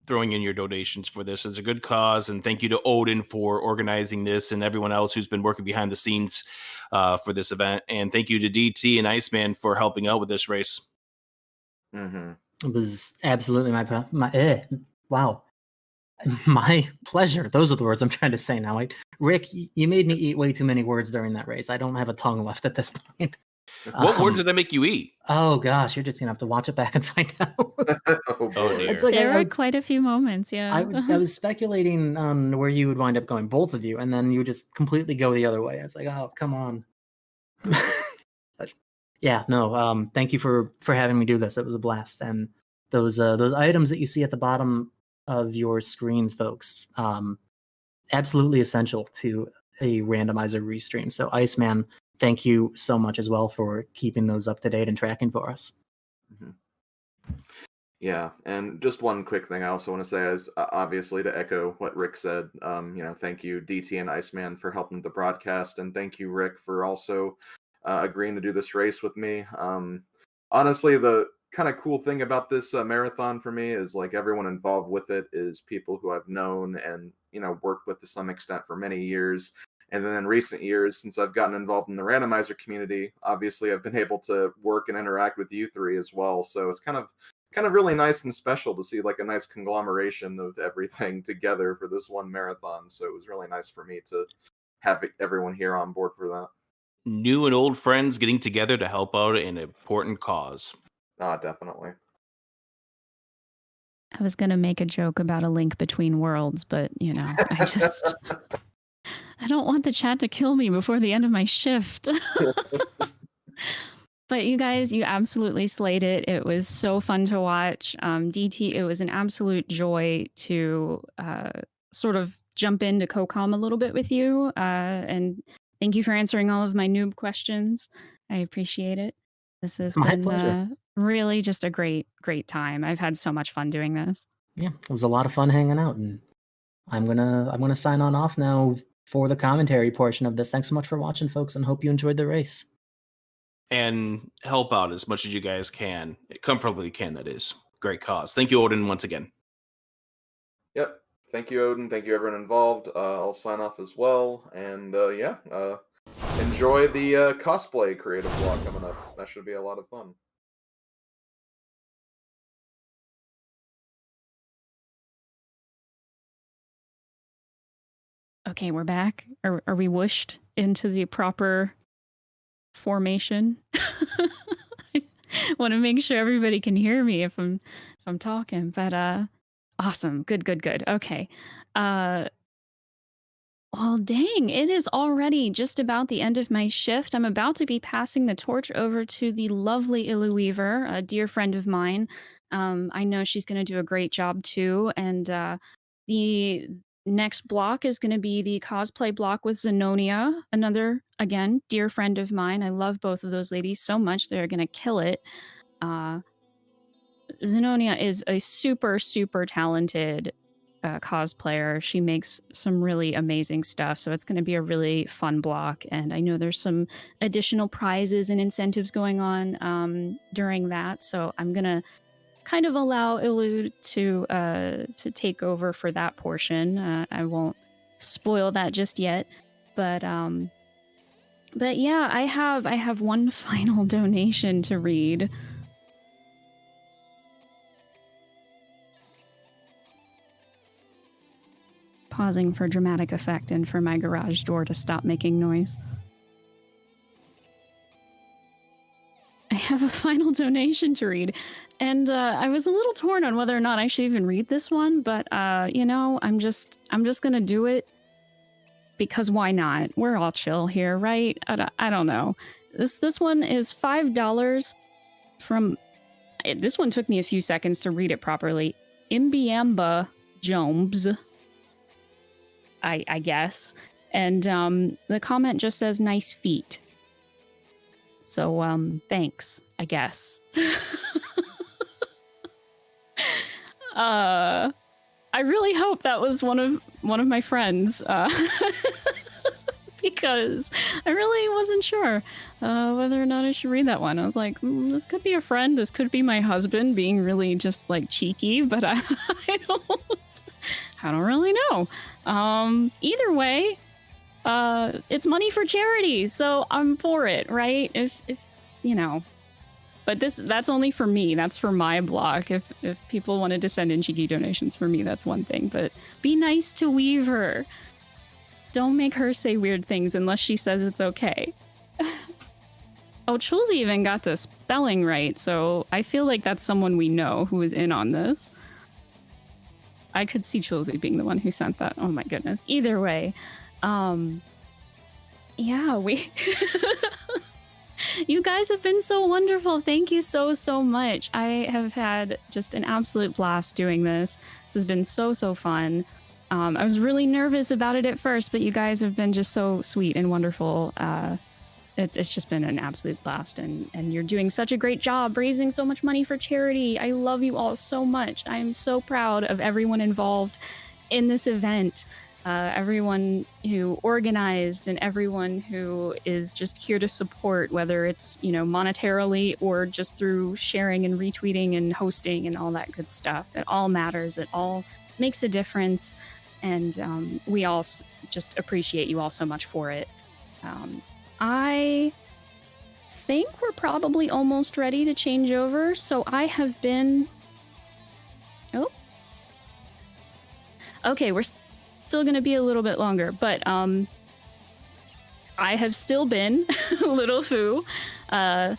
throwing in your donations for this. It's a good cause, and thank you to Odin for organizing this, and everyone else who's been working behind the scenes for this event. And thank you to DT and Iceman for helping out with this race. Mm-hmm. It was absolutely wow. My pleasure. Those are the words I'm trying to say now. Rick, you made me eat way too many words during that race. I don't have a tongue left at this point. What words did I make you eat? Oh gosh, you're just gonna have to watch it back and find out. Oh boy. dear. It's like There I were was, quite a few moments, yeah. I was speculating on where you would wind up going, both of you, and then you would just completely go the other way. It's like, oh, come on. But, yeah, no. Thank you for having me do this. It was a blast, and those items that you see at the bottom of your screens, folks, absolutely essential to a randomizer restream. So, Iceman, thank you so much as well for keeping those up to date and tracking for us. Mhm. Yeah, and just one quick thing I also want to say is obviously to echo what Rick said. Thank you DT and Iceman for helping the broadcast, and thank you Rick for also agreeing to do this race with me. Honestly, the kind of cool thing about this marathon for me is like everyone involved with it is people who I've known and worked with to some extent for many years. And then in recent years, since I've gotten involved in the randomizer community, obviously I've been able to work and interact with you three as well. So it's kind of really nice and special to see like a nice conglomeration of everything together for this one marathon. So it was really nice for me to have everyone here on board for that. New and old friends getting together to help out an important cause. Definitely. I was going to make a joke about a link between worlds, but, I don't want the chat to kill me before the end of my shift. But you guys, you absolutely slayed it. It was so fun to watch. DT, it was an absolute joy to sort of jump into COCOM a little bit with you. And thank you for answering all of my noob questions. I appreciate it. This has My been pleasure. really just a great, great time. I've had so much fun doing this. Yeah, it was a lot of fun hanging out, and I'm gonna sign on off now for the commentary portion of this. Thanks so much for watching, folks, and hope you enjoyed the race. And help out as much as you guys can. Comfortably can, that is. Great cause. Thank you, Odin, once again. Yep. Thank you, Odin. Thank you, everyone involved. I'll sign off as well. And enjoy the cosplay creative vlog coming up. That should be a lot of fun. Okay, we're back. Are we whooshed into the proper formation? I want to make sure everybody can hear me if I'm talking. But awesome. Good. Okay. Well, dang, it is already just about the end of my shift. I'm about to be passing the torch over to the lovely Illu Weaver, a dear friend of mine. I know she's going to do a great job too. And the next block is going to be the cosplay block with Zenonia, another, again, dear friend of mine. I love both of those ladies so much. They're going to kill it. Zenonia is a super, super talented cosplayer. She makes some really amazing stuff. So it's going to be a really fun block. And I know there's some additional prizes and incentives going on during that. So I'm going to kind of allow Illu to take over for that portion. I won't spoil that just yet. But But yeah, I have one final donation to read. Pausing for dramatic effect and for my garage door to stop making noise. I have a final donation to read, and I was a little torn on whether or not I should even read this one, but you know, I'm just gonna do it because why not? We're all chill here, right? I don't know. This one is $5 from. This one took me a few seconds to read it properly. Imbiamba Jones, I guess, and the comment just says "nice feet." So, thanks, I guess. I really hope that was one of my friends, because I really wasn't sure whether or not I should read that one. I was like, this could be a friend, this could be my husband being really just like cheeky, but I don't really know. Either way. It's money for charity, so I'm for it, right? If you know, but that's only for me. That's for my blog. If people wanted to send in cheeky donations for me, that's one thing. But be nice to Weaver. Don't make her say weird things unless she says it's okay. Oh, Chulzy even got the spelling right, so I feel like that's someone we know who is in on this. I could see Chulzy being the one who sent that. Oh my goodness. Either way. Yeah, we you guys have been so wonderful. Thank you so much. I have had just an absolute blast doing this. This has been so fun. I was really nervous about it at first, but you guys have been just so sweet and wonderful. It's just been an absolute blast, and you're doing such a great job raising so much money for charity. I love you all so much. I am so proud of everyone involved in this event. Everyone who organized and everyone who is just here to support, whether it's, you know, monetarily or just through sharing and retweeting and hosting and all that good stuff. It all matters. It all makes a difference. And we all just appreciate you all so much for it. I think we're probably almost ready to change over. So I have been... Oh. Okay, we're still going to be a little bit longer, but I have still been Little Foo. I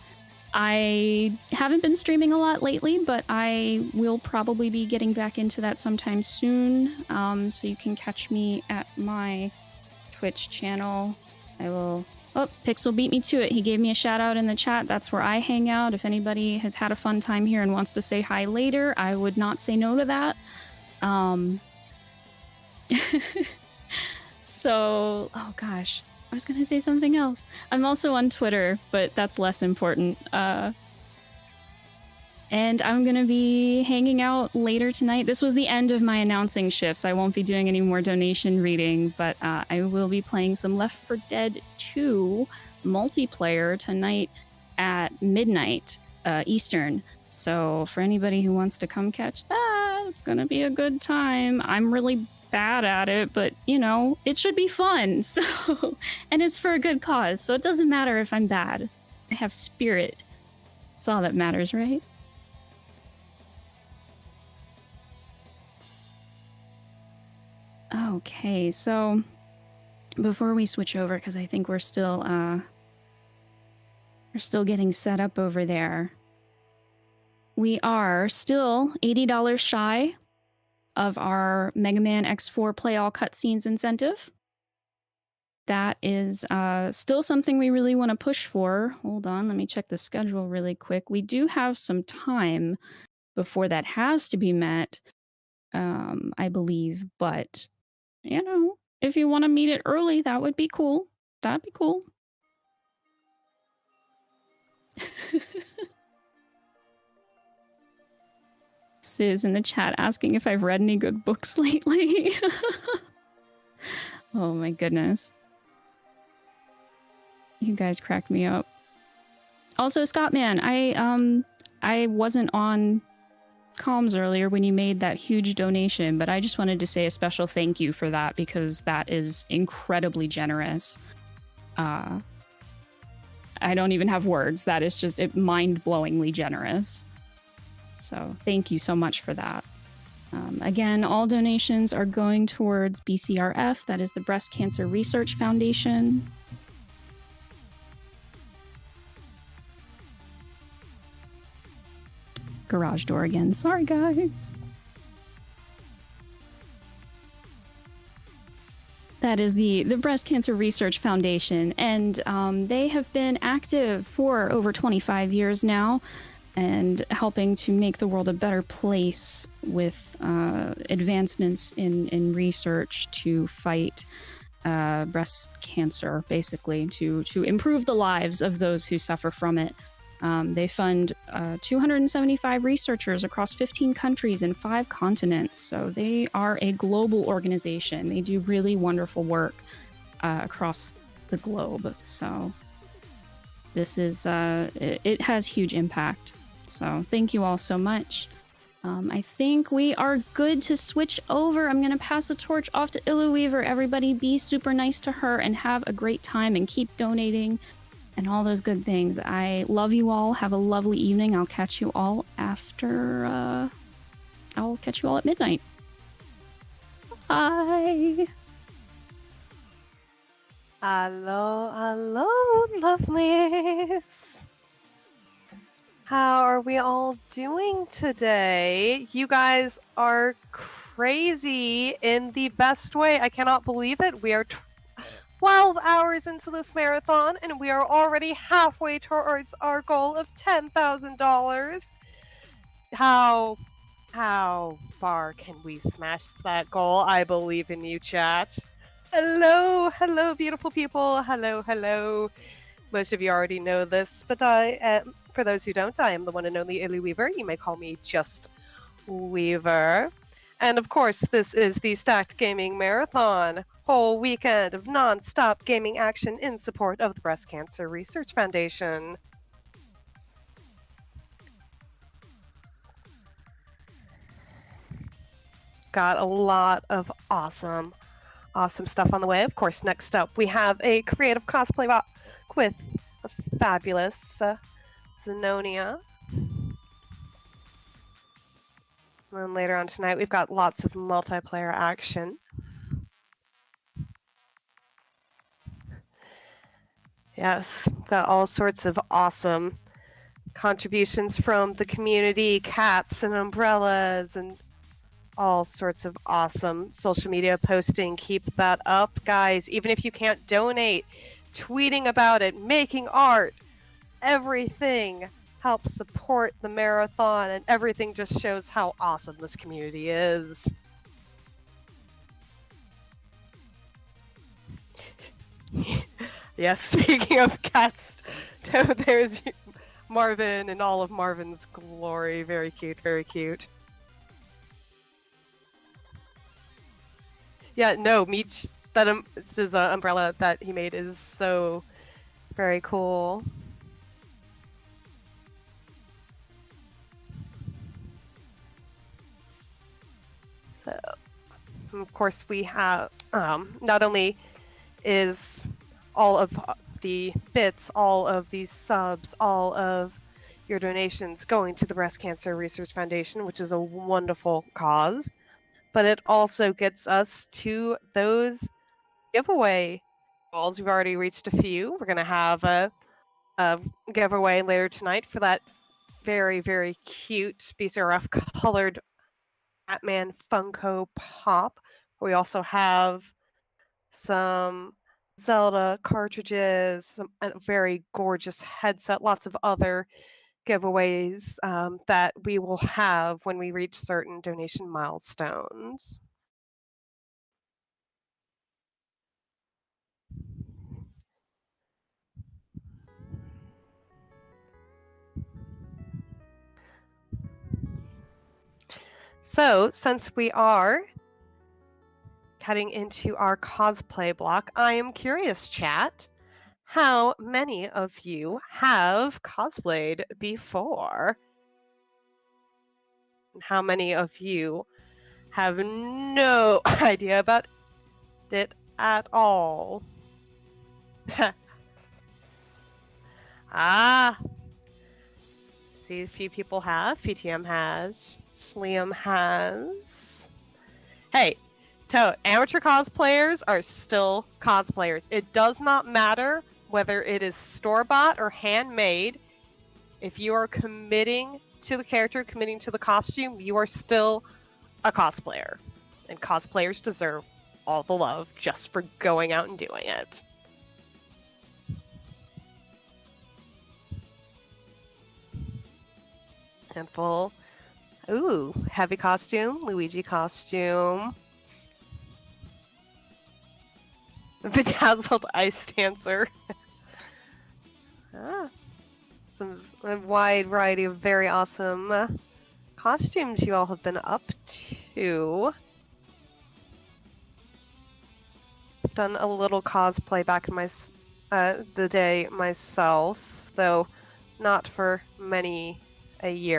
haven't been streaming a lot lately, but I will probably be getting back into that sometime soon. So you can catch me at my Twitch channel. I will... Oh, Pixel beat me to it. He gave me a shout out in the chat. That's where I hang out. If anybody has had a fun time here and wants to say hi later, I would not say no to that. So, oh gosh, I was gonna say something else. I'm also on Twitter, but that's less important. And I'm gonna be hanging out later tonight. This was the end of my announcing shifts. I won't be doing any more donation reading, but I will be playing some Left 4 Dead 2 multiplayer tonight at midnight Eastern. So for anybody who wants to come catch that, it's gonna be a good time. I'm really bad at it, but you know, it should be fun. So, and it's for a good cause, so it doesn't matter if I'm bad. I have spirit. That's all that matters, right? Okay, so before we switch over, because I think we're still getting set up over there. We are still $80 shy of our Mega Man X4 Play All Cutscenes incentive. That is still something we really want to push for. Hold on, let me check the schedule really quick. We do have some time before that has to be met, I believe, but you know, if you want to meet it early, that would be cool. That'd be cool. Sis in the chat asking if I've read any good books lately. Oh my goodness. You guys cracked me up. Also, Scottman, I wasn't on comms earlier when you made that huge donation, but I just wanted to say a special thank you for that because that is incredibly generous. I don't even have words. That is just mind-blowingly generous. So thank you so much for that. Again, all donations are going towards BCRF, that is the Breast Cancer Research Foundation. Garage door again. Sorry, guys. That is the Breast Cancer Research Foundation, and they have been active for over 25 years now, and helping to make the world a better place with advancements in research to fight breast cancer, basically, to improve the lives of those who suffer from it. They fund 275 researchers across 15 countries and 5 continents, so they are a global organization. They do really wonderful work across the globe, so this is, it has huge impact. So thank you all so much. I think we are good to switch over. I'm going to pass the torch off to Illu Weaver. Everybody be super nice to her and have a great time and keep donating and all those good things. I love you all. Have a lovely evening. I'll catch you all after, I'll catch you all at midnight. Bye. Hello, hello, lovelies. How are we all doing today? You guys are crazy in the best way. I cannot believe it. We are 12 hours into this marathon, and we are already halfway towards our goal of $10,000. How far can we smash that goal? I believe in you, chat. Hello, hello, beautiful people. Hello, hello. Most of you already know this, but for those who don't, I am the one and only Illu Weaver. You may call me just Weaver. And of course, this is the Stacked Gaming Marathon, whole weekend of non-stop gaming action in support of the Breast Cancer Research Foundation. Got a lot of awesome stuff on the way. Of course, next up we have a creative cosplay walk with a fabulous Zenonia. And then later on tonight, we've got lots of multiplayer action. Yes, got all sorts of awesome contributions from the community, cats and umbrellas, and all sorts of awesome social media posting. Keep that up, guys. Even if you can't donate, tweeting about it, making art, everything helps support the marathon, and everything just shows how awesome this community is. Yes, speaking of cats, so there's Marvin and all of Marvin's glory. Very cute, very cute. Yeah, no, Meech, that his umbrella that he made is so very cool. So, of course, we have not only is all of the bits, all of these subs, all of your donations going to the Breast Cancer Research Foundation, which is a wonderful cause, but it also gets us to those giveaway goals. We've already reached a few. We're going to have a giveaway later tonight for that very, very cute BCRF colored Batman Funko Pop. We also have some Zelda cartridges, some a very gorgeous headset, lots of other giveaways that we will have when we reach certain donation milestones. So, since we are heading into our cosplay block, I am curious, chat, how many of you have cosplayed before? And how many of you have no idea about it at all? Ah! See, a few people have. PTM has. Sliam has. Hey, Toad, amateur cosplayers are still cosplayers. It does not matter whether it is store-bought or handmade. If you are committing to the character, committing to the costume, you are still a cosplayer. And cosplayers deserve all the love just for going out and doing it. Handful. Ooh, heavy costume, Luigi costume. Bedazzled ice dancer. A wide variety of very awesome costumes you all have been up to. Done a little cosplay back in the day myself, though not for many a year.